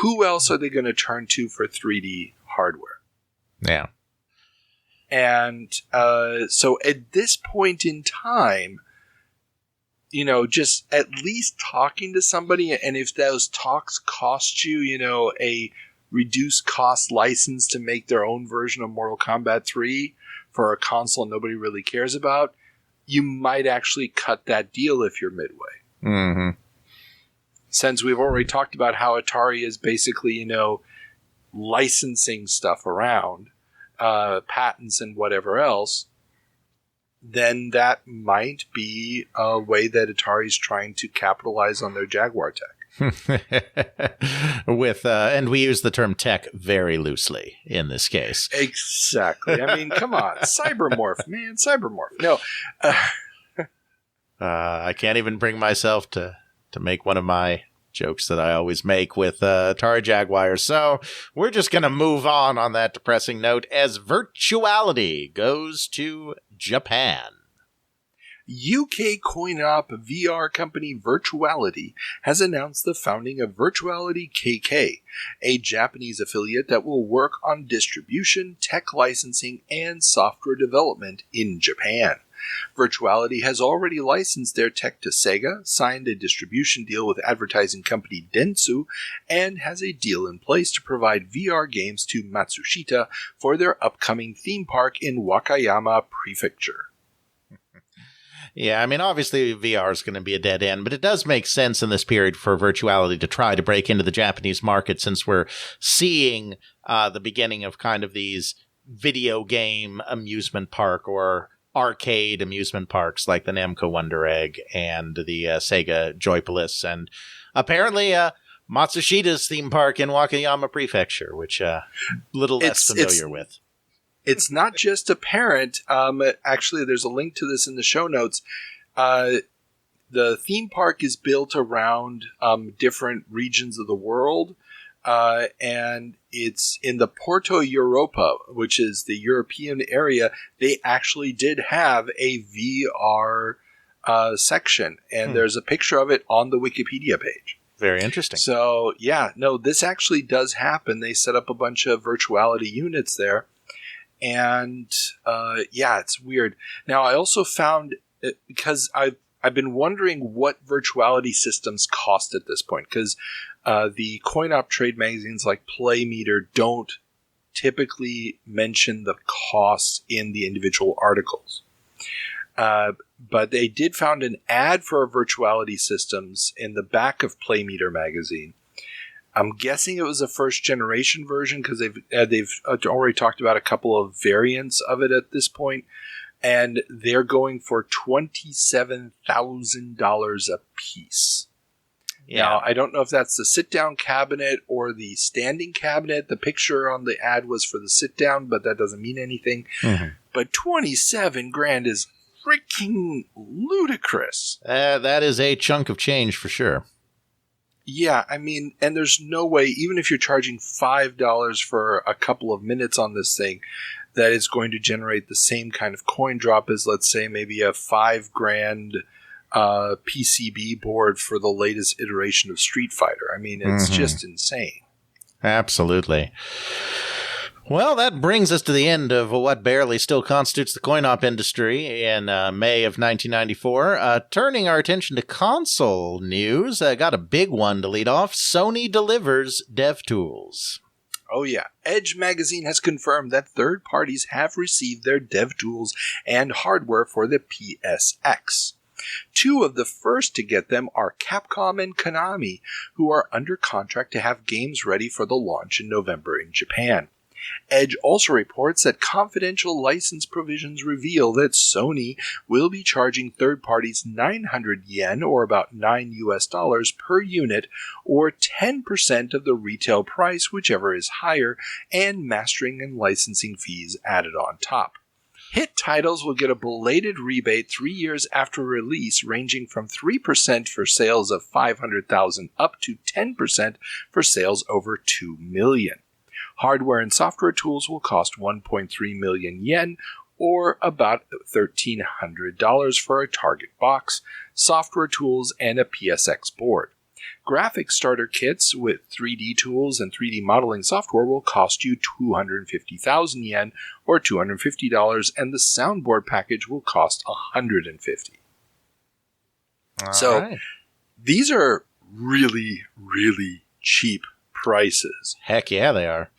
who else are they going to turn to for 3D hardware? Yeah. And so at this point in time, you know, just at least talking to somebody, and if those talks cost you, you know, a reduced cost license to make their own version of Mortal Kombat 3 for a console nobody really cares about, you might actually cut that deal if you're Midway. Mm-hmm. Since we've already talked about how Atari is basically, you know, licensing stuff around, patents and whatever else, then that might be a way that Atari's trying to capitalize on their Jaguar tech. And we use the term tech very loosely in this case. Exactly. I mean, come on. Cybermorph, man. Cybermorph. No. I can't even bring myself to make one of my jokes that I always make with Atari Jaguars. So we're just going to move on that depressing note as virtuality goes to Japan. UK coin-op VR company Virtuality has announced the founding of Virtuality KK, a Japanese affiliate that will work on distribution, tech licensing, and software development in Japan. Virtuality has already licensed their tech to Sega, signed a distribution deal with advertising company Dentsu, and has a deal in place to provide VR games to Matsushita for their upcoming theme park in Wakayama Prefecture. Yeah, I mean, obviously VR is going to be a dead end, but it does make sense in this period for Virtuality to try to break into the Japanese market, since we're seeing the beginning of kind of these video game amusement park or arcade amusement parks like the Namco Wonder Egg and the Sega Joypolis, and apparently Matsushita's theme park in Wakayama Prefecture, which little less familiar with. It's not just apparent. Actually, there's a link to this in the show notes. The theme park is built around different regions of the world, and it's in the Porto Europa, which is the European area. They actually did have a VR section, and there's a picture of it on the Wikipedia page. Very interesting. So, yeah, no, this actually does happen. They set up a bunch of Virtuality units there. And yeah, it's weird. Now, I also found, because I've been wondering what Virtuality systems cost at this point, because the coin-op trade magazines like Playmeter don't typically mention the costs in the individual articles. But they did found an ad for Virtuality systems in the back of Playmeter magazine. I'm guessing it was a first-generation version, because they've already talked about a couple of variants of it at this point, and they're going for $27,000 a piece. Yeah. Now, I don't know if that's the sit-down cabinet or the standing cabinet. The picture on the ad was for the sit-down, but that doesn't mean anything. Mm-hmm. But $27,000 is freaking ludicrous. That is a chunk of change for sure. Yeah, I mean, and there's no way, even if you're charging $5 for a couple of minutes on this thing, that is going to generate the same kind of coin drop as, let's say, maybe a $5,000 PCB board for the latest iteration of Street Fighter. I mean, it's just insane. Absolutely. Well, that brings us to the end of what barely still constitutes the coin-op industry in May of 1994. Turning our attention to console news, got a big one to lead off. Sony delivers dev tools. Oh yeah. Edge magazine has confirmed that third parties have received their dev tools and hardware for the PSX. Two of the first to get them are Capcom and Konami, who are under contract to have games ready for the launch in November in Japan. Edge also reports that confidential license provisions reveal that Sony will be charging third parties 900 yen, or about $9 per unit, or 10% of the retail price, whichever is higher, and mastering and licensing fees added on top. Hit titles will get a belated rebate 3 years after release, ranging from 3% for sales of 500,000 up to 10% for sales over 2 million. Hardware and software tools will cost 1.3 million yen, or about $1,300 for a target box, software tools, and a PSX board. Graphic starter kits with 3D tools and 3D modeling software will cost you 250,000 yen, or $250, and the soundboard package will cost 150. So these are really, really cheap prices. Heck yeah, they are.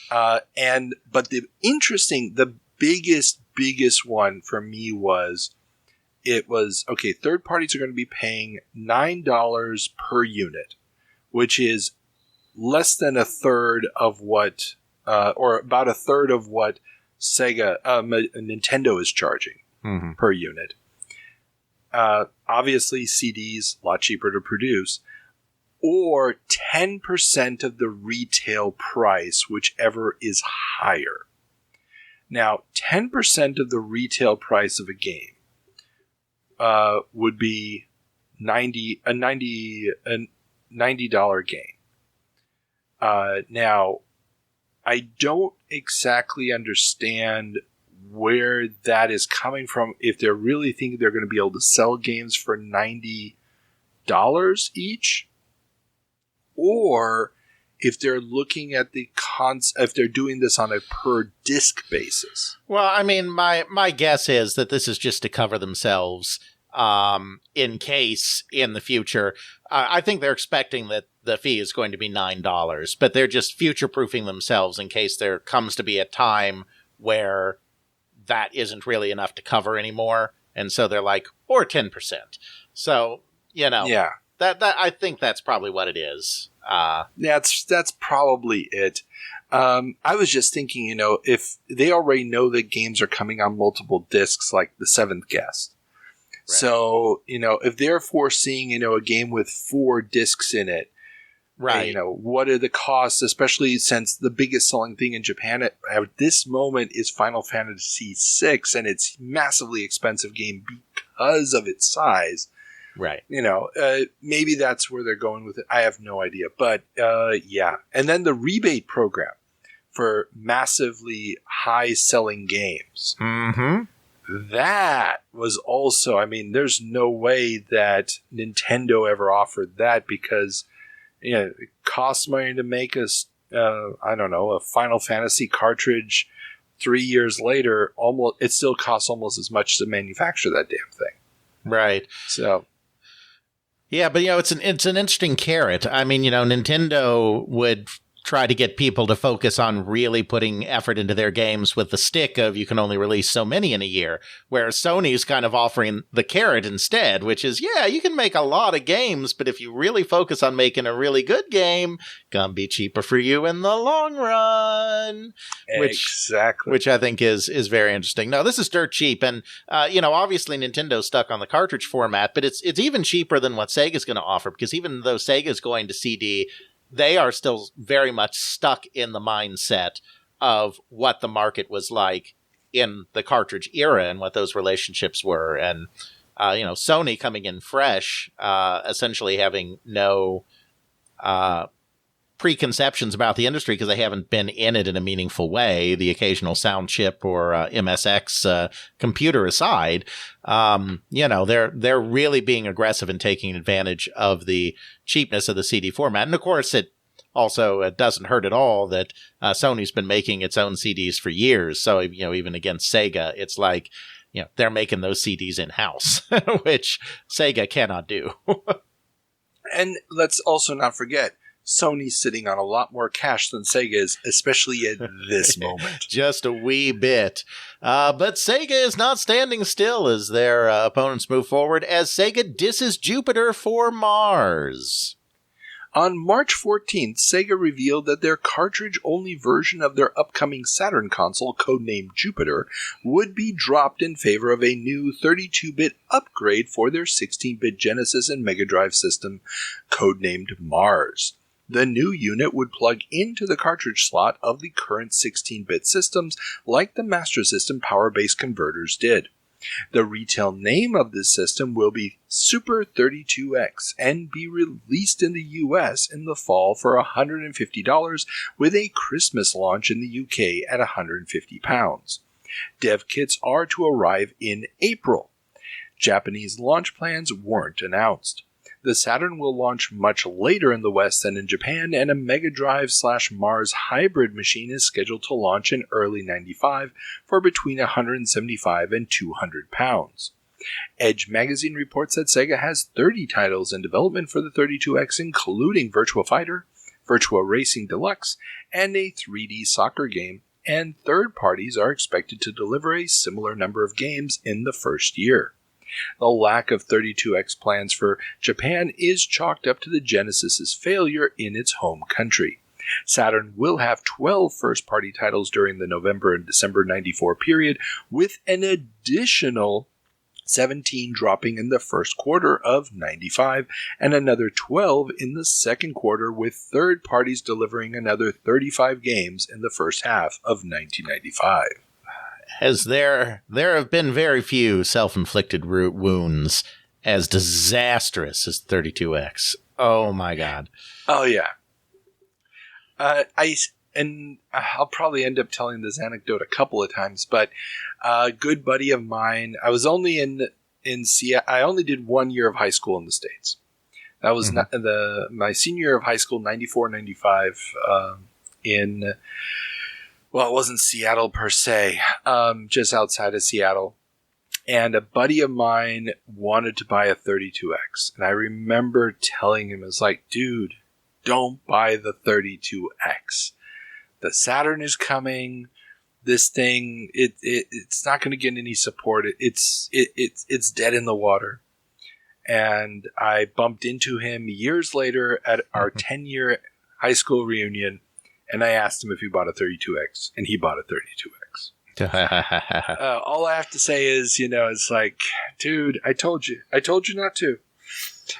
But the biggest one for me was, third parties are going to be paying $9 per unit, which is less than a third of what, or about a third of what Nintendo is charging per unit. Obviously, CDs, a lot cheaper to produce, or 10% of the retail price, whichever is higher. Now, 10% of the retail price of a game would be a $90 game. Now, I don't exactly understand where that is coming from. If they're really thinking they're going to be able to sell games for $90 each, or if they're looking at if they're doing this on a per disc basis. Well, I mean, my guess is that this is just to cover themselves in case in the future. I think they're expecting that the fee is going to be $9, but they're just future-proofing themselves in case there comes to be a time where that isn't really enough to cover anymore. And so they're like, or 10%. So, yeah. That I think that's probably what it is. That's probably it. I was just thinking, if they already know that games are coming on multiple discs, like The Seventh Guest. Right. So, if they're foreseeing, a game with 4 discs in it, right? What are the costs, especially since the biggest selling thing in Japan at this moment is Final Fantasy VI, and it's a massively expensive game because of its size. Right. Maybe that's where they're going with it. I have no idea. But, yeah. And then the rebate program for massively high-selling games. Mm-hmm. That was also, there's no way that Nintendo ever offered that because, it costs money to make a Final Fantasy cartridge 3 years later. It still costs almost as much to manufacture that damn thing. Right. So... yeah, but it's an interesting carrot. Nintendo would try to get people to focus on really putting effort into their games with the stick of you can only release so many in a year, whereas Sony's kind of offering the carrot instead, which is, yeah, you can make a lot of games, but if you really focus on making a really good game, gonna be cheaper for you in the long run. Exactly. Which I think is very interesting. No, this is dirt cheap, and obviously Nintendo's stuck on the cartridge format, but it's even cheaper than what Sega's going to offer, because even though Sega's going to CD, they are still very much stuck in the mindset of what the market was like in the cartridge era and what those relationships were. And, Sony coming in fresh, essentially having no preconceptions about the industry because they haven't been in it in a meaningful way, the occasional sound chip or MSX computer aside, they're really being aggressive and taking advantage of the cheapness of the CD format. And of course, it also doesn't hurt at all that Sony's been making its own CDs for years. So, even against Sega, it's like, they're making those CDs in-house, which Sega cannot do. And let's also not forget, Sony's sitting on a lot more cash than Sega is, especially at this moment. Just a wee bit. But Sega is not standing still as their opponents move forward, as Sega disses Jupiter for Mars. On March 14th, Sega revealed that their cartridge-only version of their upcoming Saturn console, codenamed Jupiter, would be dropped in favor of a new 32-bit upgrade for their 16-bit Genesis and Mega Drive system, codenamed Mars. The new unit would plug into the cartridge slot of the current 16-bit systems like the Master System power-based converters did. The retail name of this system will be Super 32X and be released in the US in the fall for $150 with a Christmas launch in the UK at £150. Dev kits are to arrive in April. Japanese launch plans weren't announced. The Saturn will launch much later in the West than in Japan, and a Mega Drive/Mars hybrid machine is scheduled to launch in early '95 for between £175 and £200. Edge magazine reports that Sega has 30 titles in development for the 32X, including Virtua Fighter, Virtua Racing Deluxe, and a 3D soccer game, and third parties are expected to deliver a similar number of games in the first year. The lack of 32X plans for Japan is chalked up to the Genesis's failure in its home country. Saturn will have 12 first-party titles during the November and December 94 period, with an additional 17 dropping in the first quarter of 95 and another 12 in the second quarter, with third parties delivering another 35 games in the first half of 1995. As there have been very few self-inflicted wounds as disastrous as 32X. Oh my God. Oh yeah. I'll probably end up telling this anecdote a couple of times, but a good buddy of mine, I was only in Seattle. I only did 1 year of high school in the States. That was my senior year of high school, 94, 95, well, it wasn't Seattle per se, just outside of Seattle. And a buddy of mine wanted to buy a 32X. And I remember telling him, it's like, dude, don't buy the 32X. The Saturn is coming. This thing, it's not going to get any support. It's dead in the water. And I bumped into him years later at our 10-year high school reunion. And I asked him if he bought a 32X, and he bought a 32X. All I have to say is, it's like, dude, I told you not to.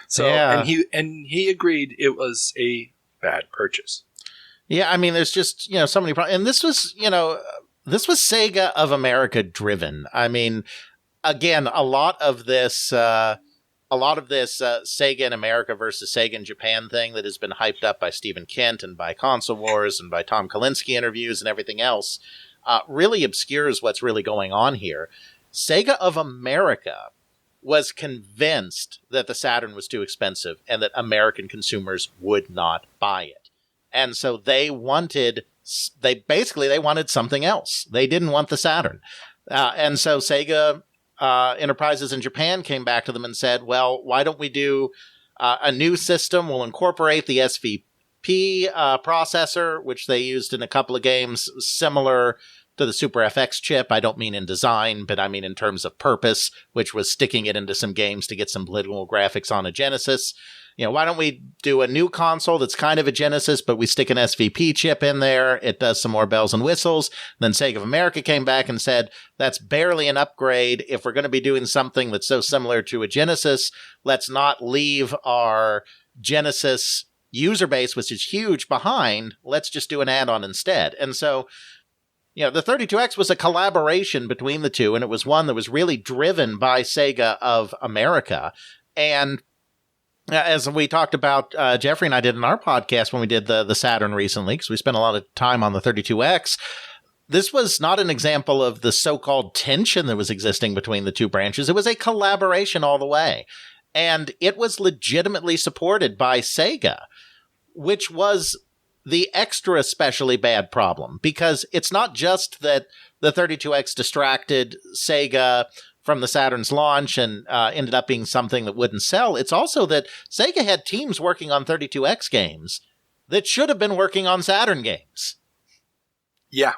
So, yeah. and he agreed it was a bad purchase. Yeah, I mean, there's just so many problems, and this was Sega of America driven. I mean, again, a lot of this Sega in America versus Sega in Japan thing that has been hyped up by Stephen Kent and by Console Wars and by Tom Kalinske interviews and everything else really obscures what's really going on here. Sega of America was convinced that the Saturn was too expensive and that American consumers would not buy it. And so they wanted something else. They didn't want the Saturn. And so Sega Enterprises in Japan came back to them and said, well, why don't we do a new system? We'll incorporate the SVP processor, which they used in a couple of games, similar to the Super FX chip. I don't mean in design, but I mean in terms of purpose, which was sticking it into some games to get some polygonal graphics on a Genesis. Why don't we do a new console that's kind of a Genesis, but we stick an SVP chip in there. It does some more bells and whistles. Then Sega of America came back and said, that's barely an upgrade. If we're going to be doing something that's so similar to a Genesis, let's not leave our Genesis user base, which is huge, behind. Let's just do an add-on instead. And so, the 32X was a collaboration between the two, and it was one that was really driven by Sega of America. And as we talked about, Jeffrey and I did in our podcast when we did the Saturn recently, because we spent a lot of time on the 32X, this was not an example of the so-called tension that was existing between the two branches. It was a collaboration all the way. And it was legitimately supported by Sega, which was the extra especially bad problem, because it's not just that the 32X distracted Sega from the Saturn's launch and ended up being something that wouldn't sell. It's also that Sega had teams working on 32X games that should have been working on Saturn games. Yeah.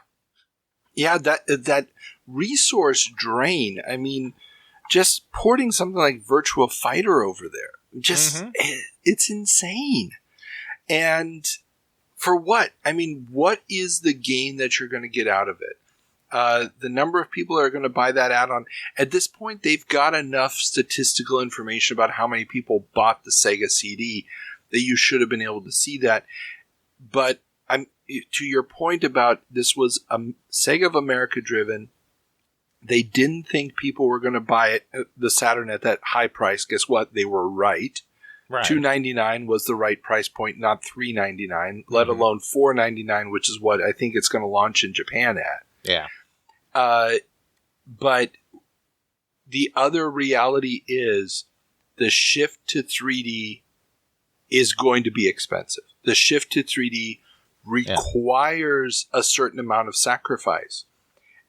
Yeah, that resource drain. I mean, just porting something like Virtua Fighter over there, it's insane. And for what? I mean, what is the gain that you're going to get out of it? The number of people that are going to buy that add-on. At this point, they've got enough statistical information about how many people bought the Sega CD. that you should have been able to see that. But to your point about this was Sega of America driven. They didn't think people were going to buy it, the Saturn at that high price. Guess what? They were right. Right. $299 was the right price point, not $399, let alone $499, which is what I think it's going to launch in Japan at. Yeah. But the other reality is the shift to 3D is going to be expensive. The shift to 3D requires a certain amount of sacrifice.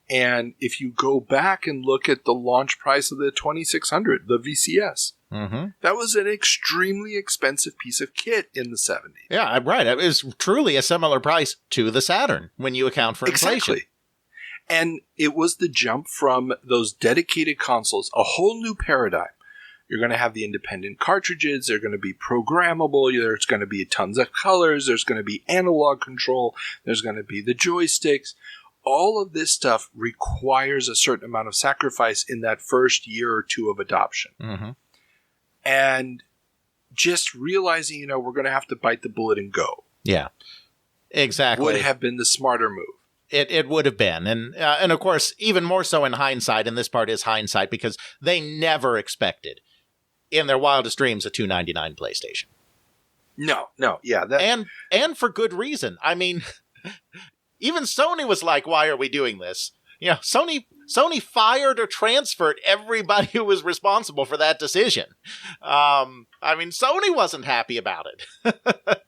And if you go back and look at the launch price of the 2600, the VCS, that was an extremely expensive piece of kit in the 70s. Yeah, right. It was truly a similar price to the Saturn when you account for inflation. Exactly. And it was the jump from those dedicated consoles, a whole new paradigm. You're going to have the independent cartridges. They're going to be programmable. There's going to be tons of colors. There's going to be analog control. There's going to be the joysticks. All of this stuff requires a certain amount of sacrifice in that first year or two of adoption. And just realizing, we're going to have to bite the bullet and go. Yeah, exactly. Would have been the smarter move. It would have been. And of course, even more so in hindsight, and this part is hindsight, because they never expected in their wildest dreams a $299 PlayStation. No, yeah. And for good reason. I mean, even Sony was like, why are we doing this? Sony fired or transferred everybody who was responsible for that decision. Sony wasn't happy about it.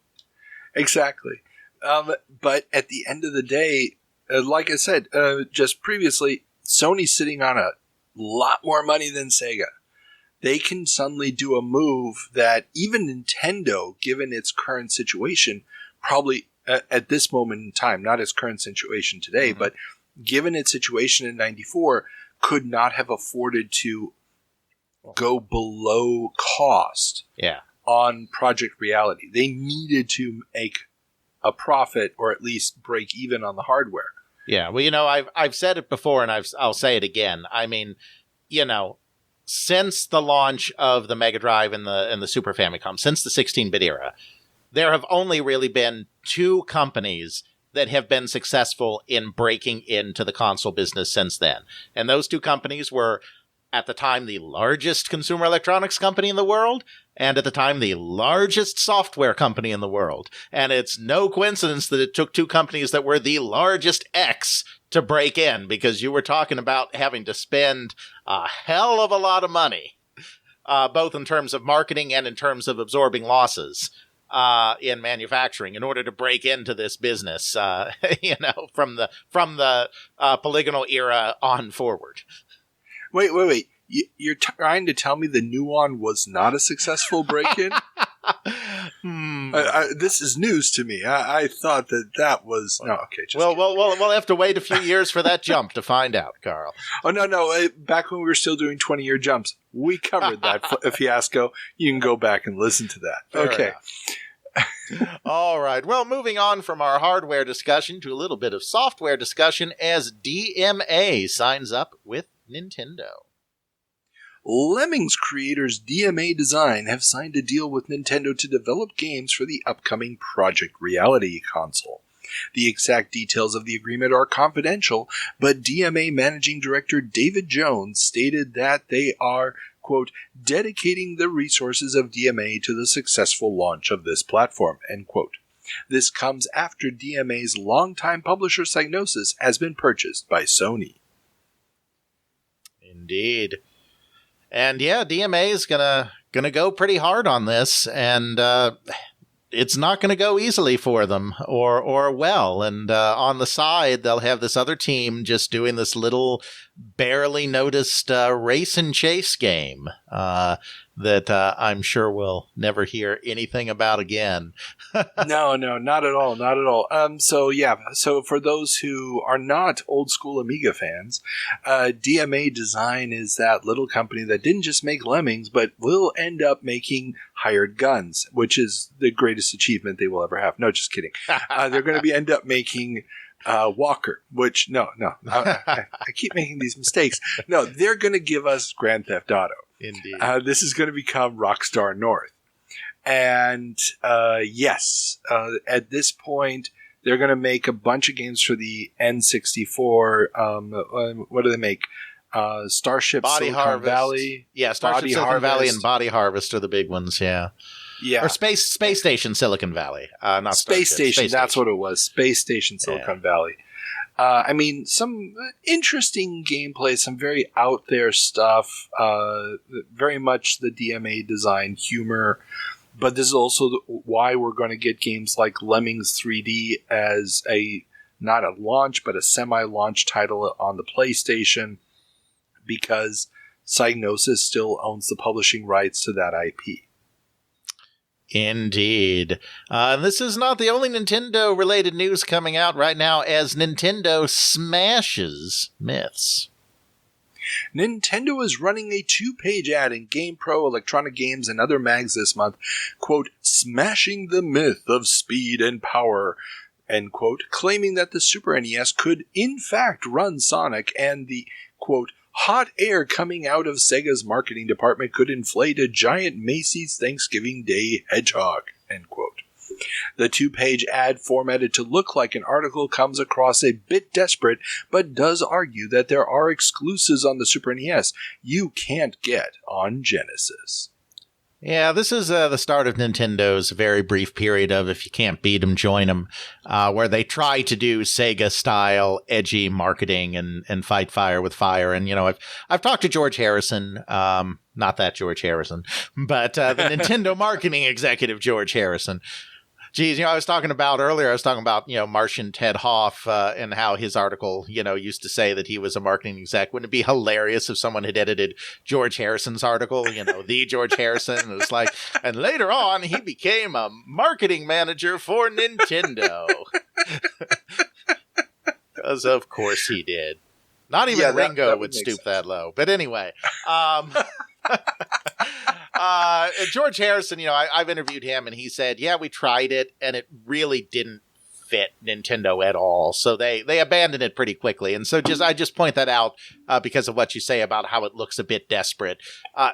Exactly. But at the end of the day, like I said just previously, Sony's sitting on a lot more money than Sega. They can suddenly do a move that even Nintendo, given its current situation, probably at this moment in time, not its current situation today, but given its situation in 94, could not have afforded to go below cost on Project Reality. They needed to make a profit or at least break even on the hardware. Yeah, well, I've said it before and I'll say it again. I mean, since the launch of the Mega Drive and the Super Famicom, since the 16-bit era, there have only really been two companies that have been successful in breaking into the console business since then. And those two companies were, at the time, the largest consumer electronics company in the world, and at the time, the largest software company in the world. And it's no coincidence that it took two companies that were the largest X to break in, because you were talking about having to spend a hell of a lot of money, both in terms of marketing and in terms of absorbing losses in manufacturing in order to break into this business, from the polygonal era on forward. Wait. You're trying to tell me the Nuon was not a successful break-in? This is news to me. I thought that was... No, okay. We'll have to wait a few years for that jump to find out, Carl. Oh, no. Back when we were still doing 20-year jumps, we covered that fiasco. You can go back and listen to that. Okay. All right. Well, moving on from our hardware discussion to a little bit of software discussion as DMA signs up with Nintendo. Lemmings creators DMA Design have signed a deal with Nintendo to develop games for the upcoming Project Reality console. The exact details of the agreement are confidential, but DMA Managing Director David Jones stated that they are, quote, dedicating the resources of DMA to the successful launch of this platform, end quote. This comes after DMA's longtime publisher Psygnosis has been purchased by Sony. Indeed. And yeah, DMA is gonna go pretty hard on this, and it's not gonna go easily for them or well. And on the side, they'll have this other team just doing this little barely noticed race and chase game that I'm sure we'll never hear anything about again. No, not at all. So for those who are not old school Amiga fans, DMA Design is that little company that didn't just make Lemmings, but will end up making Hired Guns, which is the greatest achievement they will ever have. No, just kidding. They're going to end up making Walker, which I keep making these mistakes. No, they're going to give us Grand Theft Auto. Indeed. This is going to become Rockstar North. And yes, at this point, they're going to make a bunch of games for the N64. What do they make? Starship Silicon Valley. Yeah, Starship Silicon Valley and Body Harvest are the big ones, yeah. Yeah. Or Space Station Silicon Valley. Not Space Station, that's what it was. Space Station Silicon Valley. I mean, some interesting gameplay, some very out there stuff, very much the DMA design humor. But this is also why we're going to get games like Lemmings 3D as not a launch, but a semi-launch title on the PlayStation, because Psygnosis still owns the publishing rights to that IP. Indeed. This is not the only Nintendo-related news coming out right now, as Nintendo smashes myths. Nintendo is running a 2-page ad in GamePro, Electronic Games, and other mags this month, quote, smashing the myth of speed and power, end quote, claiming that the Super NES could in fact run Sonic, and the, quote, hot air coming out of Sega's marketing department could inflate a giant Macy's Thanksgiving Day hedgehog, end quote. The 2-page ad, formatted to look like an article, comes across a bit desperate, but does argue that there are exclusives on the Super NES you can't get on Genesis. Yeah, this is the start of Nintendo's very brief period of if you can't beat them, join them, where they try to do Sega-style edgy marketing and fight fire with fire. And, you know, I've talked to George Harrison, not that George Harrison, but the Nintendo marketing executive George Harrison. Geez, you know, I was talking about, you know, Martian Ted Hoff and how his article, you know, used to say that he was a marketing exec. Wouldn't it be hilarious if someone had edited George Harrison's article, you know, the George Harrison? It was like, and later on, he became a marketing manager for Nintendo. Because of course he did. Not even Ringo would stoop that low. But anyway, George Harrison, you know, I've interviewed him, and he said, yeah, we tried it, and it really didn't fit Nintendo at all. So they abandoned it pretty quickly. And so I just point that out because of what you say about how it looks a bit desperate.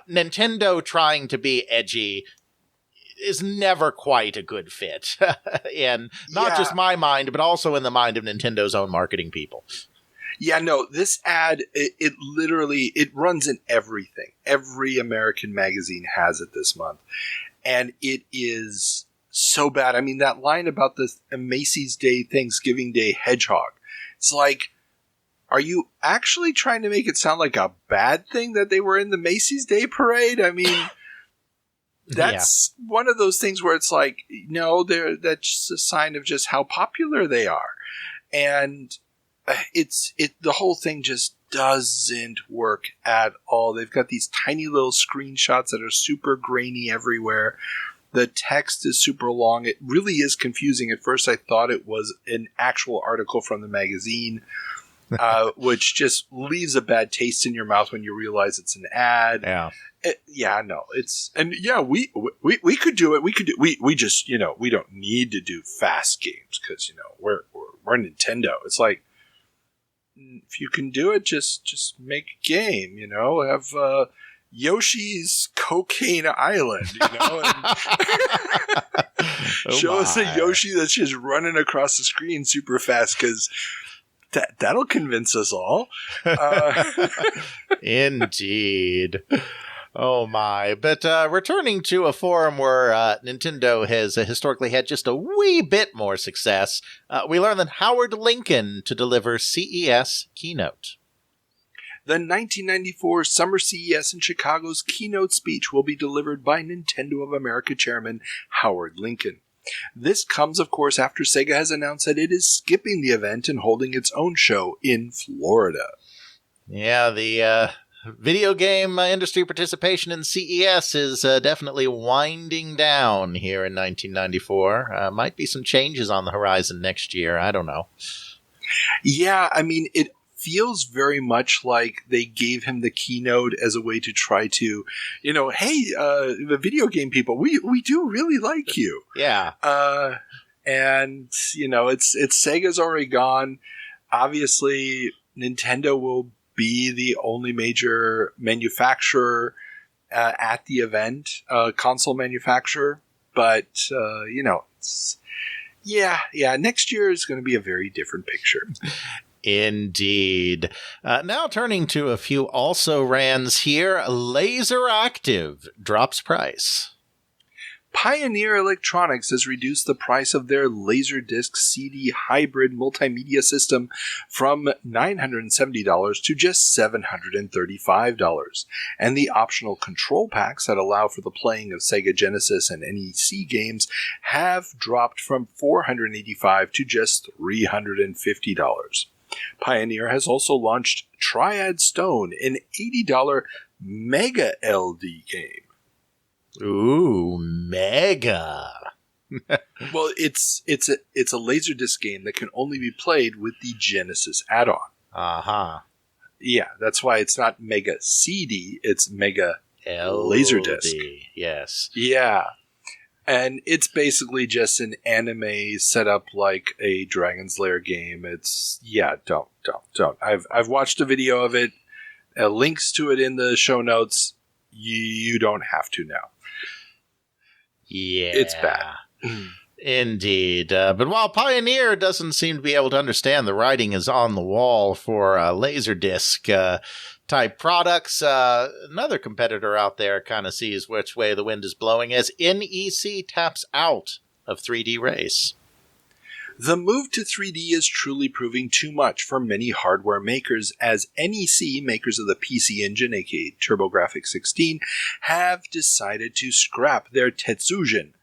Nintendo trying to be edgy is never quite a good fit. In not just my mind, but also in the mind of Nintendo's own marketing people. Yeah, no, this ad, it literally runs in everything. Every American magazine has it this month. And it is so bad. I mean, that line about the Macy's Day, Thanksgiving Day hedgehog. It's like, are you actually trying to make it sound like a bad thing that they were in the Macy's Day parade? I mean, that's one of those things where it's like, no, that's a sign of just how popular they are. And the whole thing just doesn't work at all. They've got these tiny little screenshots that are super grainy everywhere. The text is super long. It really is confusing. At first I thought it was an actual article from the magazine, which just leaves a bad taste in your mouth when you realize it's an ad. Yeah. We could do it. We just, you know, we don't need to do fast games because, you know, we're Nintendo. It's like, if you can do it, just make a game, you know, have Yoshi's Cocaine Island, you know, and show us a Yoshi that's just running across the screen super fast, because that'll convince us all. Indeed. Oh my. But returning to a forum where Nintendo has historically had just a wee bit more success, we learned that Howard Lincoln to deliver CES keynote. The 1994 Summer CES in Chicago's keynote speech will be delivered by Nintendo of America chairman Howard Lincoln. This comes, of course, after Sega has announced that it is skipping the event and holding its own show in Florida. Yeah, the video game industry participation in CES is definitely winding down here in 1994. Might be some changes on the horizon next year. I don't know. Yeah, I mean, it feels very much like they gave him the keynote as a way to try to, you know, hey, the video game people, we do really like you. Yeah. And, you know, it's Sega's already gone. Obviously, Nintendo will be the only major manufacturer at the event, console manufacturer. But, next year is going to be a very different picture. Indeed. Now turning to a few also-rans here, Laseractive drops price. Pioneer Electronics has reduced the price of their Laserdisc CD hybrid multimedia system from $970 to just $735, and the optional control packs that allow for the playing of Sega Genesis and NEC games have dropped from $485 to just $350. Pioneer has also launched Triad Stone, an $80 Mega LD game. Ooh, Mega. Well, it's a Laserdisc game that can only be played with the Genesis add-on. Uh-huh. Yeah, that's why it's not Mega CD, it's Mega LD, Laserdisc. Yes. Yeah. And it's basically just an anime set up like a Dragon's Lair game. It's, don't. I've watched a video of it. Links to it in the show notes. You don't have to now. Yeah. It's bad. Indeed. But while Pioneer doesn't seem to be able to understand the writing is on the wall for Laserdisc type products, another competitor out there kind of sees which way the wind is blowing as NEC taps out of 3D Race. The move to 3D is truly proving too much for many hardware makers, as NEC, makers of the PC Engine, aka TurboGrafx 16, have decided to scrap their Tetsujin,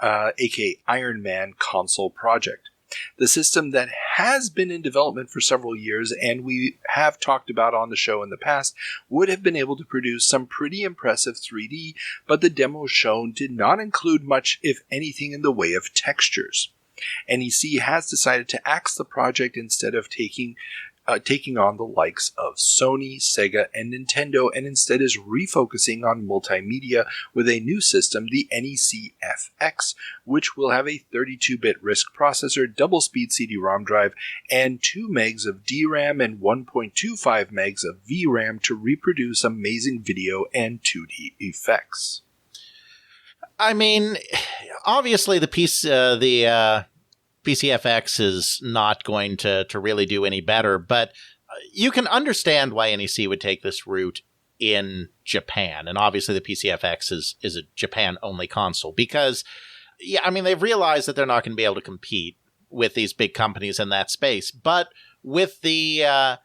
aka Iron Man console project. The system that has been in development for several years and we have talked about on the show in the past would have been able to produce some pretty impressive 3D, but the demo shown did not include much, if anything, in the way of textures. NEC has decided to axe the project instead of taking on the likes of Sony, Sega, and Nintendo, and instead is refocusing on multimedia with a new system, the NEC FX, which will have a 32-bit RISC processor, double-speed CD-ROM drive, and 2 megs of DRAM and 1.25 megs of VRAM to reproduce amazing video and 2D effects. I mean, obviously the PCFX is not going to really do any better, but you can understand why NEC would take this route in Japan. And obviously the PCFX is a Japan-only console because, they've realized that they're not going to be able to compete with these big companies in that space. But with the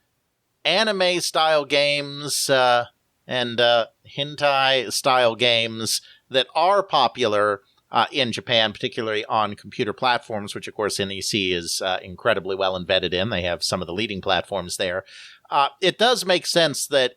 anime-style games and hentai-style games that are popular in Japan, particularly on computer platforms, which, of course, NEC is incredibly well embedded in. They have some of the leading platforms there. It does make sense that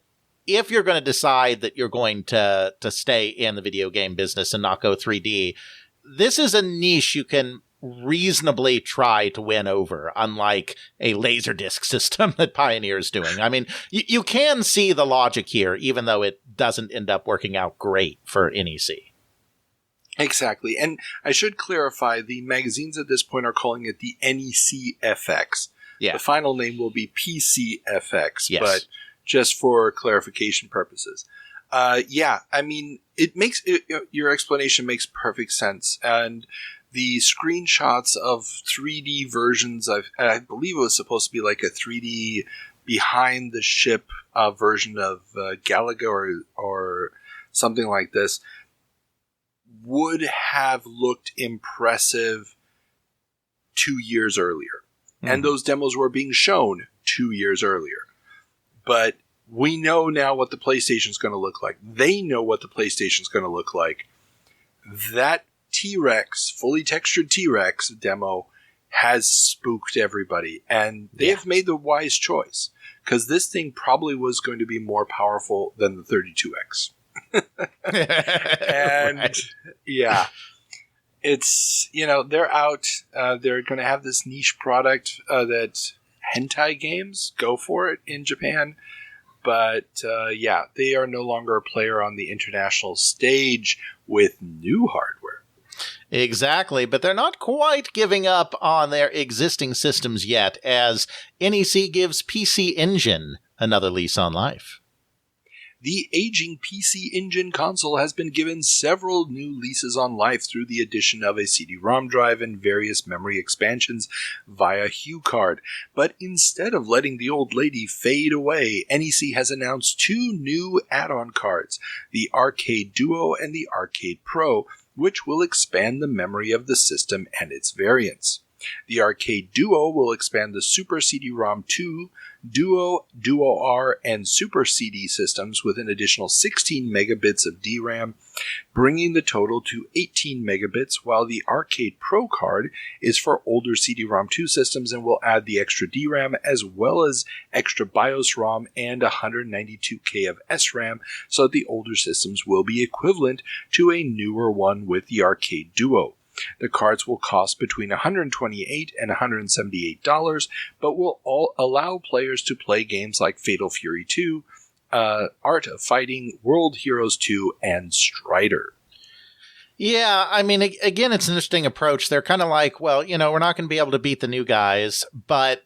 if you're going to decide that you're going to stay in the video game business and not go 3D, this is a niche you can reasonably try to win over, unlike a Laserdisc system that Pioneer is doing. I mean, you can see the logic here, even though it doesn't end up working out great for NEC. Exactly. And I should clarify, the magazines at this point are calling it the NEC FX. Yeah. The final name will be PCFX, yes. But just for clarification purposes. Your explanation makes perfect sense. And the screenshots of 3D versions, I believe it was supposed to be like a 3D behind the ship version of Galaga or something like this, would have looked impressive 2 years earlier. Mm. And those demos were being shown 2 years earlier. But we know now what the PlayStation's going to look like. They know what the PlayStation's going to look like. That T-Rex, fully textured T-Rex demo has spooked everybody. And they have made the wise choice. Because this thing probably was going to be more powerful than the 32X. And right. It's, they're out. They're going to have this niche product that hentai games go for it in Japan. But they are no longer a player on the international stage with new hardware. Exactly, but they're not quite giving up on their existing systems yet, as NEC gives PC Engine another lease on life. The aging PC Engine console has been given several new leases on life through the addition of a CD-ROM drive and various memory expansions via HuCard. But instead of letting the old lady fade away, NEC has announced 2 new add-on cards, the Arcade Duo and the Arcade Pro, which will expand the memory of the system and its variants. The Arcade Duo will expand the Super CD-ROM 2, Duo, Duo-R, and Super CD systems with an additional 16 megabits of DRAM, bringing the total to 18 megabits, while the Arcade Pro card is for older CD-ROM 2 systems and will add the extra DRAM as well as extra BIOS ROM and 192K of SRAM, so that the older systems will be equivalent to a newer one with the Arcade Duo. The cards will cost between $128 and $178, but will all allow players to play games like Fatal Fury 2, Art of Fighting, World Heroes 2, and Strider. Yeah, I mean, again, it's an interesting approach. They're kind of like, well, we're not going to be able to beat the new guys, but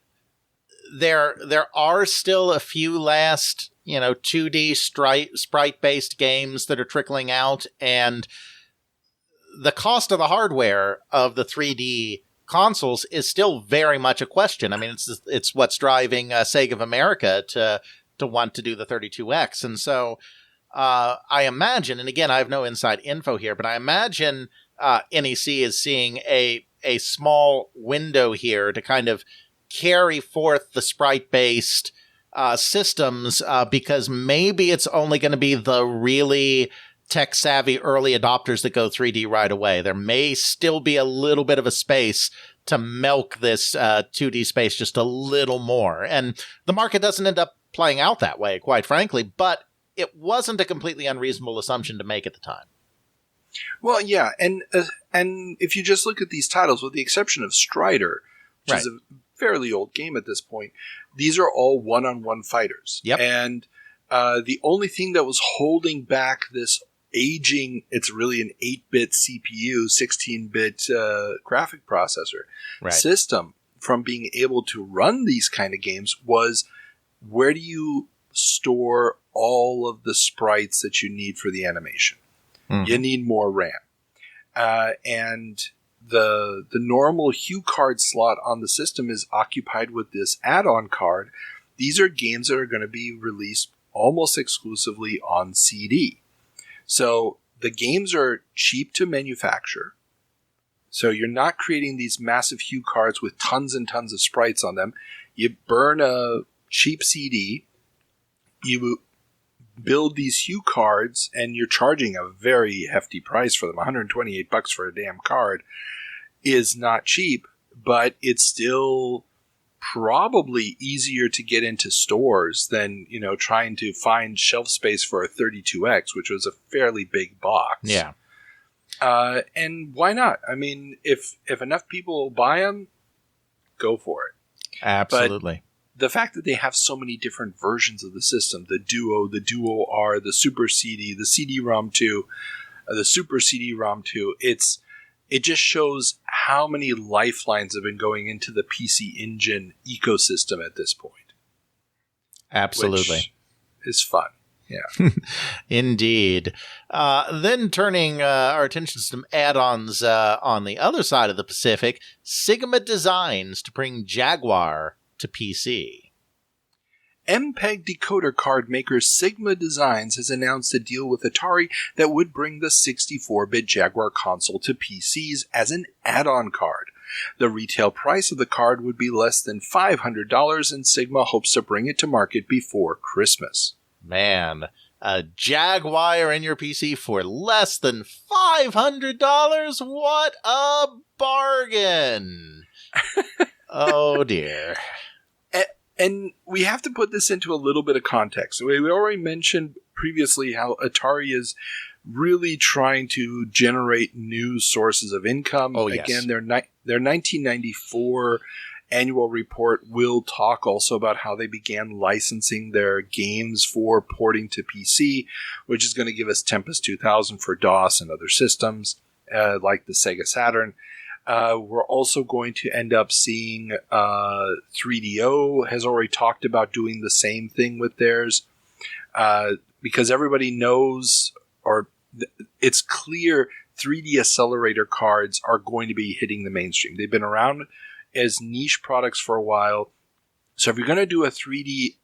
there are still a few last, 2D sprite-based games that are trickling out, and the cost of the hardware of the 3D consoles is still very much a question. I mean, it's what's driving Sega of America to want to do the 32X. And so I imagine, and again, I have no inside info here, but I imagine NEC is seeing a small window here to kind of carry forth the sprite-based systems because maybe it's only going to be the really tech-savvy early adopters that go 3D right away. There may still be a little bit of a space to milk this 2D space just a little more. And the market doesn't end up playing out that way, quite frankly, but it wasn't a completely unreasonable assumption to make at the time. Well, yeah, and if you just look at these titles, with the exception of Strider, which is a fairly old game at this point, these are all one-on-one fighters. Yep. And the only thing that was holding back this aging, it's really an 8-bit CPU, 16-bit graphic processor system from being able to run these kind of games was, where do you store all of the sprites that you need for the animation? Mm-hmm. You need more RAM. And the normal HuCard slot on the system is occupied with this add-on card. These are games that are going to be released almost exclusively on CD. So the games are cheap to manufacture. So you're not creating these massive HuCards with tons and tons of sprites on them. You burn a cheap CD, you build these HuCards, and you're charging a very hefty price for them. $128 for a damn card is not cheap, but it's still probably easier to get into stores than, trying to find shelf space for a 32X, which was a fairly big box. Yeah. And why not? I mean, if enough people buy them, go for it. Absolutely. But the fact that they have so many different versions of the system, the Duo, the Duo-R, the Super CD, the CD-ROM 2, the Super CD-ROM 2, it just shows how many lifelines have been going into the PC Engine ecosystem at this point. Absolutely. Which is fun. Yeah. Indeed. Then turning our attention to some add-ons on the other side of the Pacific, Sigma Designs to bring Jaguar to PC. MPEG decoder card maker Sigma Designs has announced a deal with Atari that would bring the 64-bit Jaguar console to PCs as an add-on card. The retail price of the card would be less than $500, and Sigma hopes to bring it to market before Christmas. Man, a Jaguar in your PC for less than $500? What a bargain! Oh, dear. And we have to put this into a little bit of context. We already mentioned previously how Atari is really trying to generate new sources of income. Oh, yes. Again, their 1994 annual report will talk also about how they began licensing their games for porting to PC, which is going to give us Tempest 2000 for DOS and other systems like the Sega Saturn. We're also going to end up seeing 3DO has already talked about doing the same thing with theirs. because everybody knows, or it's clear 3D accelerator cards are going to be hitting the mainstream. They've been around as niche products for a while. So if you're going to do a 3D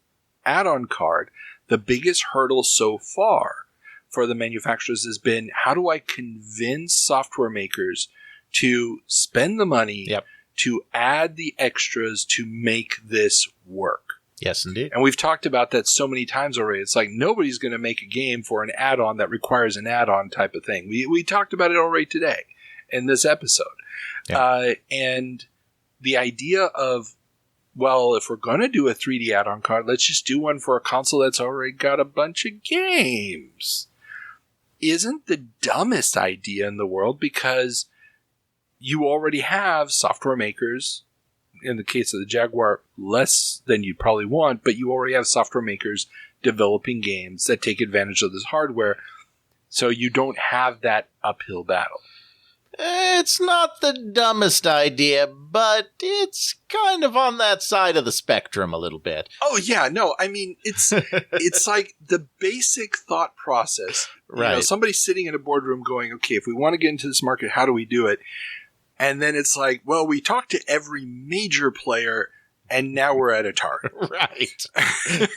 add-on card, the biggest hurdle so far for the manufacturers has been, how do I convince software makers to spend the money to add the extras to make this work? Yes, indeed. And we've talked about that so many times already. It's like nobody's going to make a game for an add-on that requires an add-on type of thing. We talked about it already today in this episode. Yeah. And the idea of, well, if we're going to do a 3D add-on card, let's just do one for a console that's already got a bunch of games, isn't the dumbest idea in the world, because you already have software makers. In the case of the Jaguar, less than you probably want, but you already have software makers developing games that take advantage of this hardware, so you don't have that uphill battle. It's not the dumbest idea, but it's kind of on that side of the spectrum a little bit. Oh, yeah, no, I mean, it's like the basic thought process. Right. You know, somebody sitting in a boardroom going, okay, if we want to get into this market, how do we do it? And then it's like, well, we talked to every major player, and now we're at Atari. Right.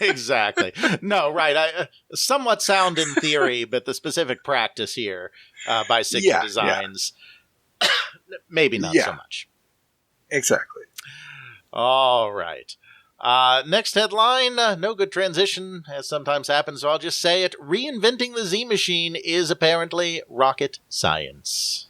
Exactly. No, right. Somewhat sound in theory, but the specific practice here by Sega Designs, maybe not so much. Exactly. All right. Next headline, no good transition, as sometimes happens, so I'll just say it. Reinventing the Z Machine is apparently rocket science.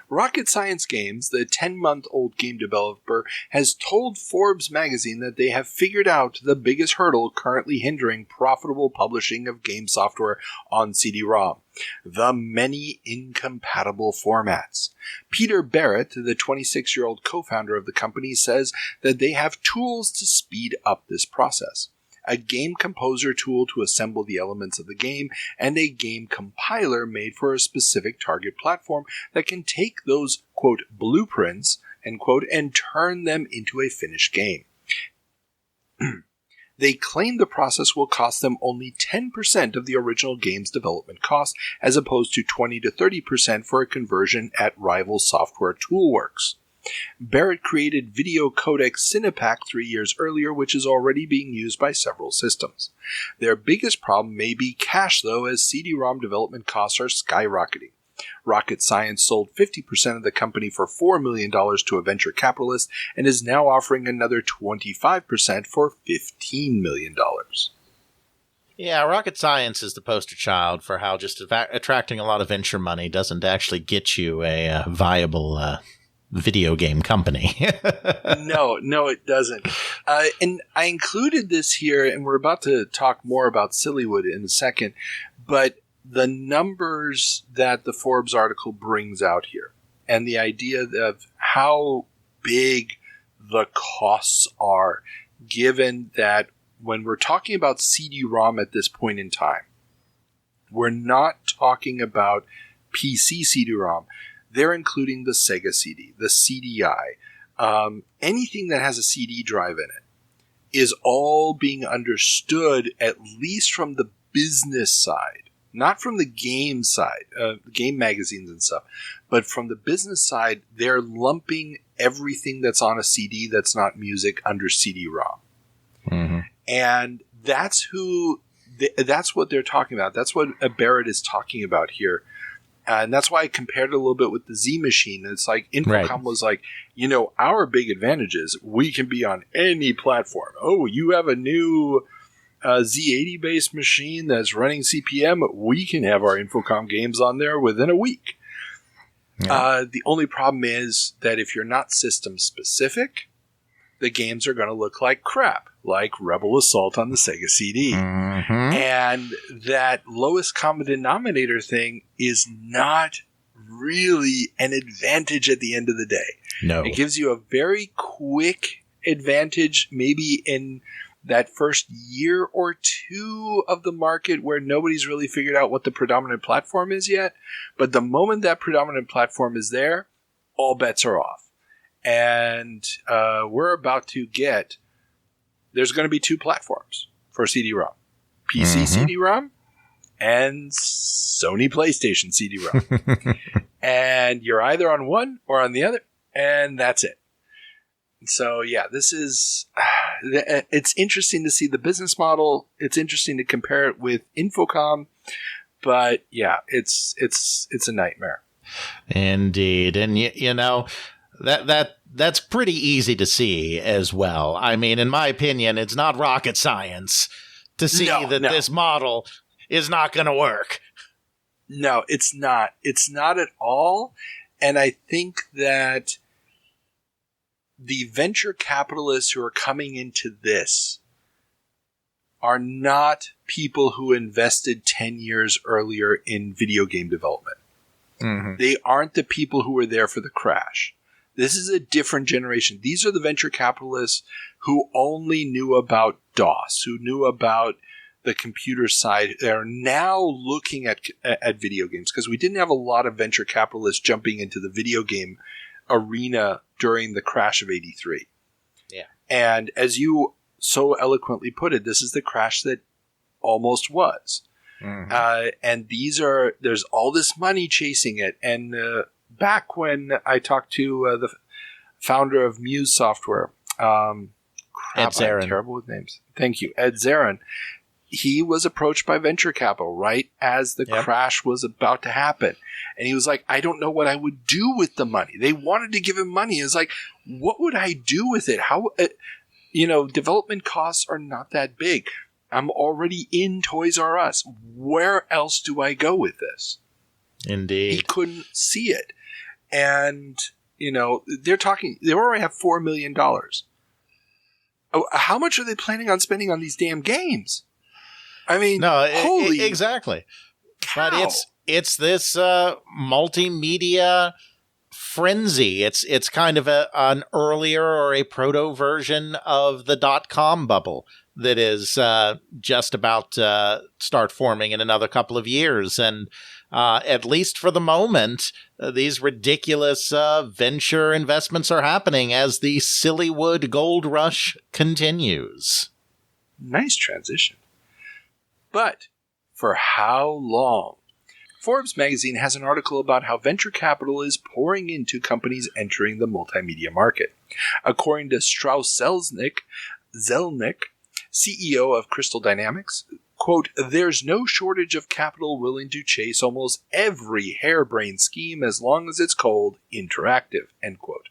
Rocket Science Games, the 10-month-old game developer, has told Forbes magazine that they have figured out the biggest hurdle currently hindering profitable publishing of game software on CD-ROM: the many incompatible formats. Peter Barrett, the 26-year-old co-founder of the company, says that they have tools to speed up this process: a game composer tool to assemble the elements of the game, and a game compiler made for a specific target platform that can take those, quote, blueprints, end quote, and turn them into a finished game. They claim the process will cost them only 10% of the original game's development cost, as opposed to 20 to 30% for a conversion at rival software toolworks. Barrett created video codec Cinepack 3 years earlier, which is already being used by several systems. Their biggest problem may be cash, though, as CD-ROM development costs are skyrocketing. Rocket Science sold 50% of the company for $4 million to a venture capitalist and is now offering another 25% for $15 million. Yeah, Rocket Science is the poster child for how just attracting a lot of venture money doesn't actually get you a viable video game company. No, it doesn't. And I included this here, and we're about to talk more about silliwood in a second, but the numbers that the Forbes article brings out here, and the idea of how big the costs are, given that when we're talking about CD-ROM at this point in time, we're not talking about PC CD-ROM. They're including the Sega CD, the CDI. Anything that has a CD drive in it is all being understood, at least from the business side, not from the game side, game magazines and stuff, but from the business side, they're lumping everything that's on a CD that's not music under CD-ROM. Mm-hmm. And that's what they're talking about. That's what Barrett is talking about here. And that's why I compared it a little bit with the Z Machine. It's like Infocom was like, our big advantage is we can be on any platform. Oh, you have a new Z80 based machine that's running CPM. We can have our Infocom games on there within a week. Yeah. The only problem is that if you're not system specific, the games are going to look like crap, like Rebel Assault on the Sega CD. Mm-hmm. And that lowest common denominator thing is not really an advantage at the end of the day. No. It gives you a very quick advantage, maybe in that first year or two of the market where nobody's really figured out what the predominant platform is yet. But the moment that predominant platform is there, all bets are off. And we're about to there's going to be two platforms for CD-ROM. PC CD-ROM and Sony PlayStation CD-ROM. And you're either on one or on the other, and that's it. So, yeah, this is... it's interesting to see the business model. It's interesting to compare it with Infocom. But, yeah, it's a nightmare. Indeed. And, you know, that's pretty easy to see as well. I mean, in my opinion, it's not rocket science to see this model is not going to work. No, it's not. It's not at all. And I think that the venture capitalists who are coming into this are not people who invested 10 years earlier in video game development. Mm-hmm. They aren't the people who were there for the crash. This is a different generation. These are the venture capitalists who only knew about DOS, who knew about the computer side. They're now looking at video games because we didn't have a lot of venture capitalists jumping into the video game arena during the crash of 83. Yeah. And as you so eloquently put it, this is the crash that almost was. Mm-hmm. And there's all this money chasing it. And back when I talked to the founder of Muse Software, Ed Zarin. I'm terrible with names. Thank you, Ed Zarin. He was approached by venture capital right as the crash was about to happen. And he was like, I don't know what I would do with the money. They wanted to give him money. It's like, what would I do with it? How, development costs are not that big. I'm already in Toys R Us. Where else do I go with this? Indeed. He couldn't see it. And, they already have $4 million. Oh, how much are they planning on spending on these damn games? I mean, holy exactly. cow. But it's this multimedia frenzy. It's kind of an earlier or a proto version of the .com bubble that is just about to start forming in another couple of years. And at least for the moment, these ridiculous venture investments are happening as the silliwood gold rush continues. Nice transition. But for how long? Forbes magazine has an article about how venture capital is pouring into companies entering the multimedia market. According to Strauss Zelnick, CEO of Crystal Dynamics, quote, there's no shortage of capital willing to chase almost every harebrained scheme as long as it's called interactive, end quote.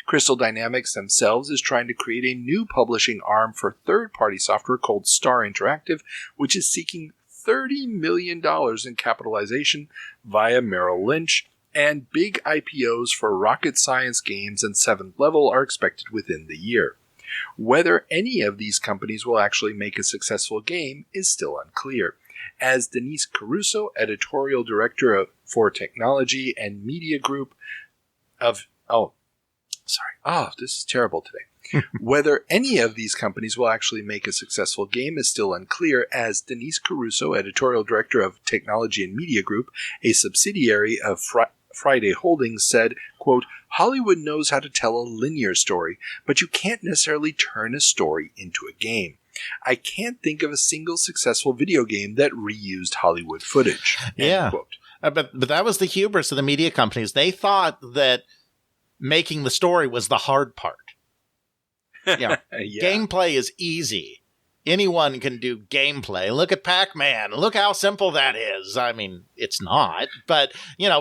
Crystal Dynamics themselves is trying to create a new publishing arm for third-party software called Star Interactive, which is seeking $30 million in capitalization via Merrill Lynch, and big IPOs for Rocket Science Games and Seventh Level are expected within the year. Whether any of these companies will actually make a successful game is still unclear, as Denise Caruso, editorial director for technology and media group of... this is terrible today. Whether any of these companies will actually make a successful game is still unclear, as Denise Caruso, editorial director of Technology and Media Group, a subsidiary of Friday Holdings, said, quote, Hollywood knows how to tell a linear story, but you can't necessarily turn a story into a game. I can't think of a single successful video game that reused Hollywood footage. Yeah, but that was the hubris of the media companies. They thought that making the story was the hard part. Yeah. Gameplay is easy. Anyone can do gameplay. Look at Pac-Man. Look how simple that is. I mean, it's not. But,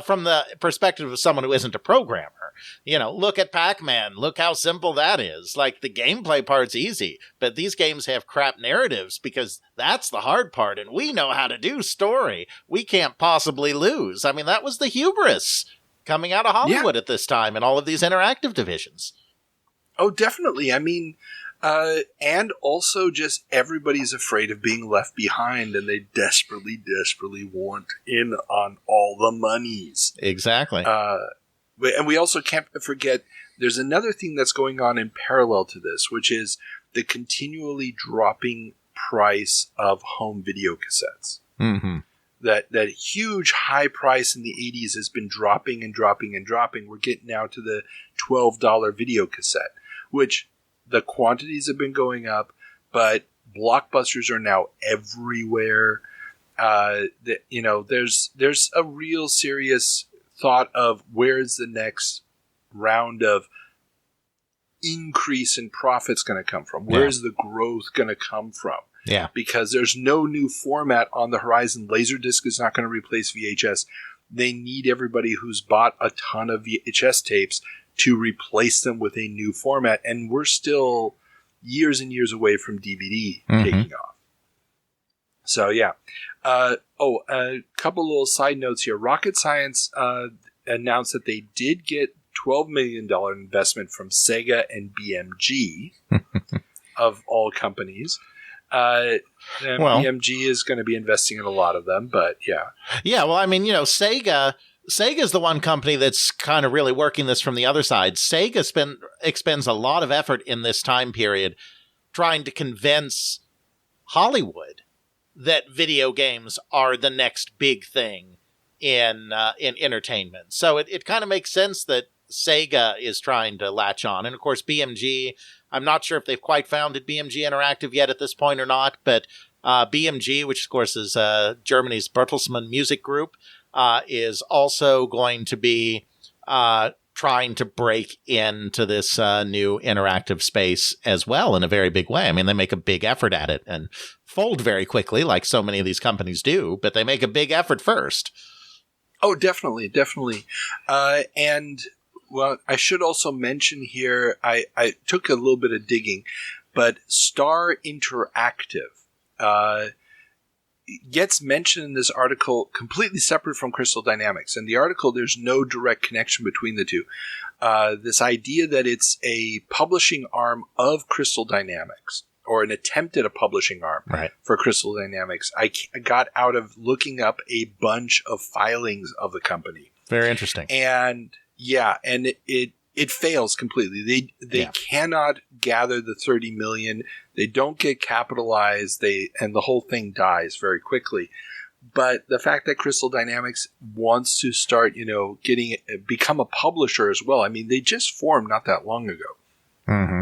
from the perspective of someone who isn't a programmer, look at Pac-Man. Look how simple that is. Like, the gameplay part's easy. But these games have crap narratives because that's the hard part. And we know how to do story. We can't possibly lose. I mean, that was the hubris coming out of Hollywood at this time and all of these interactive divisions. Oh, definitely. I mean, and also just everybody's afraid of being left behind, and they desperately, desperately want in on all the monies. Exactly. And we also can't forget there's another thing that's going on in parallel to this, which is the continually dropping price of home video cassettes. Mm-hmm. That huge high price in the 80s has been dropping and dropping and dropping. We're getting now to the $12 video cassette, which the quantities have been going up, but blockbusters are now everywhere. there's a real serious thought of where's the next round of increase in profits going to come from? Where's the growth going to come from? Yeah. Because there's no new format on the horizon. Laserdisc is not going to replace VHS. They need everybody who's bought a ton of VHS tapes to replace them with a new format. And we're still years and years away from DVD taking off. So, yeah. A couple little side notes here. Rocket Science announced that they did get $12 million investment from Sega and BMG, of all companies. BMG is going to be investing in a lot of them, but yeah. Yeah, well, I mean, Sega's the one company that's kind of really working this from the other side. Sega expends a lot of effort in this time period trying to convince Hollywood that video games are the next big thing in entertainment. So it kind of makes sense that Sega is trying to latch on. And of course, BMG, I'm not sure if they've quite founded BMG Interactive yet at this point or not, but BMG, which of course is Germany's Bertelsmann Music Group, is also going to be trying to break into this new interactive space as well in a very big way. I mean, they make a big effort at it and fold very quickly, like so many of these companies do, but they make a big effort first. Oh, definitely. And, well, I should also mention here, I took a little bit of digging, but Star Interactive gets mentioned in this article completely separate from Crystal Dynamics. In the article, there's no direct connection between the two. This idea that it's a publishing arm of Crystal Dynamics, or an attempt at a publishing arm for Crystal Dynamics, I got out of looking up a bunch of filings of the company. Very interesting. And yeah, and it fails completely. They cannot gather the $30 million. They don't get capitalized. And the whole thing dies very quickly. But the fact that Crystal Dynamics wants to start, become a publisher as well. I mean, they just formed not that long ago. Mm-hmm.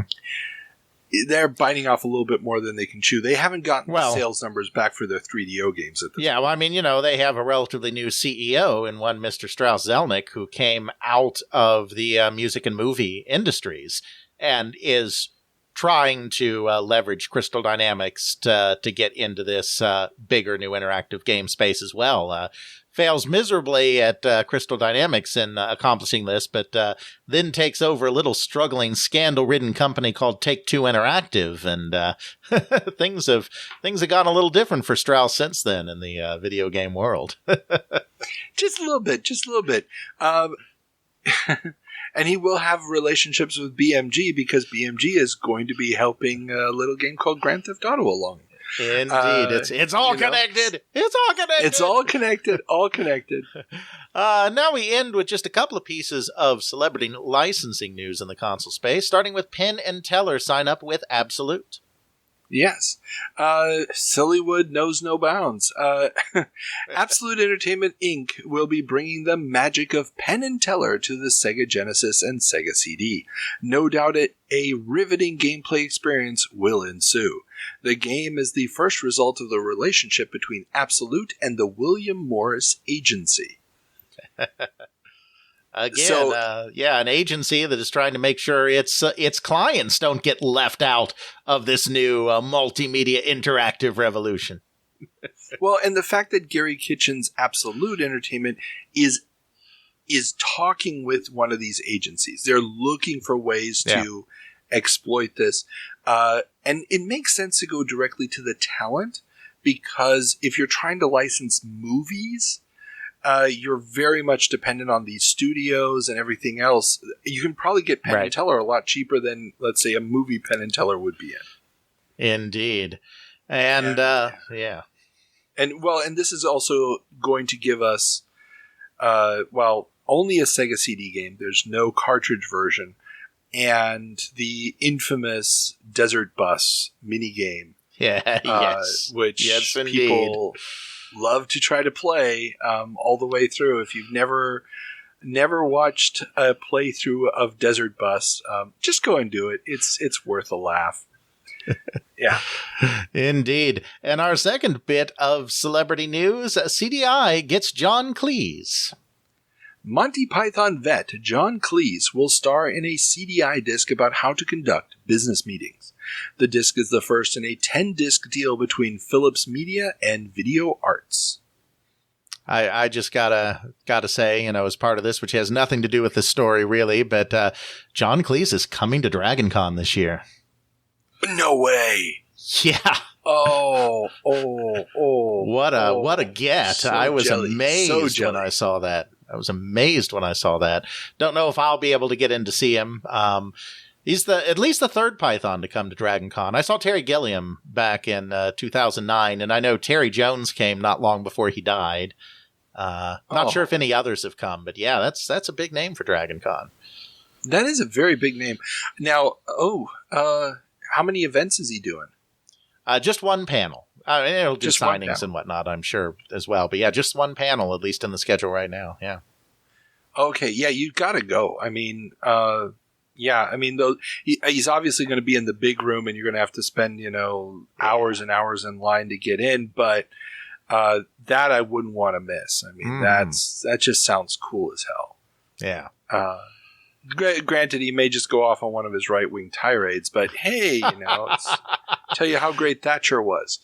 They're biting off a little bit more than they can chew. They haven't gotten the sales numbers back for their 3DO games at this point. Well, I mean, they have a relatively new CEO in one Mr. Strauss-Zelnick, who came out of the music and movie industries and is trying to leverage Crystal Dynamics to get into this bigger new interactive game space as well. Fails miserably at Crystal Dynamics in accomplishing this, but then takes over a little struggling, scandal-ridden company called Take-Two Interactive, and things have gotten a little different for Strauss since then in the video game world. Just a little bit. And he will have relationships with BMG because BMG is going to be helping a little game called Grand Theft Auto along. Indeed, it's all connected. It's all connected. All connected. Now we end with just a couple of pieces of celebrity licensing news in the console space, starting with Penn and Teller sign up with Absolute. Yes. Silliwood knows no bounds. Absolute Entertainment Inc. will be bringing the magic of Penn and Teller to the Sega Genesis and Sega CD. No doubt a riveting gameplay experience will ensue. The game is the first result of the relationship between Absolute and the William Morris Agency. Again, an agency that is trying to make sure its clients don't get left out of this new multimedia interactive revolution. Well, and the fact that Gary Kitchen's Absolute Entertainment is talking with one of these agencies. They're looking for ways to exploit this. And it makes sense to go directly to the talent, because if you're trying to license movies, you're very much dependent on these studios and everything else. You can probably get Penn and Teller a lot cheaper than, let's say, a movie Penn and Teller would be in. Indeed. And And this is also going to give us, only a Sega CD game. There's no cartridge version. And the infamous Desert Bus minigame. Which people love to try to play all the way through. If you've never watched a playthrough of Desert Bus, just go and do it. It's worth a laugh. Yeah. Indeed. And our second bit of celebrity news, CDI gets John Cleese. Monty Python vet John Cleese will star in a CDI disc about how to conduct business meetings. The disc is the first in a 10-disc deal between Philips Media and Video Arts. I just gotta say, as part of this, which has nothing to do with this story really, but John Cleese is coming to DragonCon this year. No way. Yeah. Oh. What a get. So I was jelly. amazed when I saw that. Don't know if I'll be able to get in to see him. He's at least the third Python to come to DragonCon. I saw Terry Gilliam back in 2009, and I know Terry Jones came not long before he died. Not sure if any others have come, but yeah, that's a big name for DragonCon. That is a very big name. Now, how many events is he doing? Just one panel. It'll do Just signings and whatnot, I'm sure, as well. But yeah, just one panel, at least in the schedule right now. Yeah. Okay, yeah, you got to go. I mean, though he's obviously going to be in the big room, and you're going to have to spend, hours and hours in line to get in. But that I wouldn't want to miss. I mean, that just sounds cool as hell. Yeah. Granted, he may just go off on one of his right-wing tirades, but hey, tell you how great Thatcher was.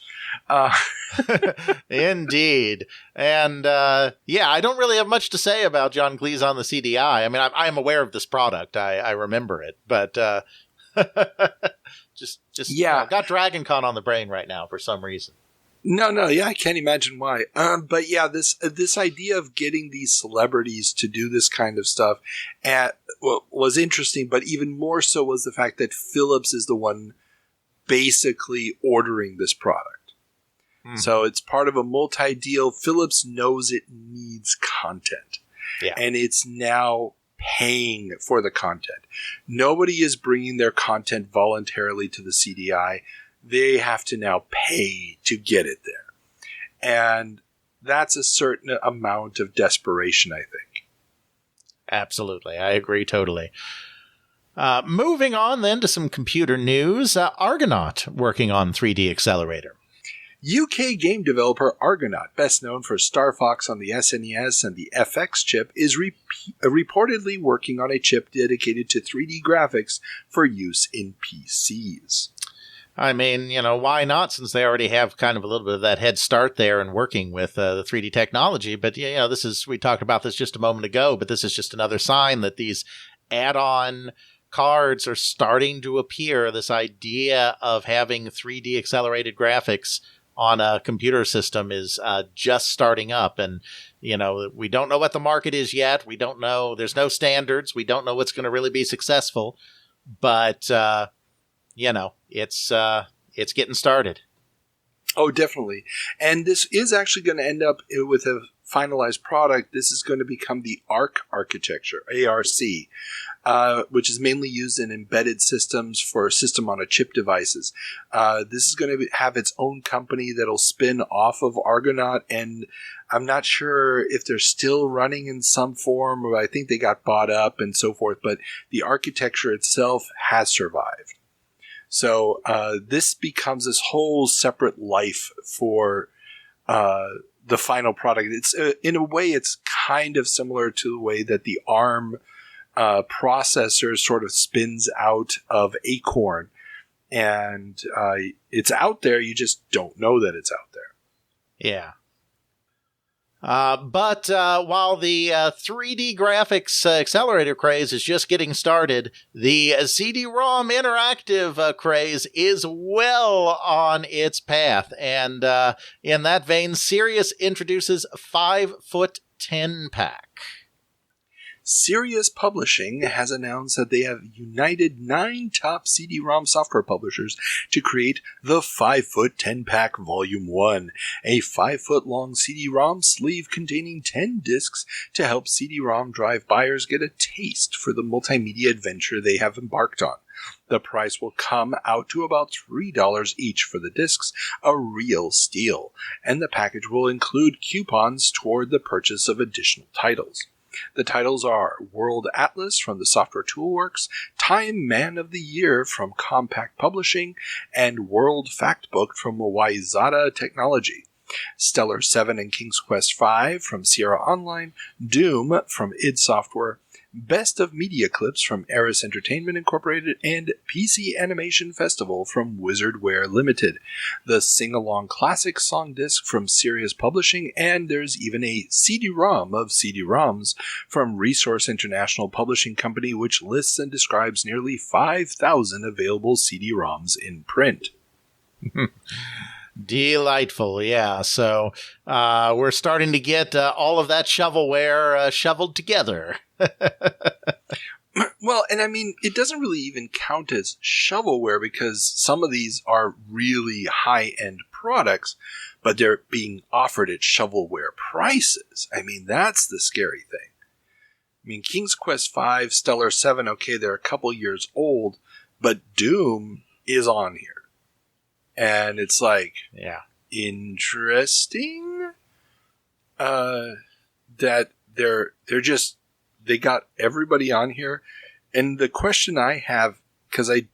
Indeed. And I don't really have much to say about John Cleese on the CDI. I mean, I am aware of this product. I remember it, but just got DragonCon on the brain right now for some reason. No, yeah, I can't imagine why. But yeah, this idea of getting these celebrities to do this kind of stuff was interesting, but even more so was the fact that Philips is the one basically ordering this product. So it's part of a multi-deal. Philips knows it needs content. Yeah. And it's now paying for the content. Nobody is bringing their content voluntarily to the CDI. They have to now pay to get it there. And that's a certain amount of desperation, I think. Absolutely. I agree totally. Moving on then to some computer news. Argonaut working on 3D Accelerator. UK game developer Argonaut, best known for Star Fox on the SNES and the FX chip, is reportedly working on a chip dedicated to 3D graphics for use in PCs. I mean, why not, since they already have kind of a little bit of that head start there and working with the 3D technology. But, we talked about this just a moment ago, but this is just another sign that these add-on cards are starting to appear. This idea of having 3D accelerated graphics on a computer system is just starting up. And, we don't know what the market is yet. We don't know. There's no standards. We don't know what's going to really be successful. But, it's getting started. Oh, definitely. And this is actually going to end up with a finalized product. This is going to become the ARC architecture, ARC, which is mainly used in embedded systems for system-on-a-chip devices. This is going to have its own company that'll spin off of Argonaut, and I'm not sure if they're still running in some form, or I think they got bought up and so forth, but the architecture itself has survived. So this becomes this whole separate life for the final product. It's in a way, it's kind of similar to the way that the ARM processor sort of spins out of Acorn, and it's out there. You just don't know that it's out there. Yeah. But while the 3D graphics accelerator craze is just getting started, the CD-ROM interactive craze is well on its path. And in that vein, Sirius introduces 5-foot 10-pack. Sirius Publishing has announced that they have united 9 top CD-ROM software publishers to create the 5-foot 10-pack Volume 1, a 5-foot-long CD-ROM sleeve containing 10 discs to help CD-ROM drive buyers get a taste for the multimedia adventure they have embarked on. The price will come out to about $3 each for the discs, a real steal, and the package will include coupons toward the purchase of additional titles. The titles are World Atlas from the Software Toolworks, Time Man of the Year from Compact Publishing, and World Factbook from Wayzata Technology. Stellar 7 and King's Quest V from Sierra Online, Doom from id Software, Best of Media Clips from Eris Entertainment Incorporated, and PC Animation Festival from Wizardware Limited. The Sing-Along Classic Song Disc from Sirius Publishing, and there's even a CD-ROM of CD-ROMs from Resource International Publishing Company, which lists and describes nearly 5,000 available CD-ROMs in print. Delightful, yeah. So we're starting to get all of that shovelware shoveled together. Well, and I mean, it doesn't really even count as shovelware because some of these are really high-end products, but they're being offered at shovelware prices. I mean, that's the scary thing. I mean, King's Quest V, Stellar 7, okay, they're a couple years old, but Doom is on here. And it's like, yeah, interesting that they got everybody on here. And the question I have, because I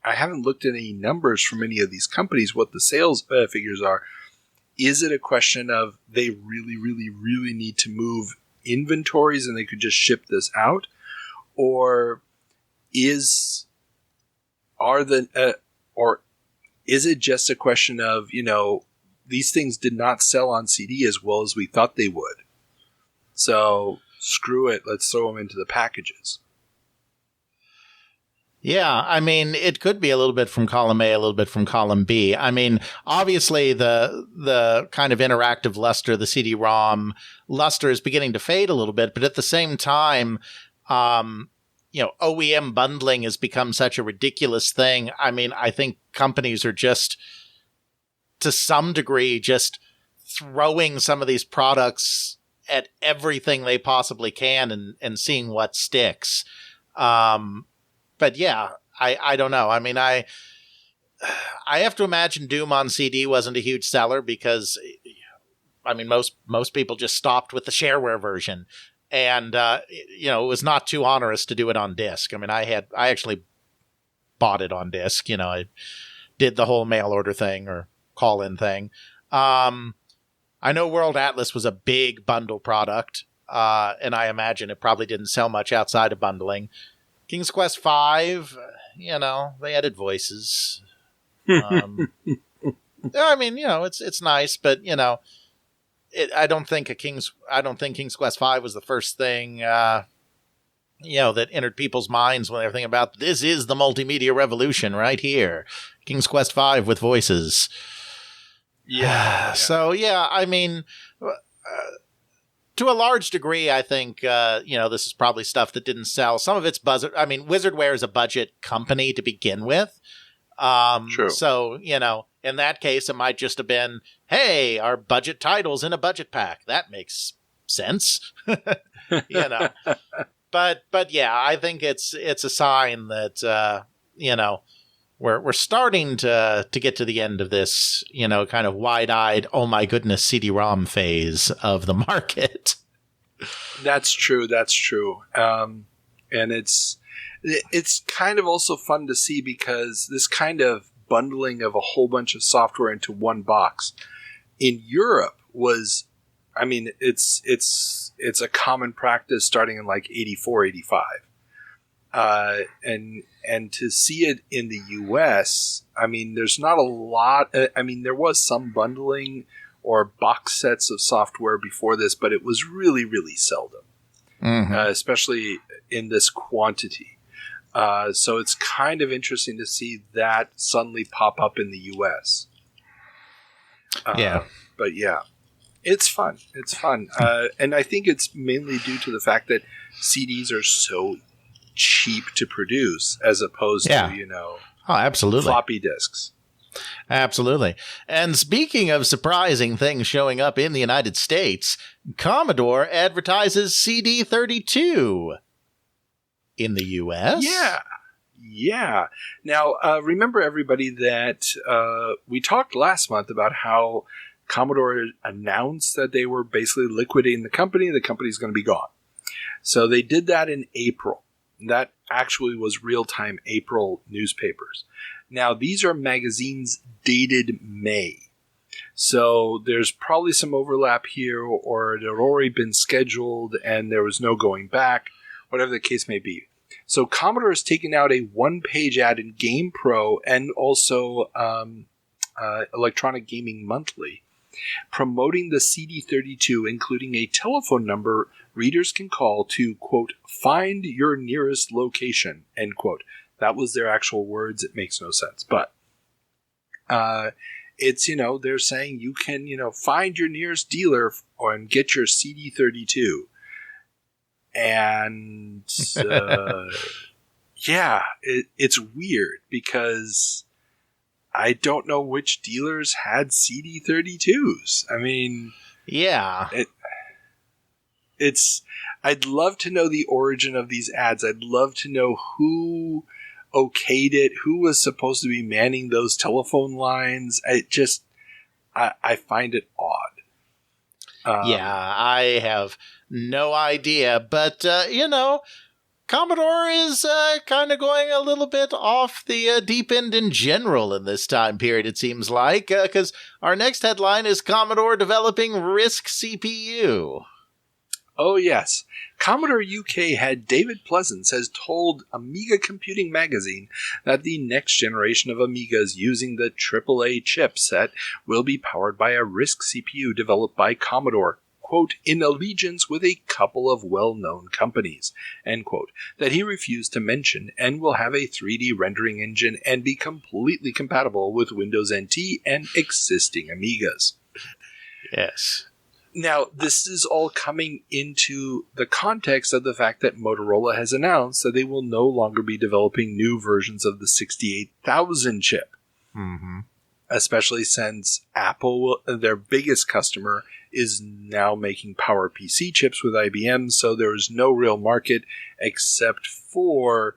haven't looked at any numbers from any of these companies, what the sales figures are. Is it a question of they really, really, really need to move inventories and they could just ship this out? Or is it just a question of, these things did not sell on CD as well as we thought they would. So screw it. Let's throw them into the packages. Yeah, I mean, it could be a little bit from column A, a little bit from column B. I mean, obviously the kind of interactive luster, the CD-ROM luster is beginning to fade a little bit, but at the same time, OEM bundling has become such a ridiculous thing. I mean, I think companies are just, to some degree, just throwing some of these products at everything they possibly can and seeing what sticks. But yeah, I don't know. I mean, I have to imagine Doom on CD wasn't a huge seller because, I mean, most people just stopped with the shareware version. And, it was not too onerous to do it on disc. I mean, I actually bought it on disc. I did the whole mail order thing or call-in thing. I know World Atlas was a big bundle product, and I imagine it probably didn't sell much outside of bundling. King's Quest V, they added voices. I mean, it's nice, but, I don't think King's Quest V was the first thing, that entered people's minds when they were thinking about, this is the multimedia revolution right here. King's Quest V with voices. Yeah. So, yeah, I mean, to a large degree, I think, this is probably stuff that didn't sell. Some of it's buzzer. I mean, Wizardware is a budget company to begin with. True. So, in that case, it might just have been, hey, our budget title's in a budget pack. That makes sense. But yeah, I think it's a sign that, we're starting to get to the end of this, kind of wide-eyed, oh my goodness, CD-ROM phase of the market. That's true. And it's kind of also fun to see because this kind of bundling of a whole bunch of software into one box in Europe was, I mean, it's a common practice starting in like 84, 85. And to see it in the US, I mean, there's not a lot. I mean, there was some bundling or box sets of software before this, but it was really, really seldom, especially in this quantity. So it's kind of interesting to see that suddenly pop up in the US. Yeah. But yeah, it's fun. And I think it's mainly due to the fact that CDs are so cheap to produce as opposed to, absolutely, floppy disks. Absolutely. And speaking of surprising things showing up in the United States, Commodore advertises CD32 in the US. Yeah. Now, remember everybody that we talked last month about how Commodore announced that they were basically liquidating the company. The company's going to be gone. So they did that in April. That actually was real-time April newspapers. Now, these are magazines dated May. So there's probably some overlap here, or it had already been scheduled and there was no going back, whatever the case may be. So Commodore has taken out a one-page ad in GamePro and also Electronic Gaming Monthly, promoting the CD32, including a telephone number readers can call to, quote, find your nearest location, end quote. That was their actual words. It makes no sense. But it's, they're saying you can, find your nearest dealer and get your CD32. And yeah, it's weird because I don't know which dealers had CD32s. I mean, yeah, I'd love to know the origin of these ads. I'd love to know who okayed it, who was supposed to be manning those telephone lines. I find it odd. Yeah, I have no idea, but Commodore is kind of going a little bit off the deep end in general in this time period, it seems like, because our next headline is Commodore developing RISC CPU. Oh, yes. Commodore UK head David Pleasance has told Amiga Computing magazine that the next generation of Amigas using the AAA chipset will be powered by a RISC CPU developed by Commodore, quote, in allegiance with a couple of well-known companies, end quote, that he refused to mention, and will have a 3D rendering engine and be completely compatible with Windows NT and existing Amigas. Yes. Now, this is all coming into the context of the fact that Motorola has announced that they will no longer be developing new versions of the 68000 chip. Mm-hmm. Especially since Apple, their biggest customer, is now making PowerPC chips with IBM, so there is no real market except for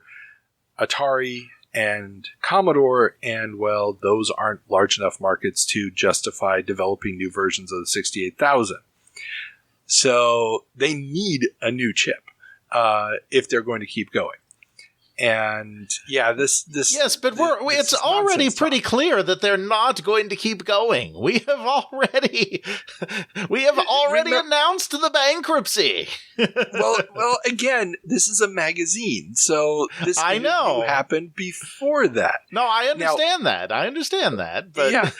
Atari and Commodore, and, well, those aren't large enough markets to justify developing new versions of the 68000. So they need a new chip if they're going to keep going. And yeah, this yes, but it's already pretty clear that they're not going to keep going. We have already announced the bankruptcy. well, again, this is a magazine, so this interview happened before that. No, I understand that. But yeah,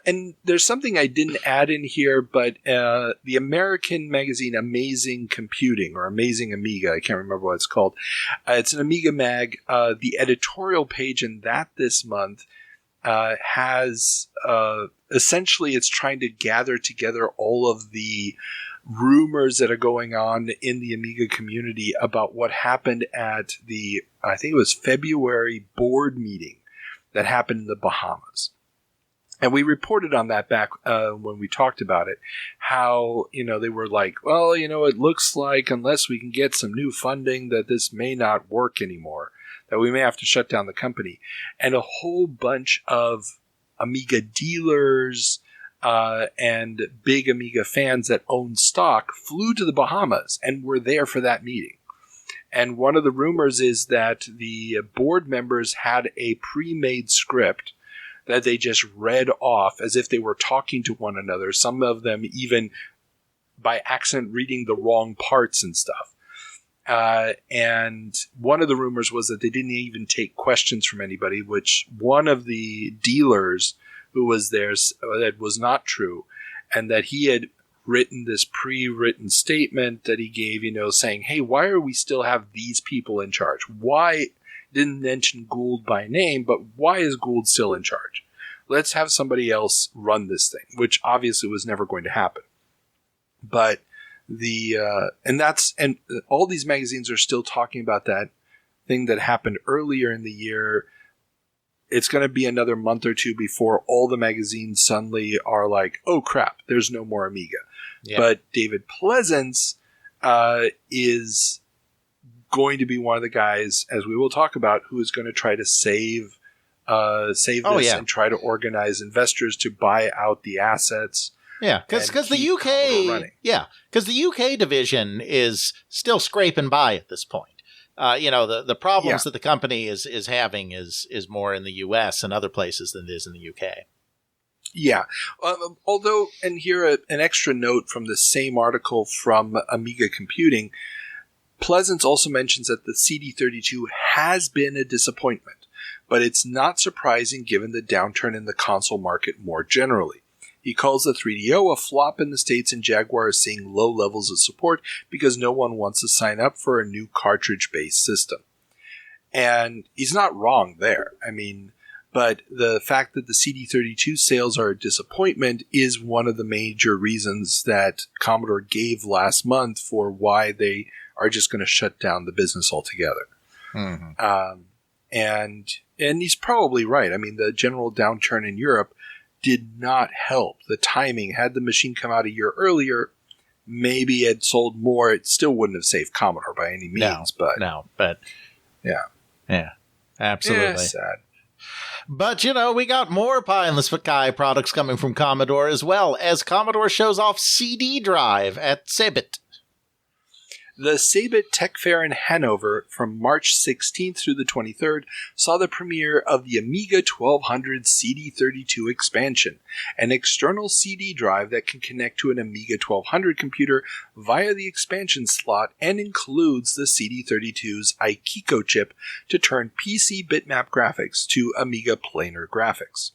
and there's something I didn't add in here, but the American magazine Amazing Computing or Amazing Amiga, I can't remember what it's called. It's an Amiga mag. The editorial page in that this month has essentially it's trying to gather together all of the rumors that are going on in the Amiga community about what happened at the, I think it was February board meeting that happened in the Bahamas. And we reported on that back when we talked about it, how, they were like, well, it looks like unless we can get some new funding that this may not work anymore, that we may have to shut down the company. And a whole bunch of Amiga dealers and big Amiga fans that own stock flew to the Bahamas and were there for that meeting. And one of the rumors is that the board members had a pre-made script that they just read off as if they were talking to one another. Some of them even by accident reading the wrong parts and stuff. And one of the rumors was that they didn't even take questions from anybody, which one of the dealers who was there that was not true, and that he had written this pre-written statement that he gave, saying, hey, why are we still have these people in charge? Why didn't mention Gould by name, but why is Gould still in charge? Let's have somebody else run this thing, which obviously was never going to happen. But and all these magazines are still talking about that thing that happened earlier in the year. It's going to be another month or two before all the magazines suddenly are like, oh crap, there's no more Amiga. Yeah. But David Pleasance is going to be one of the guys, as we will talk about, who is going to try to save this and try to organize investors to buy out the assets. Yeah, because the UK, because the UK division is still scraping by at this point. The problems that the company is having is more in the US and other places than it is in the UK. Yeah, although, and here an extra note from the same article from Amiga Computing, Pleasance also mentions that the CD32 has been a disappointment, but it's not surprising given the downturn in the console market more generally. He calls the 3DO a flop in the States, and Jaguar is seeing low levels of support because no one wants to sign up for a new cartridge-based system. And he's not wrong there. I mean, but the fact that the CD32 sales are a disappointment is one of the major reasons that Commodore gave last month for why they are just going to shut down the business altogether. Mm-hmm. And he's probably right. I mean, the general downturn in Europe did not help. The timing, had the machine come out a year earlier, maybe it sold more. It still wouldn't have saved Commodore by any means. Yeah, absolutely. Yeah, sad. But, we got more pie in the sky products coming from Commodore as well, as Commodore shows off CD drive at CeBIT. The CeBIT Tech Fair in Hanover from March 16th through the 23rd saw the premiere of the Amiga 1200 CD32 expansion, an external CD drive that can connect to an Amiga 1200 computer via the expansion slot and includes the CD32's Aikiko chip to turn PC bitmap graphics to Amiga planar graphics.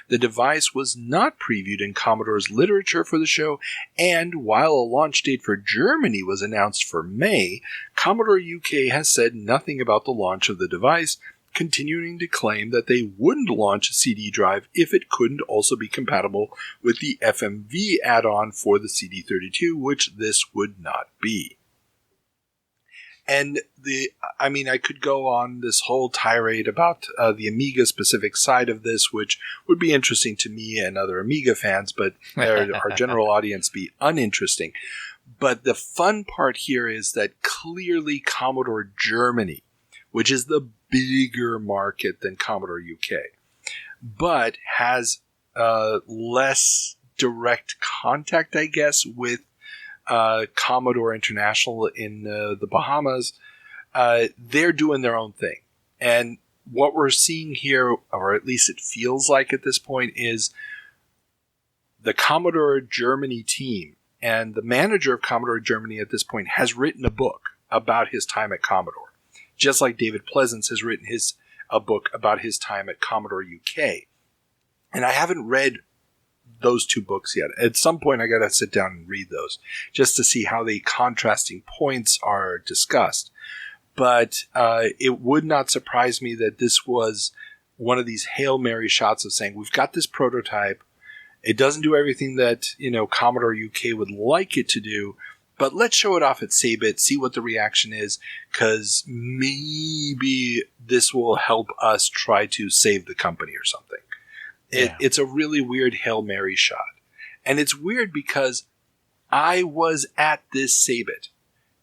The device was not previewed in Commodore's literature for the show, and while a launch date for Germany was announced for May, Commodore UK has said nothing about the launch of the device, continuing to claim that they wouldn't launch a CD drive if it couldn't also be compatible with the FMV add-on for the CD32, which this would not be. And I could go on this whole tirade about the Amiga specific side of this, which would be interesting to me and other Amiga fans, but our general audience be uninteresting. But the fun part here is that clearly Commodore Germany, which is the bigger market than Commodore UK, but has less direct contact, I guess, with Commodore International in the Bahamas, they're doing their own thing. And what we're seeing here, or at least it feels like at this point, is the Commodore Germany team and the manager of Commodore Germany at this point has written a book about his time at Commodore, just like David Pleasance has written a book about his time at Commodore UK. And I haven't read those two books yet. At some point I gotta sit down and read those just to see how the contrasting points are discussed. But it would not surprise me that this was one of these Hail Mary shots of saying, we've got this prototype, it doesn't do everything that Commodore UK would like it to do, but let's show it off at CeBIT, see what the reaction is, because maybe this will help us try to save the company or something. It's a really weird Hail Mary shot. And it's weird because I was at this CeBIT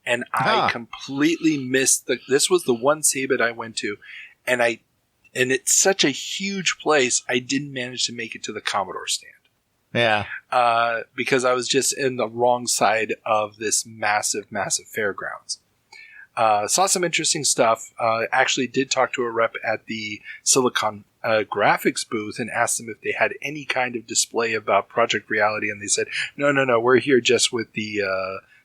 and I completely missed this was the one CeBIT I went to, and it's such a huge place, I didn't manage to make it to the Commodore stand. Yeah. Because I was just in the wrong side of this massive, massive fairgrounds. Saw some interesting stuff. Actually did talk to a rep at the Silicon graphics booth and asked them if they had any kind of display about Project Reality, and they said, no, we're here just with the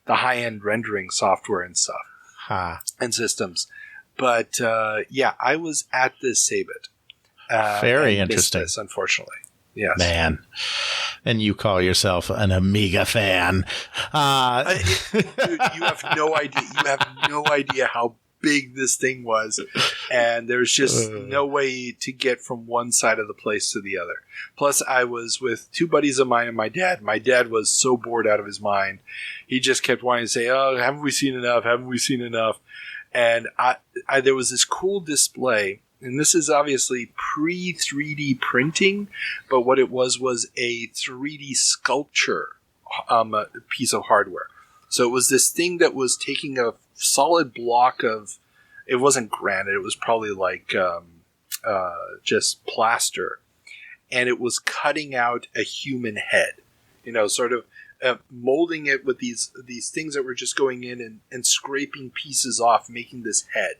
high-end rendering software and stuff and systems. But I was at this CeBIT. Very interesting. This, unfortunately. Yes. Man. And you call yourself an Amiga fan. Dude, you have no idea. You have no idea how big this thing was, and there's just no way to get from one side of the place to the other. Plus, I was with two buddies of mine and my dad. My dad was so bored out of his mind. He just kept wanting to say, "Oh, haven't we seen enough? Haven't we seen enough?" And there was this cool display, and this is obviously pre-3D printing, but what it was a 3D sculpture piece of hardware. So it was this thing that was taking a solid block of, it wasn't granite, it was probably like just plaster, and it was cutting out a human head. sort of molding it with these things that were just going in and scraping pieces off, making this head.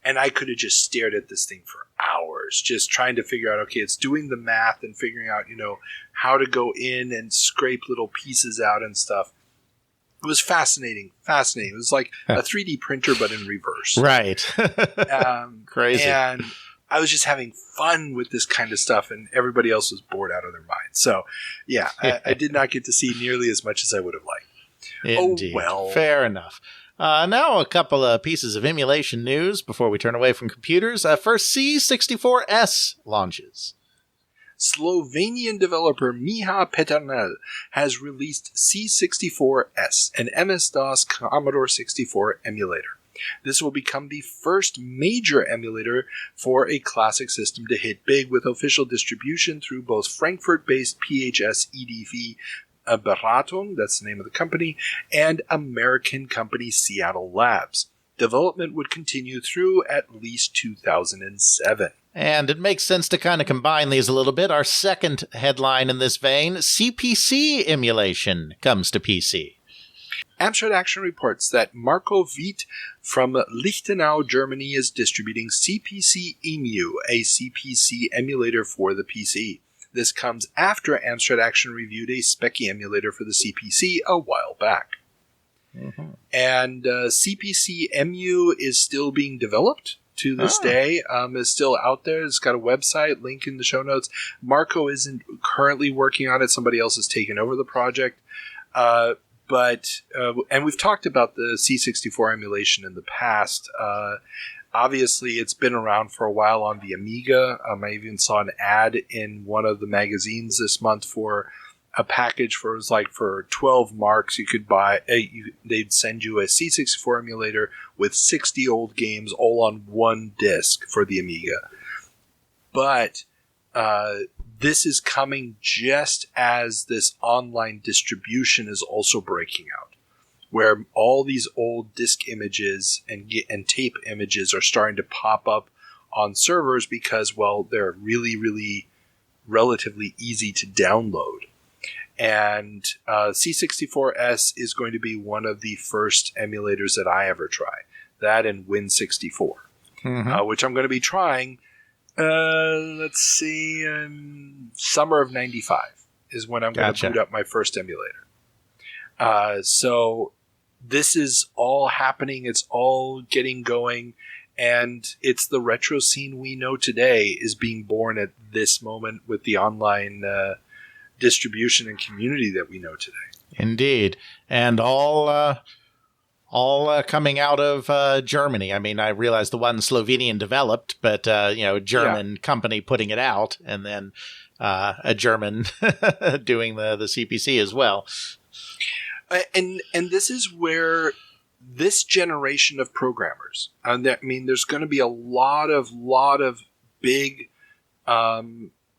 And I could have just stared at this thing for hours, just trying to figure out, okay, it's doing the math and figuring out, how to go in and scrape little pieces out and stuff. It was fascinating. It was like a 3D printer, but in reverse. Right. Crazy. And I was just having fun with this kind of stuff, and everybody else was bored out of their minds. So, yeah, I did not get to see nearly as much as I would have liked. Indeed. Oh, well. Fair enough. Now a couple of pieces of emulation news before we turn away from computers. First, C64S launches. Slovenian developer Miha Peternel has released C64S, an MS-DOS Commodore 64 emulator. This will become the first major emulator for a classic system to hit big, with official distribution through both Frankfurt-based PHS EDV Beratung, that's the name of the company, and American company Seattle Labs. Development would continue through at least 2007. And it makes sense to kind of combine these a little bit. Our second headline in this vein, CPC emulation comes to PC. Amstrad Action reports that Marco Witt from Lichtenau, Germany, is distributing CPC EMU, a CPC emulator for the PC. This comes after Amstrad Action reviewed a Speccy emulator for the CPC a while back. Mm-hmm. And CPC EMU is still being developed to this day. Is still out there. It's got a website, link in the show notes. Marco isn't currently working on it. Somebody else has taken over the project. But we've talked about the C64 emulation in the past. Obviously, it's been around for a while on the Amiga. I even saw an ad in one of the magazines this month for a package for, it was like for 12 marks you could buy. They'd send you a C64 emulator with 60 old games all on one disc for the Amiga. But this is coming just as this online distribution is also breaking out, where all these old disc images and tape images are starting to pop up on servers because, well, they're really, really relatively easy to download. And C64S is going to be one of the first emulators that I ever try. That and Win64, which I'm going to be trying, let's see, summer of 95 is when I'm going to boot up my first emulator. So this is all happening. It's all getting going. And it's the retro scene we know today is being born at this moment with the online distribution and community that we know today. Indeed. And all coming out of Germany. I mean, I realize the one Slovenian developed, but, German company putting it out, and then a German doing the CPC as well. And this is where this generation of programmers, there's going to be a lot of big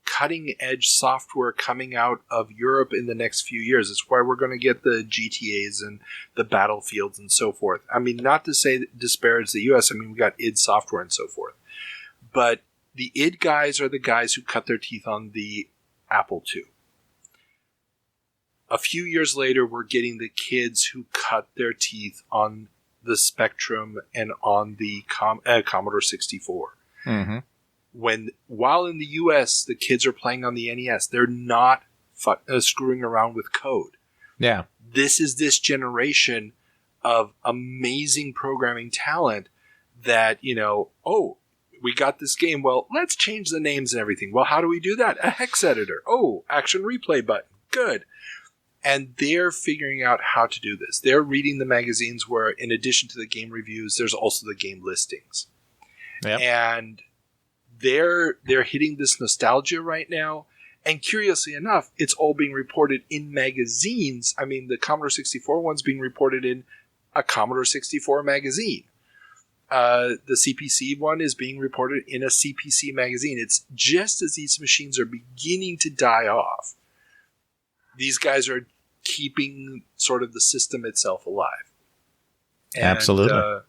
cutting-edge software coming out of Europe in the next few years. It's why we're going to get the GTAs and the Battlefields and so forth. I mean, not to say disparage the US. I mean, we got id Software and so forth. But the id guys are the guys who cut their teeth on the Apple II. A few years later, we're getting the kids who cut their teeth on the Spectrum and on the Commodore 64. Mm-hmm. While in the US, the kids are playing on the NES, they're not screwing around with code. Yeah. This is this generation of amazing programming talent that, we got this game. Well, let's change the names and everything. Well, how do we do that? A hex editor. Oh, action replay button. Good. And they're figuring out how to do this. They're reading the magazines where, in addition to the game reviews, there's also the game listings. Yep. And they're hitting this nostalgia right now. And curiously enough, it's all being reported in magazines. I mean, the Commodore 64 one's being reported in a Commodore 64 magazine. The CPC one is being reported in a CPC magazine. It's just as these machines are beginning to die off, these guys are keeping sort of the system itself alive. And, absolutely.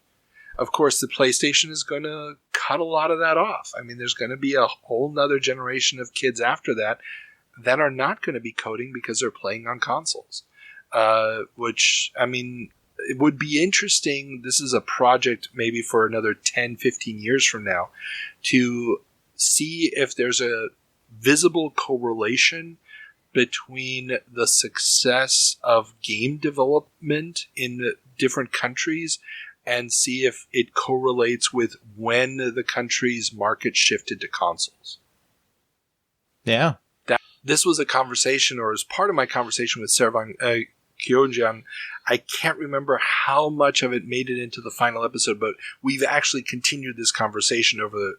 Of course, the PlayStation is going to cut a lot of that off. I mean, there's going to be a whole nother generation of kids after that that are not going to be coding because they're playing on consoles. Which, I mean, it would be interesting. This is a project maybe for another 10, 15 years from now to see if there's a visible correlation between the success of game development in different countries and see if it correlates with when the country's market shifted to consoles. Yeah. This was a conversation, or as part of my conversation with Servan Kyonjian. I can't remember how much of it made it into the final episode, but we've actually continued this conversation over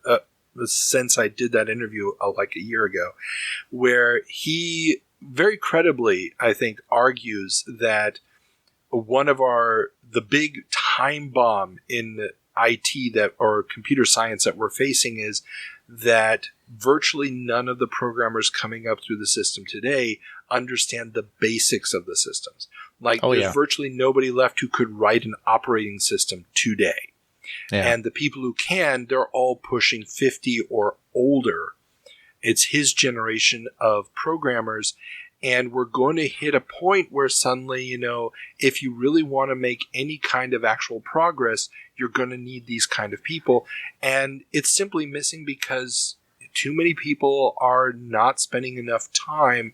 since I did that interview like a year ago, where he very credibly, I think, argues that one of the big time bomb in IT or computer science that we're facing is that virtually none of the programmers coming up through the system today understand the basics of the systems. Like, there's virtually nobody left who could write an operating system today. Yeah. And the people who can, they're all pushing 50 or older. It's his generation of programmers. And we're going to hit a point where suddenly, if you really want to make any kind of actual progress, you're going to need these kind of people. And it's simply missing because too many people are not spending enough time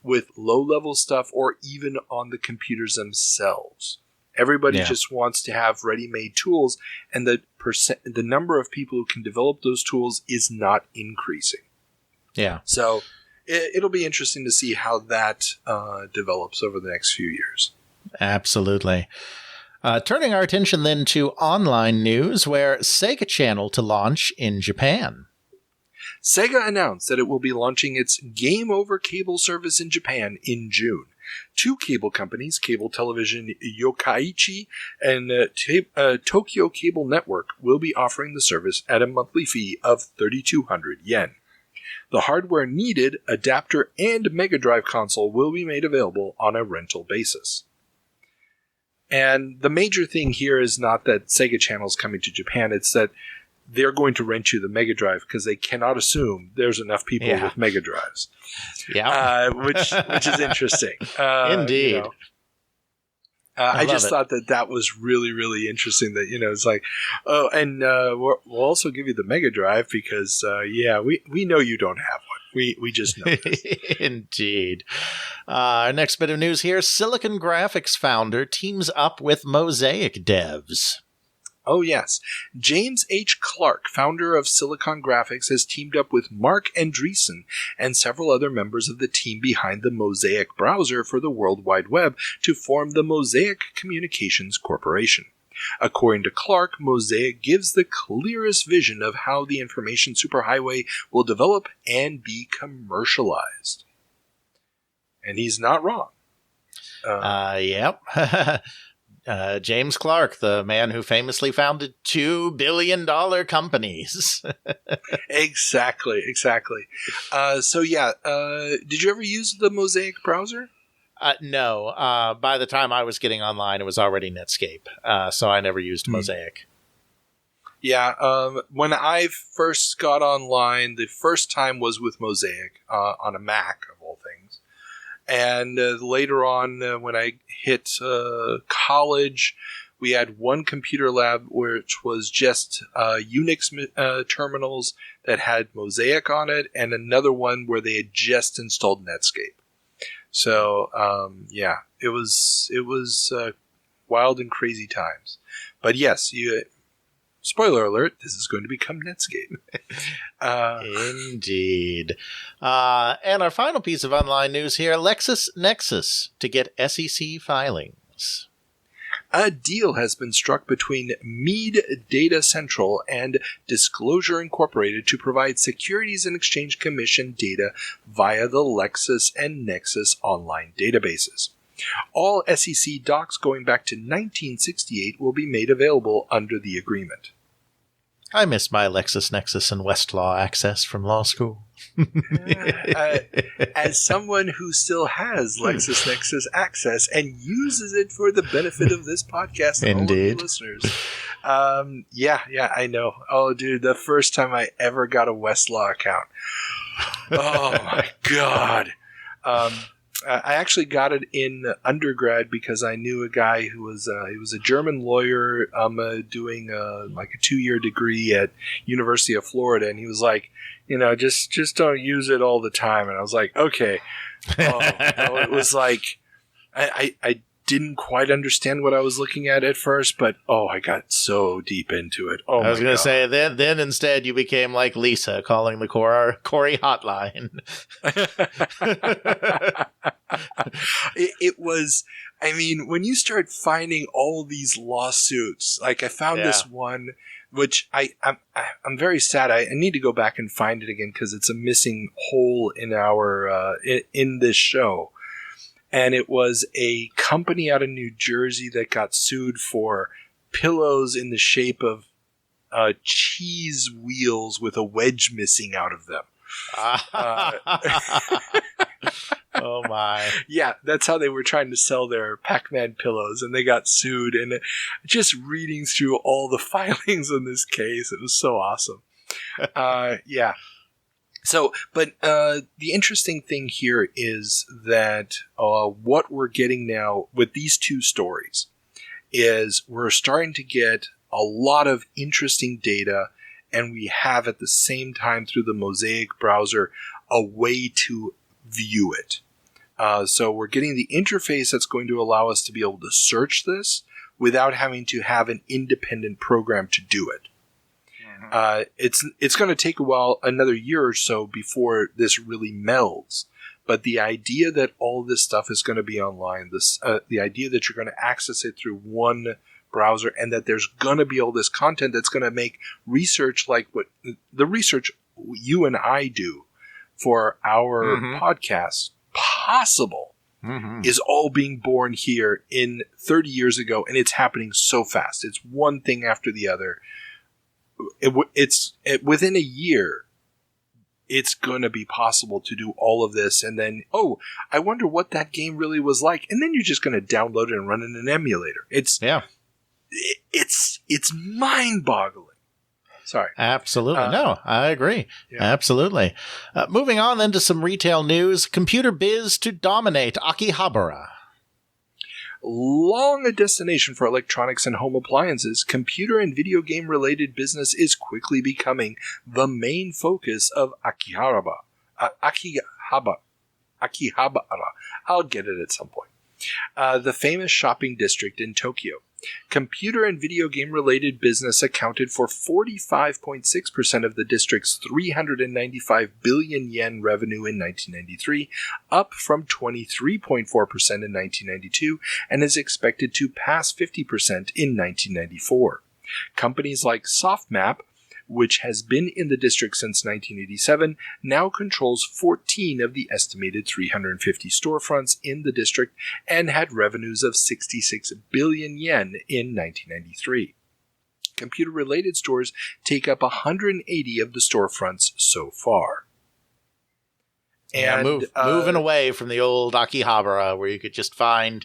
with low-level stuff or even on the computers themselves. Everybody just wants to have ready-made tools, and the number of people who can develop those tools is not increasing. Yeah. So it'll be interesting to see how that develops over the next few years. Absolutely. Turning our attention then to online news, where Sega Channel to launch in Japan. Sega announced that it will be launching its Game Over cable service in Japan in June. Two cable companies, Cable Television Yokkaichi and Tokyo Cable Network, will be offering the service at a monthly fee of 3,200 yen. The hardware needed, adapter, and Mega Drive console will be made available on a rental basis. And the major thing here is not that Sega Channel is coming to Japan, it's that they're going to rent you the Mega Drive because they cannot assume there's enough people with Mega Drives. Yeah. Which is interesting. Indeed. I just thought that was really, really interesting that, it's like, oh, and we'll also give you the Mega Drive because, we know you don't have one. We just know this. Indeed. Our next bit of news here, Silicon Graphics founder teams up with Mosaic devs. Oh, yes. James H. Clark, founder of Silicon Graphics, has teamed up with Mark Andreessen and several other members of the team behind the Mosaic browser for the World Wide Web to form the Mosaic Communications Corporation. According to Clark, Mosaic gives the clearest vision of how the information superhighway will develop and be commercialized. And he's not wrong. Yep. James Clark, the man who famously founded $2 billion companies. Exactly. Did you ever use the Mosaic browser? No. By the time I was getting online, it was already Netscape, so I never used Mosaic. Yeah, when I first got online, the first time was with Mosaic on a Mac, of all things. And later on, when I hit college, we had one computer lab which was just Unix terminals that had Mosaic on it, and another one where they had just installed Netscape. So, it was wild and crazy times. But yes, spoiler alert, this is going to become Netscape. Indeed. And our final piece of online news here, LexisNexis to get SEC filings. A deal has been struck between Mead Data Central and Disclosure Incorporated to provide Securities and Exchange Commission data via the Lexis and Nexis online databases. All SEC docs going back to 1968 will be made available under the agreement. I miss my LexisNexis and Westlaw access from law school. As someone who still has LexisNexis access and uses it for the benefit of this podcast and all of the listeners. I know. Oh, dude, the first time I ever got a Westlaw account. Oh my God. I actually got it in undergrad because I knew a guy who was he was a German lawyer doing like a 2-year degree at University of Florida, and he was like, just don't use it all the time. And I was like, okay. It was like I didn't quite understand what I was looking at first, but I got so deep into it. I was going to say, then instead you became like Lisa, calling the Corey hotline. It was, I mean, when you start finding all these lawsuits, like I found this one, which I'm very sad. I need to go back and find it again because it's a missing hole in our in this show. And it was a company out of New Jersey that got sued for pillows in the shape of cheese wheels with a wedge missing out of them. Oh my. Yeah, that's how they were trying to sell their Pac-Man pillows, and they got sued. And just reading through all the filings in this case, it was so awesome. Yeah. So, but the interesting thing here is that what we're getting now with these two stories is we're starting to get a lot of interesting data, and we have at the same time through the Mosaic browser a way to view it. So we're getting the interface that's going to allow us to be able to search this without having to have an independent program to do it. It's going to take a while, another year or so, before this really melds. But the idea that all this stuff is going to be online, the idea that you're going to access it through one browser, and that there's going to be all this content that's going to make research like what the research you and I do for our podcast possible, is all being born here in 30 years ago, and it's happening so fast. It's one thing after the other. It's within a year, it's going to be possible to do all of this, and then I wonder what that game really was like, and then you're just going to download it and run it in an emulator. It's mind-boggling. Sorry. Absolutely. No, I agree. Yeah. Absolutely. Moving on then to some retail news. Computer biz to dominate Akihabara. Long a destination for electronics and home appliances, computer and video game related business is quickly becoming the main focus of Akihabara. I'll get it at some point. The famous shopping district in Tokyo. Computer and video game related business accounted for 45.6% of the district's 395 billion yen revenue in 1993, up from 23.4% in 1992, and is expected to pass 50% in 1994. Companies like SoftMap, which has been in the district since 1987, now controls 14 of the estimated 350 storefronts in the district and had revenues of 66 billion yen in 1993. Computer-related stores take up 180 of the storefronts so far. And moving away from the old Akihabara, where you could just find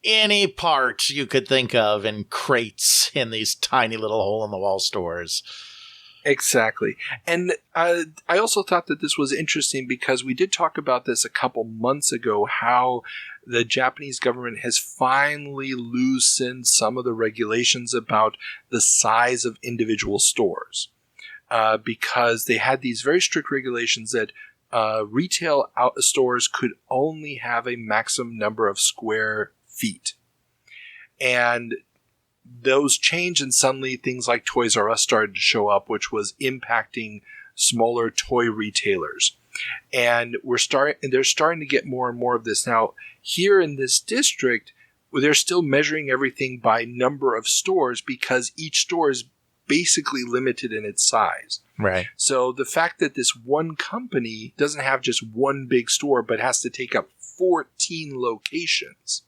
any part you could think of in crates in these tiny little hole-in-the-wall stores. Exactly. And I also thought that this was interesting because we did talk about this a couple months ago, how the Japanese government has finally loosened some of the regulations about the size of individual stores. Because they had these very strict regulations that retail stores could only have a maximum number of square feet. And those changed, and suddenly things like Toys R Us started to show up, which was impacting smaller toy retailers. And they're starting to get more and more of this. Now, here in this district, they're still measuring everything by number of stores because each store is basically limited in its size. Right. So the fact that this one company doesn't have just one big store, but has to take up 14 locations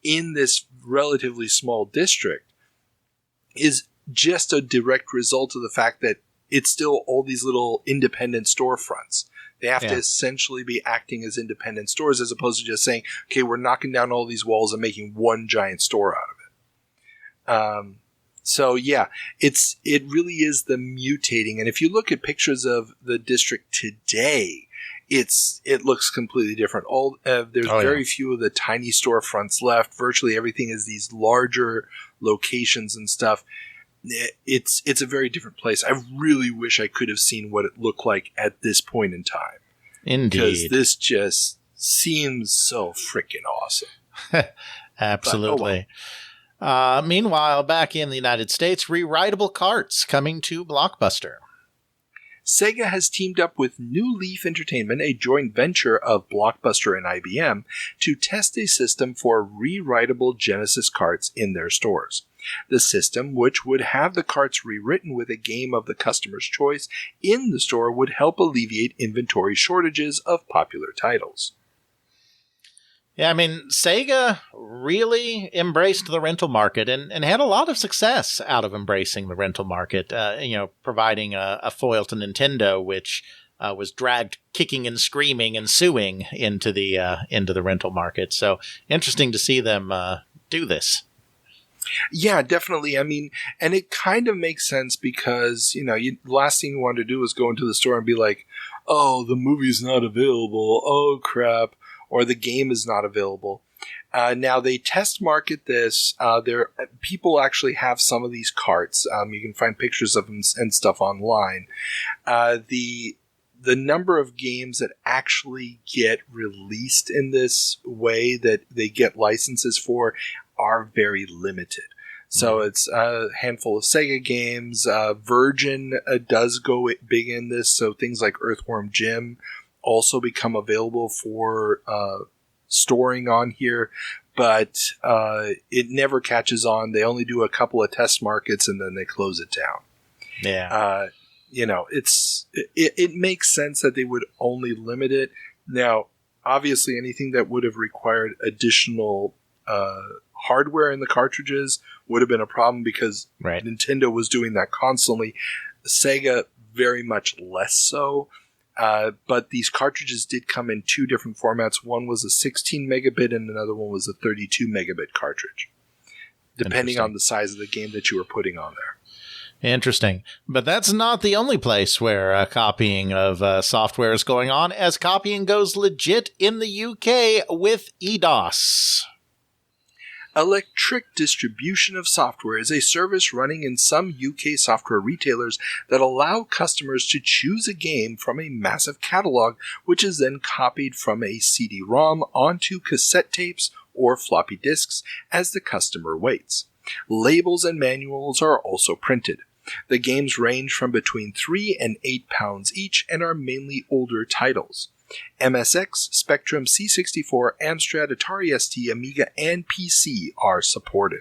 in this relatively small district is just a direct result of the fact that it's still all these little independent storefronts. They have to essentially be acting as independent stores as opposed to just saying, okay, we're knocking down all these walls and making one giant store out of it. So yeah, it really is the mutating. And if you look at pictures of the district today, it looks completely different. There's very few of the tiny storefronts left. Virtually everything is these larger locations and stuff. It's a very different place. I really wish I could have seen what it looked like at this point in time. Indeed. Because this just seems so freaking awesome. Absolutely. Meanwhile, back in the United States, rewritable carts coming to Blockbuster. Sega has teamed up with New Leaf Entertainment, a joint venture of Blockbuster and IBM, to test a system for rewritable Genesis carts in their stores. The system, which would have the carts rewritten with a game of the customer's choice in the store, would help alleviate inventory shortages of popular titles. Yeah, I mean, Sega really embraced the rental market and had a lot of success out of embracing the rental market, providing a foil to Nintendo, which was dragged kicking and screaming and suing into the rental market. So interesting to see them do this. Yeah, definitely. I mean, and it kind of makes sense because, the last thing you want to do is go into the store and be like, oh, the movie's not available. Oh, crap. Or the game is not available. Now they test market this. People actually have some of these carts. You can find pictures of them and stuff online. The number of games that actually get released in this way that they get licenses for are very limited. So it's a handful of Sega games. Virgin does go big in this. So things like Earthworm Jim also become available for storing on here, but it never catches on. They only do a couple of test markets and then they close it down. Yeah. It makes sense that they would only limit it. Now, obviously, anything that would have required additional hardware in the cartridges would have been a problem because Nintendo was doing that constantly. Sega, very much less so. But these cartridges did come in two different formats. One was a 16 megabit and another one was a 32 megabit cartridge, depending on the size of the game that you were putting on there. Interesting. But that's not the only place where copying of software is going on, as copying goes legit in the UK with EDOS. Electric Distribution of Software is a service running in some UK software retailers that allow customers to choose a game from a massive catalog, which is then copied from a CD-ROM onto cassette tapes or floppy disks as the customer waits. Labels and manuals are also printed. The games range from between £3 and £8 each and are mainly older titles. MSX, Spectrum, C64, Amstrad, Atari ST, Amiga, and PC are supported.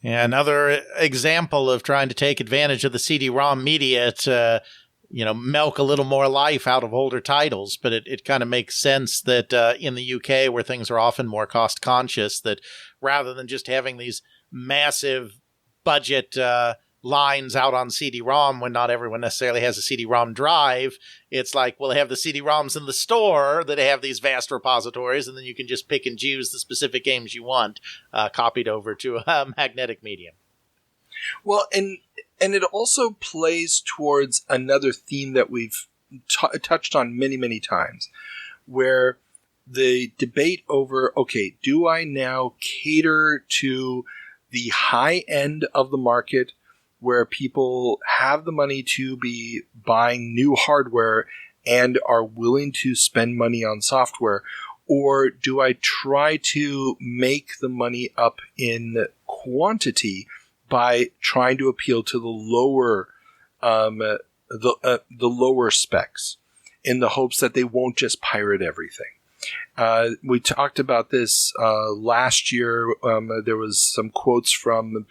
Yeah, another example of trying to take advantage of the CD-ROM media to, milk a little more life out of older titles. But it kind of makes sense that in the UK, where things are often more cost conscious, that rather than just having these massive budget lines out on CD-ROM when not everyone necessarily has a CD-ROM drive, it's like, well, they have the CD-ROMs in the store that have these vast repositories, and then you can just pick and choose the specific games you want copied over to a magnetic medium. Well, and it also plays towards another theme that we've touched on many, many times, where the debate over, okay, do I now cater to the high end of the market where people have the money to be buying new hardware and are willing to spend money on software? Or do I try to make the money up in quantity by trying to appeal to the lower specs in the hopes that they won't just pirate everything? We talked about this last year. There was some quotes from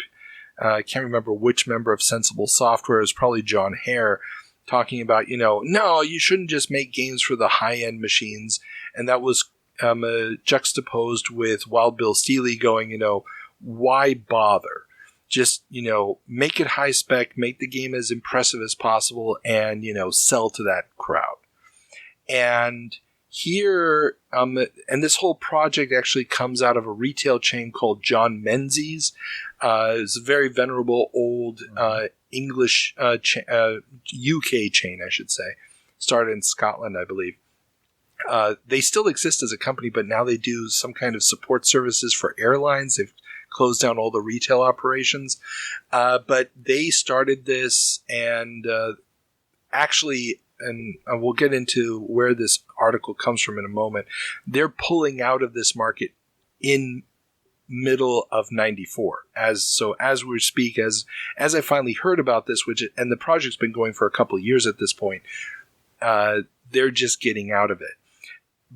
I can't remember which member of Sensible Software. It was probably John Hare talking about, no, you shouldn't just make games for the high-end machines. And that was juxtaposed with Wild Bill Steely going, why bother? Just, make it high spec, make the game as impressive as possible, and, sell to that crowd. And here, and this whole project actually comes out of a retail chain called John Menzies. It's a very venerable old English UK chain, I should say. Started in Scotland, I believe. They still exist as a company, but now they do some kind of support services for airlines. They've closed down all the retail operations. But they started this, and actually, and we'll get into where this article comes from in a moment, they're pulling out of this market in middle of 94. As we speak, as I finally heard about this, and the project's been going for a couple of years at this point, they're just getting out of it.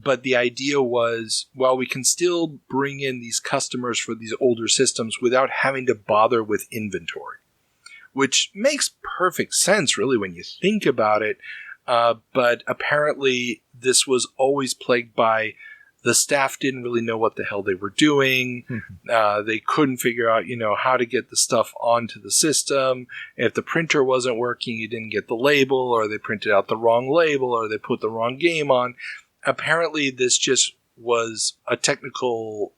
But the idea was, well, we can still bring in these customers for these older systems without having to bother with inventory, which makes perfect sense, really, when you think about it. But apparently this was always plagued by the staff didn't really know what the hell they were doing. They couldn't figure out, how to get the stuff onto the system. If the printer wasn't working, you didn't get the label, or they printed out the wrong label, or they put the wrong game on. Apparently, this just was a technical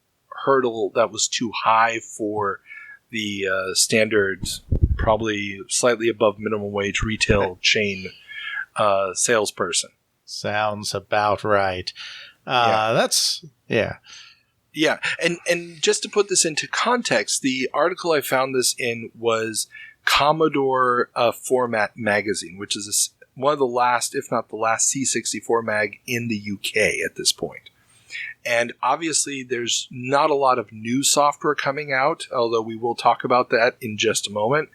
hurdle that was too high for the standard, probably slightly above minimum wage retail chain salesperson. Sounds about right. Yeah. Yeah. And just to put this into context, the article I found this in was Commodore Format Magazine, which is one of the last, if not the last, C64 mag in the UK at this point. And obviously there's not a lot of new software coming out, although we will talk about that in just a moment.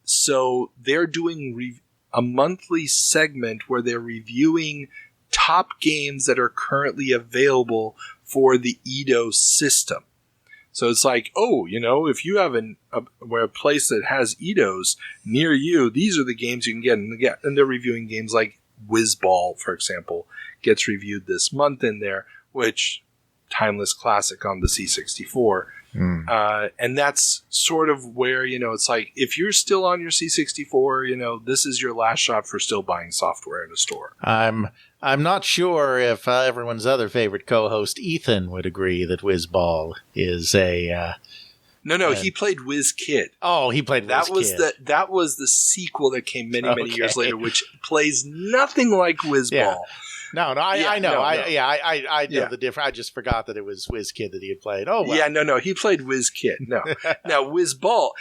So they're doing a monthly segment where they're reviewing top games that are currently available for the Eido system. So it's like, if you have a place that has Eidos near you, these are the games you can get. And they're reviewing games like Whizball, for example, gets reviewed this month in there, which timeless classic on the C64. And that's sort of where, it's like, if you're still on your C64, this is your last shot for still buying software in a store. I'm not sure if everyone's other favorite co-host, Ethan, would agree that Whizball is a... No, he played Whiz Kid. Oh, he played Whiz Kid. That was the sequel that came many years later, which plays nothing like Whizball. Yeah. No, I know. I know the difference. I just forgot that it was Whiz Kid that he had played. Oh, well. Yeah, no, he played Whiz Kid. No. Now, Whizball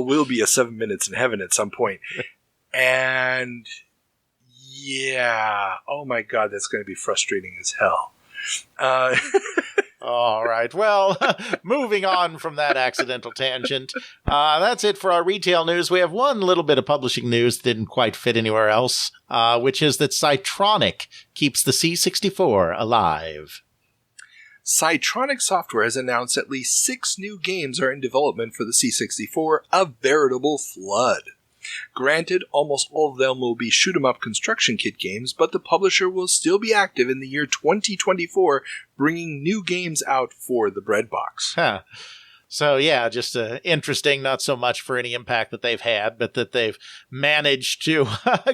will be a 7 Minutes in Heaven at some point. And yeah, oh my God, that's going to be frustrating as hell. All right. Well, moving on from that accidental tangent, that's it for our retail news. We have one little bit of publishing news that didn't quite fit anywhere else, which is that Cytronic keeps the C64 alive. Cytronic Software has announced at least 6 new games are in development for the C64, a veritable flood. Granted, almost all of them will be shoot-'em-up construction kit games, but the publisher will still be active in the year 2024, bringing new games out for the breadbox. Huh. So, yeah, just interesting, not so much for any impact that they've had, but that they've managed to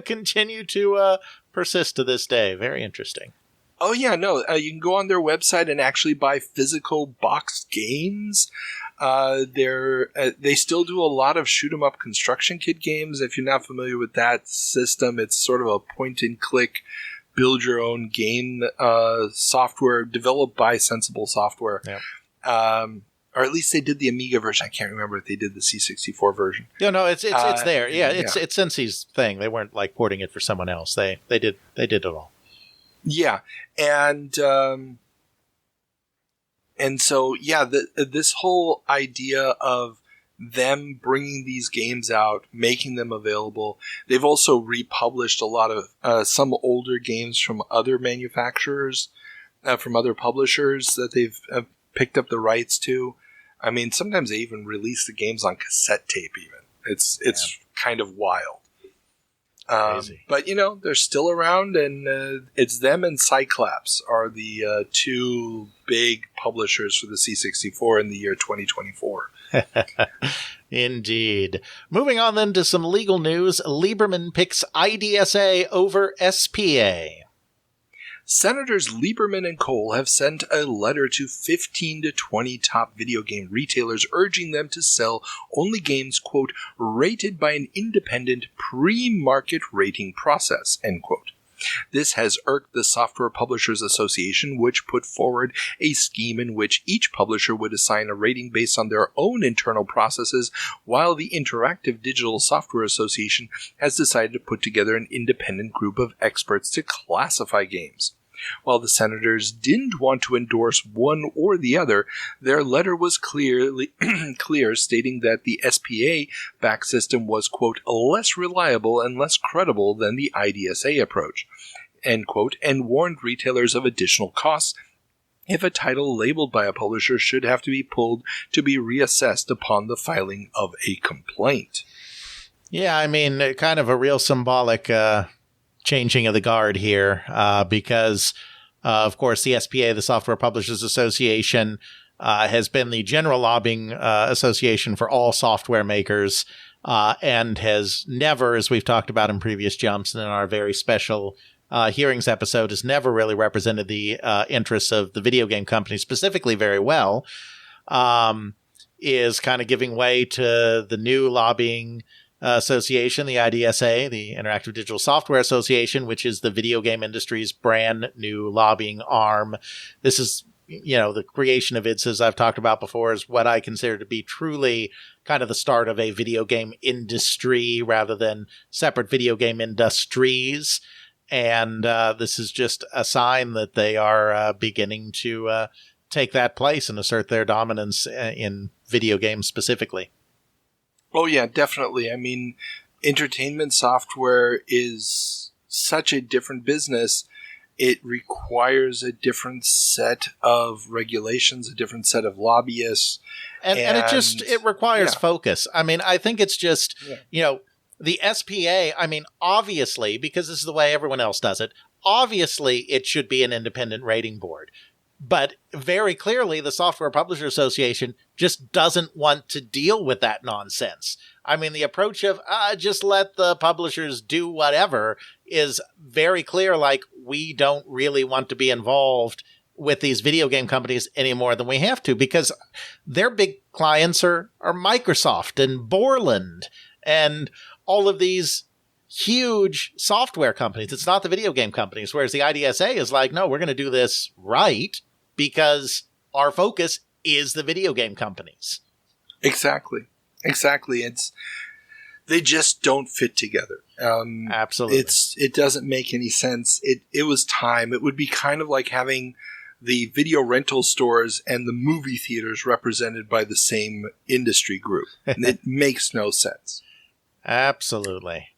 continue to persist to this day. Very interesting. Oh, yeah, no, you can go on their website and actually buy physical boxed games. They still do a lot of shoot-'em-up construction kit games. If you're not familiar with that system, it's sort of a point-and-click, build-your-own game software developed by Sensible Software. Yeah. Or at least they did the Amiga version. I can't remember if they did the C64 version. No, it's there. Yeah, it's Sensi's thing. They weren't like porting it for someone else. They did it all. Yeah, and so, yeah, this whole idea of them bringing these games out, making them available. They've also republished a lot of some older games from other manufacturers, from other publishers that they've picked up the rights to. I mean, sometimes they even release the games on cassette tape even. It's kind of wild. But, they're still around, and it's them and Cyclops are the 2 big publishers for the C64 in the year 2024. Indeed. Moving on then to some legal news. Lieberman picks IDSA over SPA. Senators Lieberman and Cole have sent a letter to 15 to 20 top video game retailers urging them to sell only games, quote, rated by an independent pre-market rating process, end quote. This has irked the Software Publishers Association, which put forward a scheme in which each publisher would assign a rating based on their own internal processes, while the Interactive Digital Software Association has decided to put together an independent group of experts to classify games. While the senators didn't want to endorse one or the other, their letter was clear, stating that the SPA-backed system was, quote, less reliable and less credible than the IDSA approach, end quote, and warned retailers of additional costs if a title labeled by a publisher should have to be pulled to be reassessed upon the filing of a complaint. Yeah, I mean, kind of a real symbolic changing of the guard here, because, of course, the SPA, the Software Publishers Association, has been the general lobbying association for all software makers, and has never, as we've talked about in previous jumps and in our very special hearings episode, has never really represented the interests of the video game companies specifically very well, is kind of giving way to the new lobbying association, the IDSA, the Interactive Digital Software Association, which is the video game industry's brand new lobbying arm. This is, the creation of IDSA, as I've talked about before, is what I consider to be truly kind of the start of a video game industry rather than separate video game industries. And this is just a sign that they are beginning to take that place and assert their dominance in video games specifically. Oh, yeah, definitely. I mean, entertainment software is such a different business. It requires a different set of regulations, a different set of lobbyists. And it requires focus. I mean, I think it's just, the SPA, I mean, obviously, because this is the way everyone else does it, obviously it should be an independent rating board. But very clearly, the Software Publisher Association just doesn't want to deal with that nonsense. I mean, the approach of just let the publishers do whatever is very clear, like, we don't really want to be involved with these video game companies any more than we have to, because their big clients are Microsoft and Borland and all of these huge software companies. It's not the video game companies, whereas the IDSA is like, no, we're going to do this right because our focus is the video game companies. Exactly. They just don't fit together. Absolutely. It doesn't make any sense. It was time. It would be kind of like having the video rental stores and the movie theaters represented by the same industry group. It makes no sense. Absolutely.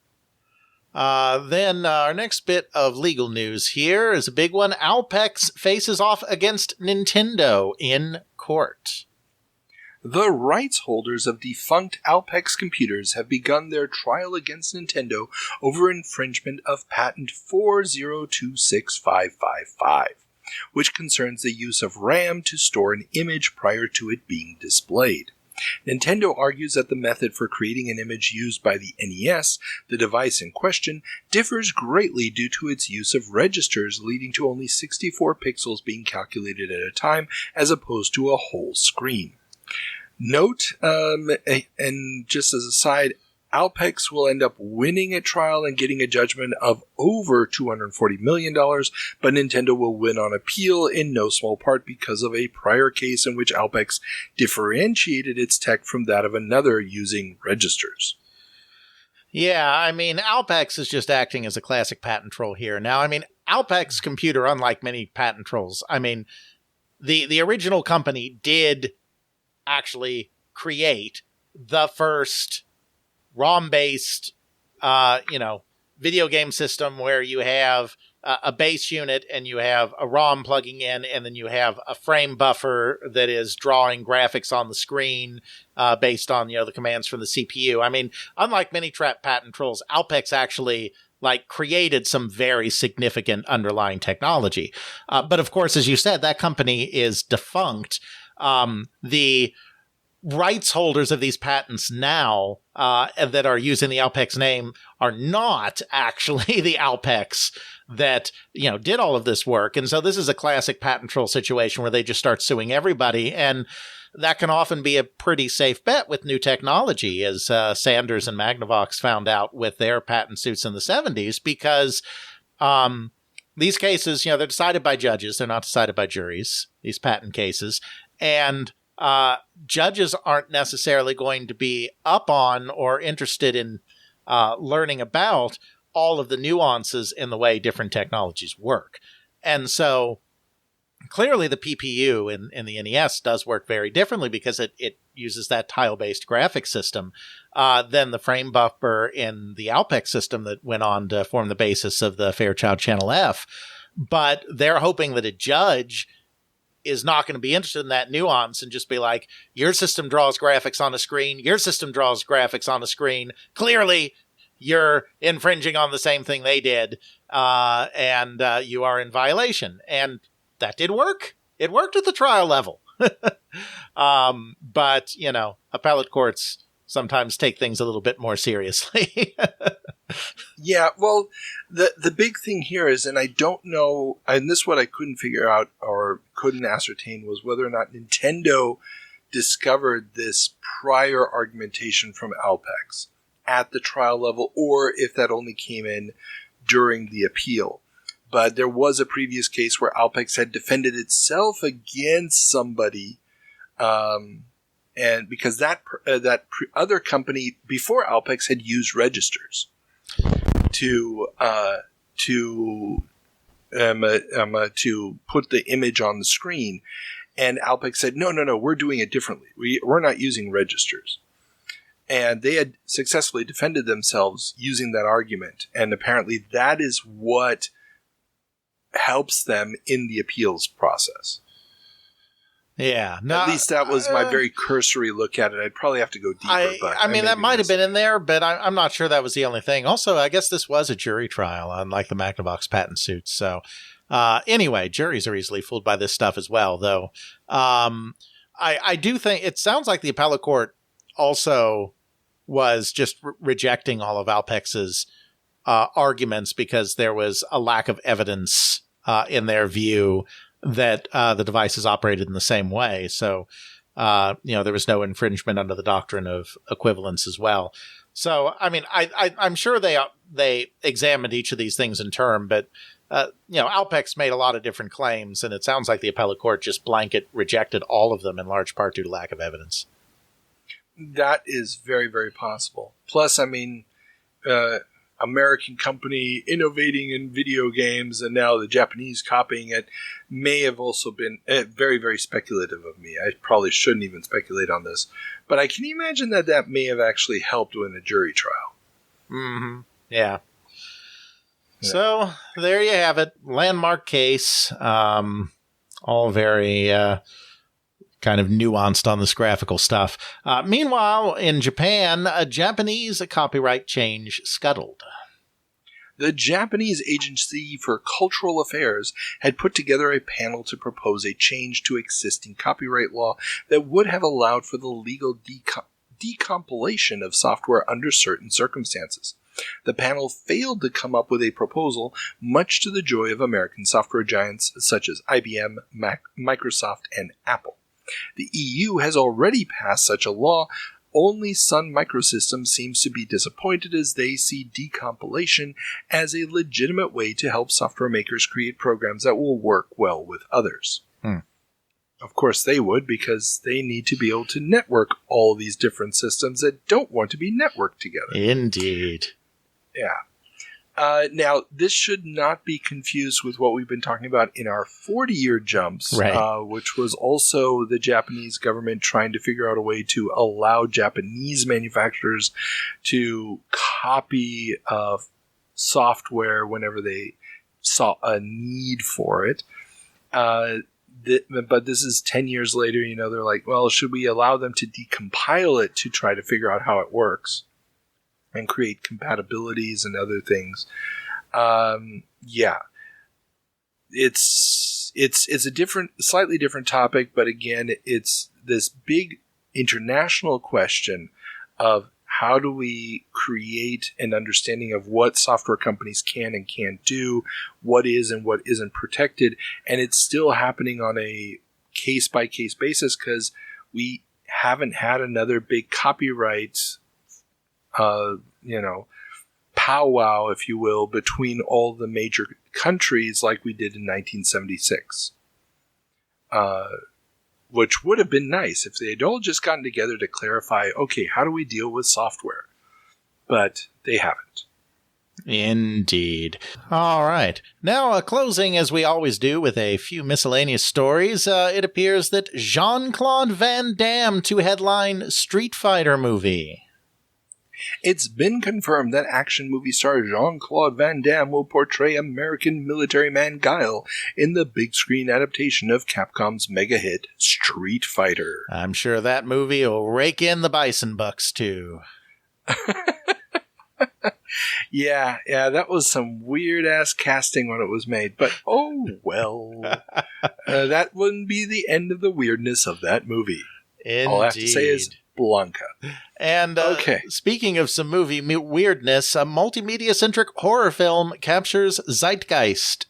Then our next bit of legal news here is a big one. Alpex faces off against Nintendo in court. The rights holders of defunct Alpex computers have begun their trial against Nintendo over infringement of patent 4026555, which concerns the use of RAM to store an image prior to it being displayed. Nintendo argues that the method for creating an image used by the NES, the device in question, differs greatly due to its use of registers, leading to only 64 pixels being calculated at a time as opposed to a whole screen. Note, and just as a side, Alpex will end up winning a trial and getting a judgment of over $240 million, but Nintendo will win on appeal in no small part because of a prior case in which Alpex differentiated its tech from that of another using registers. Yeah, I mean, Alpex is just acting as a classic patent troll here. Now, I mean, Alpex computer, unlike many patent trolls, I mean, the original company did actually create the first ROM-based, video game system where you have a base unit and you have a ROM plugging in, and then you have a frame buffer that is drawing graphics on the screen based on, the commands from the CPU. I mean, unlike many patent trolls, Alpex actually created some very significant underlying technology. But of course, as you said, that company is defunct. The rights holders of these patents now that are using the Alpex name are not actually the Alpex that, did all of this work. And so this is a classic patent troll situation where they just start suing everybody. And that can often be a pretty safe bet with new technology, as Sanders and Magnavox found out with their patent suits in the 70s, because these cases, they're decided by judges. They're not decided by juries, these patent cases. And judges aren't necessarily going to be up on or interested in learning about all of the nuances in the way different technologies work. And so clearly the PPU in the NES does work very differently because it uses that tile-based graphics system than the frame buffer in the Alpex system that went on to form the basis of the Fairchild Channel F. But they're hoping that a judge is not going to be interested in that nuance and just be like, your system draws graphics on a screen, your system draws graphics on a screen. Clearly, you're infringing on the same thing they did, and you are in violation. And that did work. It worked at the trial level. But, appellate courts sometimes take things a little bit more seriously. Yeah, well, the big thing here is, and I don't know, and this is what I couldn't figure out or couldn't ascertain, was whether or not Nintendo discovered this prior argumentation from Alpex at the trial level, or if that only came in during the appeal. But there was a previous case where Alpex had defended itself against somebody, and because that other company before Alpex had used registers to put the image on the screen, and Alpex said, no, we're doing it differently. We're not using registers. And they had successfully defended themselves using that argument. And apparently that is what helps them in the appeals process. Yeah. No, at least that was my very cursory look at it. I'd probably have to go deeper. I mean, that might have been in there, but I'm not sure that was the only thing. Also, I guess this was a jury trial, unlike the Magnavox patent suits. So anyway, juries are easily fooled by this stuff as well, though. I do think it sounds like the appellate court also was just rejecting all of Alpex's arguments because there was a lack of evidence in their view that the devices operated in the same way. So, there was no infringement under the doctrine of equivalence as well. So, I mean, I'm sure they examined each of these things in turn, but, Alpex made a lot of different claims, and it sounds like the appellate court just blanket rejected all of them in large part due to lack of evidence. That is very, very possible. Plus, I mean, American company innovating in video games, and now the Japanese copying it may have also been very, very speculative of me. I probably shouldn't even speculate on this. But I can imagine that may have actually helped in a jury trial. Mm-hmm. Yeah. So, there you have it. Landmark case. All very kind of nuanced on this graphical stuff. Meanwhile, in Japan, a Japanese copyright change scuttled. The Japanese Agency for Cultural Affairs had put together a panel to propose a change to existing copyright law that would have allowed for the legal decompilation of software under certain circumstances. The panel failed to come up with a proposal, much to the joy of American software giants such as IBM, Microsoft, and Apple. The EU has already passed such a law. Only Sun Microsystems seems to be disappointed as they see decompilation as a legitimate way to help software makers create programs that will work well with others. Of course they would, because they need to be able to network all these different systems that don't want to be networked together. Indeed. Yeah. Now, this should not be confused with what we've been talking about in our 40-year jumps, right. Which was also the Japanese government trying to figure out a way to allow Japanese manufacturers to copy software whenever they saw a need for it. But this is 10 years later, they're like, well, should we allow them to decompile it to try to figure out how it works and create compatibilities and other things? Yeah. It's a slightly different topic, but again, it's this big international question of how do we create an understanding of what software companies can and can't do, what is and what isn't protected, and it's still happening on a case-by-case basis because we haven't had another big copyright, powwow, if you will, between all the major countries like we did in 1976. Which would have been nice if they had all just gotten together to clarify, okay, how do we deal with software? But they haven't. Indeed. All right. Now, closing as we always do with a few miscellaneous stories, it appears that Jean-Claude Van Damme to headline Street Fighter movie. It's been confirmed that action movie star Jean-Claude Van Damme will portray American military man Guile in the big screen adaptation of Capcom's mega hit Street Fighter. I'm sure that movie will rake in the Bison bucks, too. Yeah, that was some weird-ass casting when it was made, but oh well. That wouldn't be the end of the weirdness of that movie. Indeed. All I have to say is Blanca. And speaking of some movie weirdness, a multimedia-centric horror film captures zeitgeist.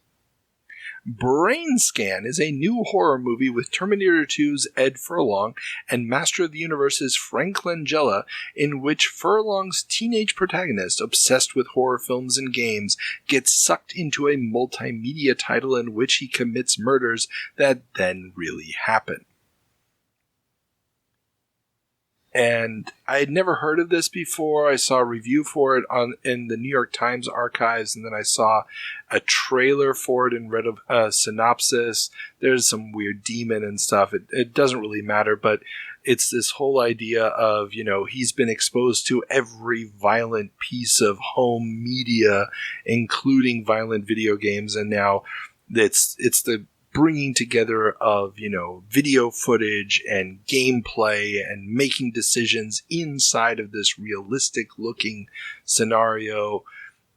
Brain Scan is a new horror movie with Terminator 2's Ed Furlong and Master of the Universe's Frank Langella, in which Furlong's teenage protagonist, obsessed with horror films and games, gets sucked into a multimedia title in which he commits murders that then really happen. And I had never heard of this before. I saw a review for it in the New York Times archives, and then I saw a trailer for it and read a synopsis. There's some weird demon and stuff. It doesn't really matter, but it's this whole idea of, he's been exposed to every violent piece of home media, including violent video games, and now it's the bringing together of, video footage and gameplay and making decisions inside of this realistic looking scenario,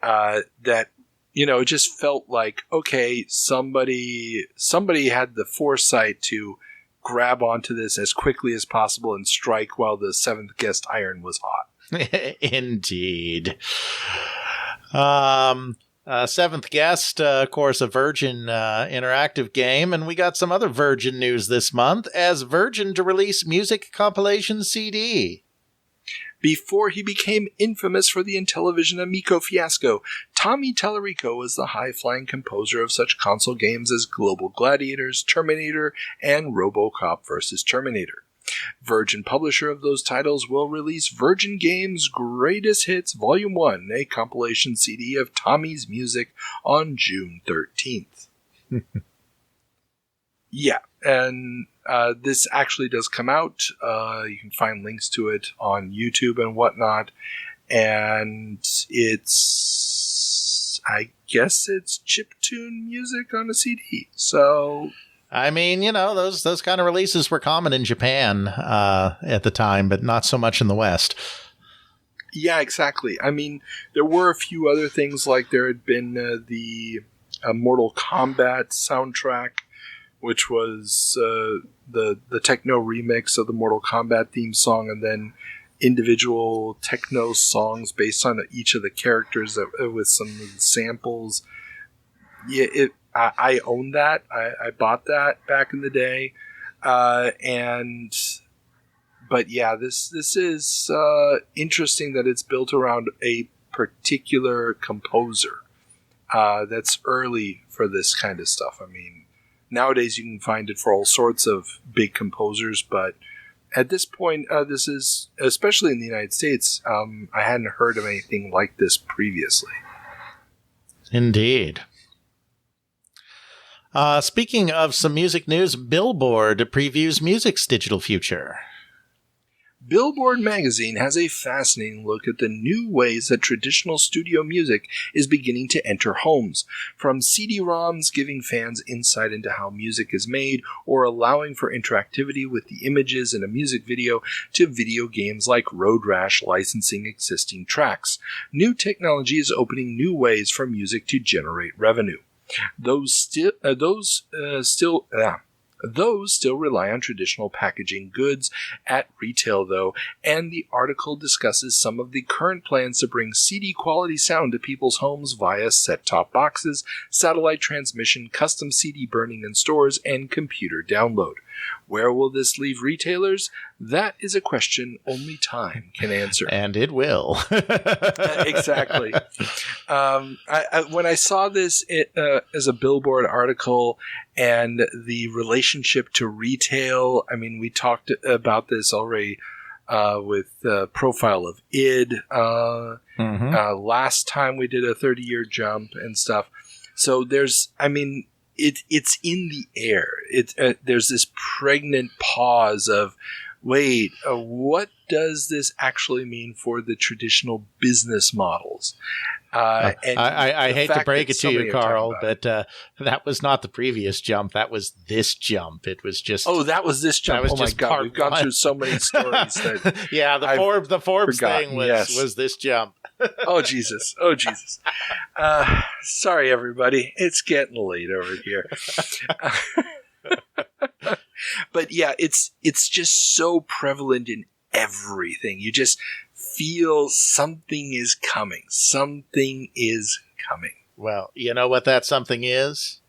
that, it just felt like, okay, somebody had the foresight to grab onto this as quickly as possible and strike while the seventh guest iron was hot. Indeed. Seventh Guest, of course, a Virgin interactive game, and we got some other Virgin news this month, as Virgin to release music compilation CD. Before he became infamous for the Intellivision Emiko fiasco, Tommy Tallarico was the high-flying composer of such console games as Global Gladiators, Terminator, and RoboCop vs. Terminator. Virgin, publisher of those titles, will release Virgin Games' Greatest Hits Volume 1, a compilation CD of Tommy's music, on June 13th. Yeah, and this actually does come out. You can find links to it on YouTube and whatnot. And I guess it's chiptune music on a CD. So, I mean, those kind of releases were common in Japan at the time, but not so much in the West. Yeah, exactly. I mean, there were a few other things, like there had been the Mortal Kombat soundtrack, which was the techno remix of the Mortal Kombat theme song, and then individual techno songs based on each of the characters with some samples. Yeah, I own that. I bought that back in the day, but yeah, this is interesting that it's built around a particular composer that's early for this kind of stuff. I mean, nowadays you can find it for all sorts of big composers, but at this point, this is, especially in the United States, I hadn't heard of anything like this previously. Indeed. Speaking of some music news, Billboard previews music's digital future. Billboard magazine has a fascinating look at the new ways that traditional studio music is beginning to enter homes, from CD-ROMs giving fans insight into how music is made or allowing for interactivity with the images in a music video, to video games like Road Rash licensing existing tracks. New technology is opening new ways for music to generate revenue. Those still rely on traditional packaging goods at retail, though, and the article discusses some of the current plans to bring CD-quality sound to people's homes via set-top boxes, satellite transmission, custom CD burning in stores, and computer download. Where will this leave retailers? That is a question only time can answer. And it will. Exactly. When I saw this as a Billboard article and the relationship to retail, I mean, we talked about this already with the profile of id. Last time we did a 30-year jump and stuff. So there's, I mean, it's in the air. There's this pregnant pause of, wait, what does this actually mean for the traditional business models? And I hate to break it to you, Carl, but that was not the previous jump. That was this jump. It was just that was this jump. Oh my God, we've gone through so many stories. That yeah, the Forbes thing was this jump. Oh Jesus! Sorry, everybody. It's getting late over here. But yeah, it's just so prevalent in everything. You just feel something is coming. Something is coming. Well, you know what that something is,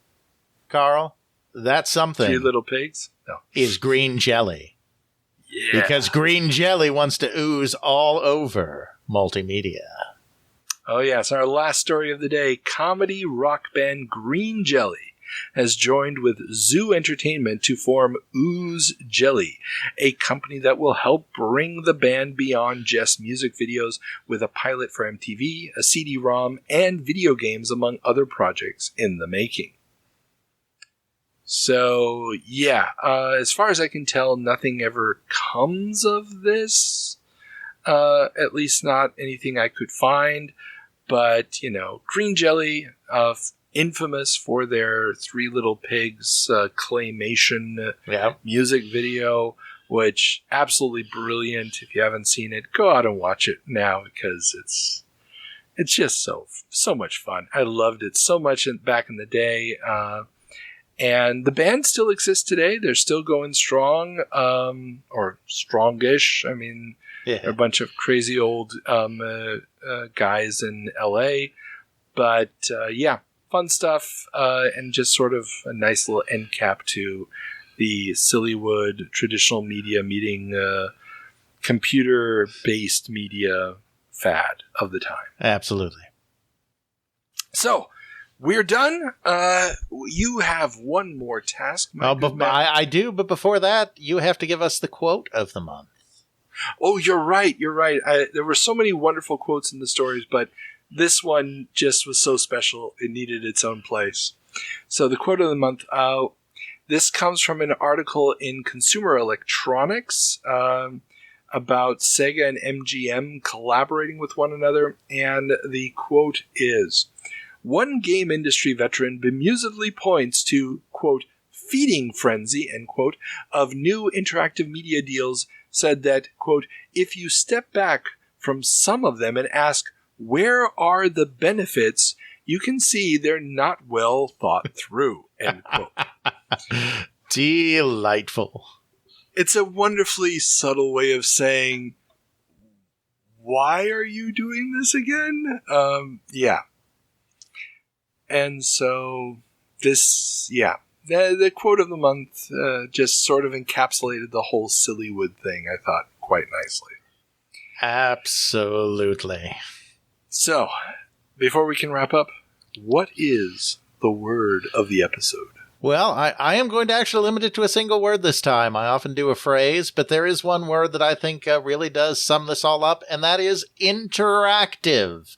Carl? That something. 3 Little Pigs? No. Is green jelly. Yeah. Because green jelly wants to ooze all over multimedia. Oh, yes. Our last story of the day, comedy rock band Green Jelly has joined with Zoo Entertainment to form Ooze Jelly, a company that will help bring the band beyond just music videos with a pilot for MTV, a CD-ROM, and video games, among other projects in the making. So, yeah, as far as I can tell, nothing ever comes of this, at least not anything I could find, but, you know, Green Jelly, infamous for their 3 Little Pigs claymation music video, which absolutely brilliant. If you haven't seen it, go out and watch it now because it's just so much fun. I loved it so much back in the day, and the band still exists today. They're still going strong, or strongish. I mean, they're a bunch of crazy old guys in LA, but yeah. Fun stuff, and just sort of a nice little end cap to the silliwood traditional media meeting computer-based media fad of the time. Absolutely. So, we're done. You have one more task. I do, but before that, you have to give us the quote of the month. Oh, you're right. There were so many wonderful quotes in the stories, but this one just was so special, it needed its own place. So the quote of the month, this comes from an article in Consumer Electronics about Sega and MGM collaborating with one another, and the quote is, one game industry veteran bemusedly points to, quote, feeding frenzy, end quote, of new interactive media deals, said that, quote, if you step back from some of them and ask, where are the benefits? You can see they're not well thought through, end quote. Delightful. It's a wonderfully subtle way of saying, why are you doing this again? Yeah. And so this, yeah. The quote of the month just sort of encapsulated the whole silliwood thing, I thought, quite nicely. Absolutely. So, before we can wrap up, what is the word of the episode? Well, I am going to actually limit it to a single word this time. I often do a phrase, but there is one word that I think really does sum this all up, and that is interactive.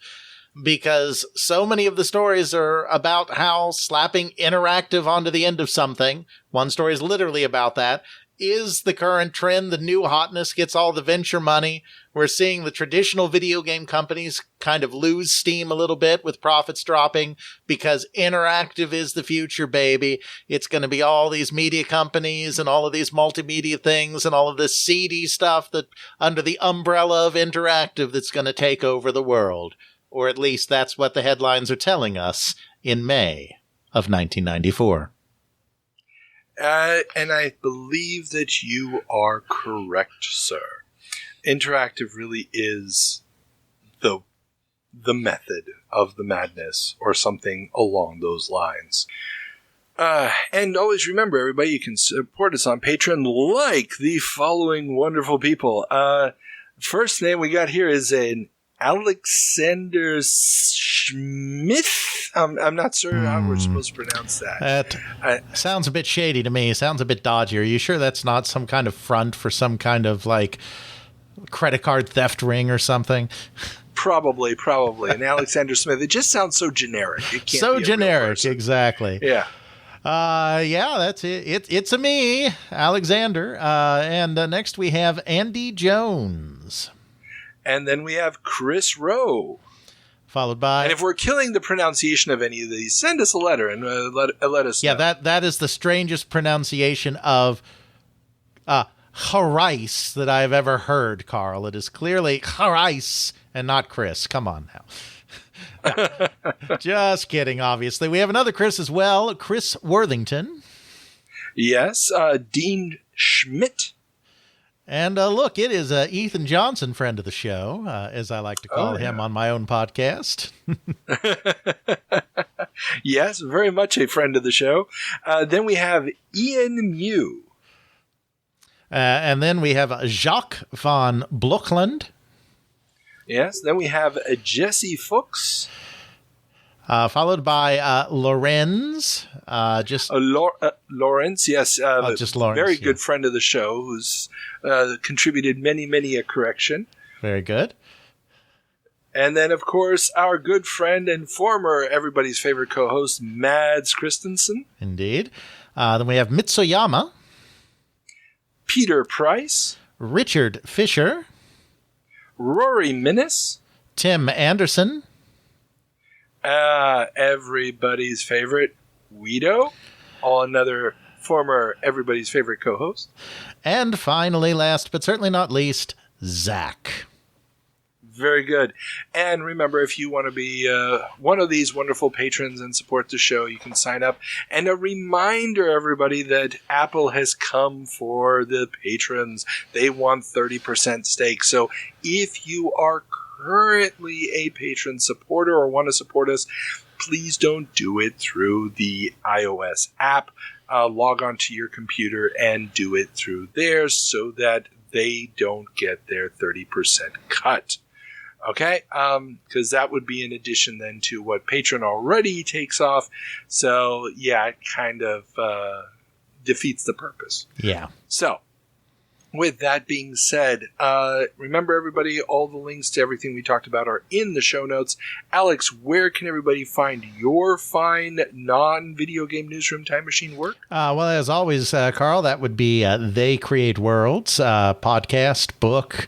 Because so many of the stories are about how slapping interactive onto the end of something, one story is literally about that, is the current trend. The new hotness gets all the venture money. We're seeing the traditional video game companies kind of lose steam a little bit with profits dropping because interactive is the future, baby. It's going to be all these media companies and all of these multimedia things and all of this seedy stuff that under the umbrella of interactive that's going to take over the world. Or at least that's what the headlines are telling us in May of 1994. And I believe that you are correct, sir. Interactive really is the method of the madness, or something along those lines. And always remember, everybody, you can support us on Patreon like the following wonderful people. First name we got here is an Alexander Schmidt. I'm not sure how we're supposed to pronounce that. That sounds a bit shady to me. Sounds a bit dodgy. Are you sure that's not some kind of front for some kind of like credit card theft ring or something? Probably. And Alexander Smith. It just sounds so generic. It can't so be generic, exactly. Yeah. Yeah, that's it. It's a me, Alexander. And next we have Andy Jones. And then we have Chris Rowe. Followed by... And if we're killing the pronunciation of any of these, send us a letter and let us know. Yeah, that is the strangest pronunciation of Harais that I've ever heard, Carl. It is clearly Harais and not Chris. Come on now. Just kidding, obviously. We have another Chris as well, Chris Worthington. Yes, Dean Schmidt. And look, it is Ethan Johnson, friend of the show, as I like to call him on my own podcast. Yes, very much a friend of the show. Then we have Ian Mew. And then we have Jacques van Blokland. Yes, then we have Jesse Fuchs. Followed by Lorenz. Lawrence, yes. Just Lawrence. Very good friend of the show who's contributed many a correction. Very good. And then, of course, our good friend and former everybody's favorite co-host, Mads Christensen. Indeed. Then we have Mitsoyama. Peter Price. Richard Fisher. Rory Minnis. Tim Anderson. Everybody's favorite, Guido. Another former everybody's favorite co-host. And finally, last but certainly not least, Zach. Very good. And remember, if you want to be one of these wonderful patrons and support the show, you can sign up. And a reminder, everybody, that Apple has come for the patrons. They want 30% stake. So if you are currently a patron supporter or want to support us, please don't do it through the iOS app. Log onto your computer and do it through there so that they don't get their 30% cut. Okay? Because that would be in addition then to what Patreon already takes off. So, yeah, it kind of defeats the purpose. Yeah. So, with that being said, remember, everybody, all the links to everything we talked about are in the show notes. Alex, where can everybody find your fine non-video game newsroom time machine work? Well, as always, Carl, that would be They Create Worlds, podcast, book.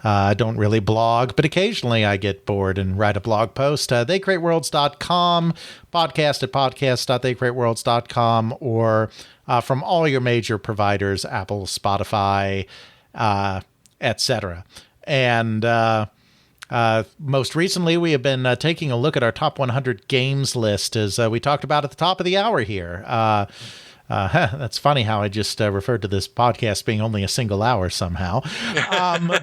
I don't really blog, but occasionally I get bored and write a blog post. TheyCreateWorlds.com, podcast at podcast.theycreateworlds.com, or from all your major providers, Apple, Spotify, etc. And most recently, we have been taking a look at our top 100 games list, as we talked about at the top of the hour here. That's funny how I just referred to this podcast being only a single hour somehow.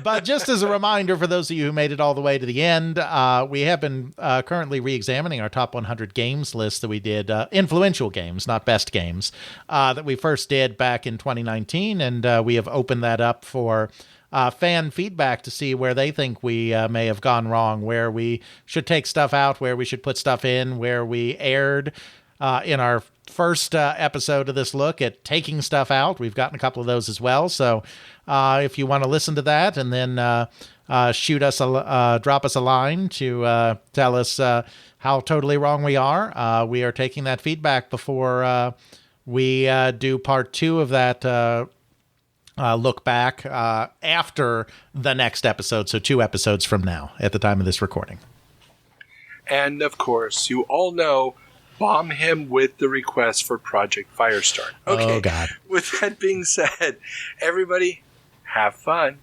But just as a reminder for those of you who made it all the way to the end, we have been currently re-examining our top 100 games list that we did, influential games, not best games, that we first did back in 2019. And we have opened that up for fan feedback to see where they think we may have gone wrong, where we should take stuff out, where we should put stuff in, where we erred in our first episode of this look at taking stuff out. We've gotten a couple of those as well. So if you want to listen to that and then drop us a line to tell us how totally wrong we are taking that feedback before we do part 2 of that look back after the next episode. So 2 episodes from now at the time of this recording. And of course, you all know, bomb him with the request for Project Firestart. Okay. Oh, God. With that being said, everybody, have fun.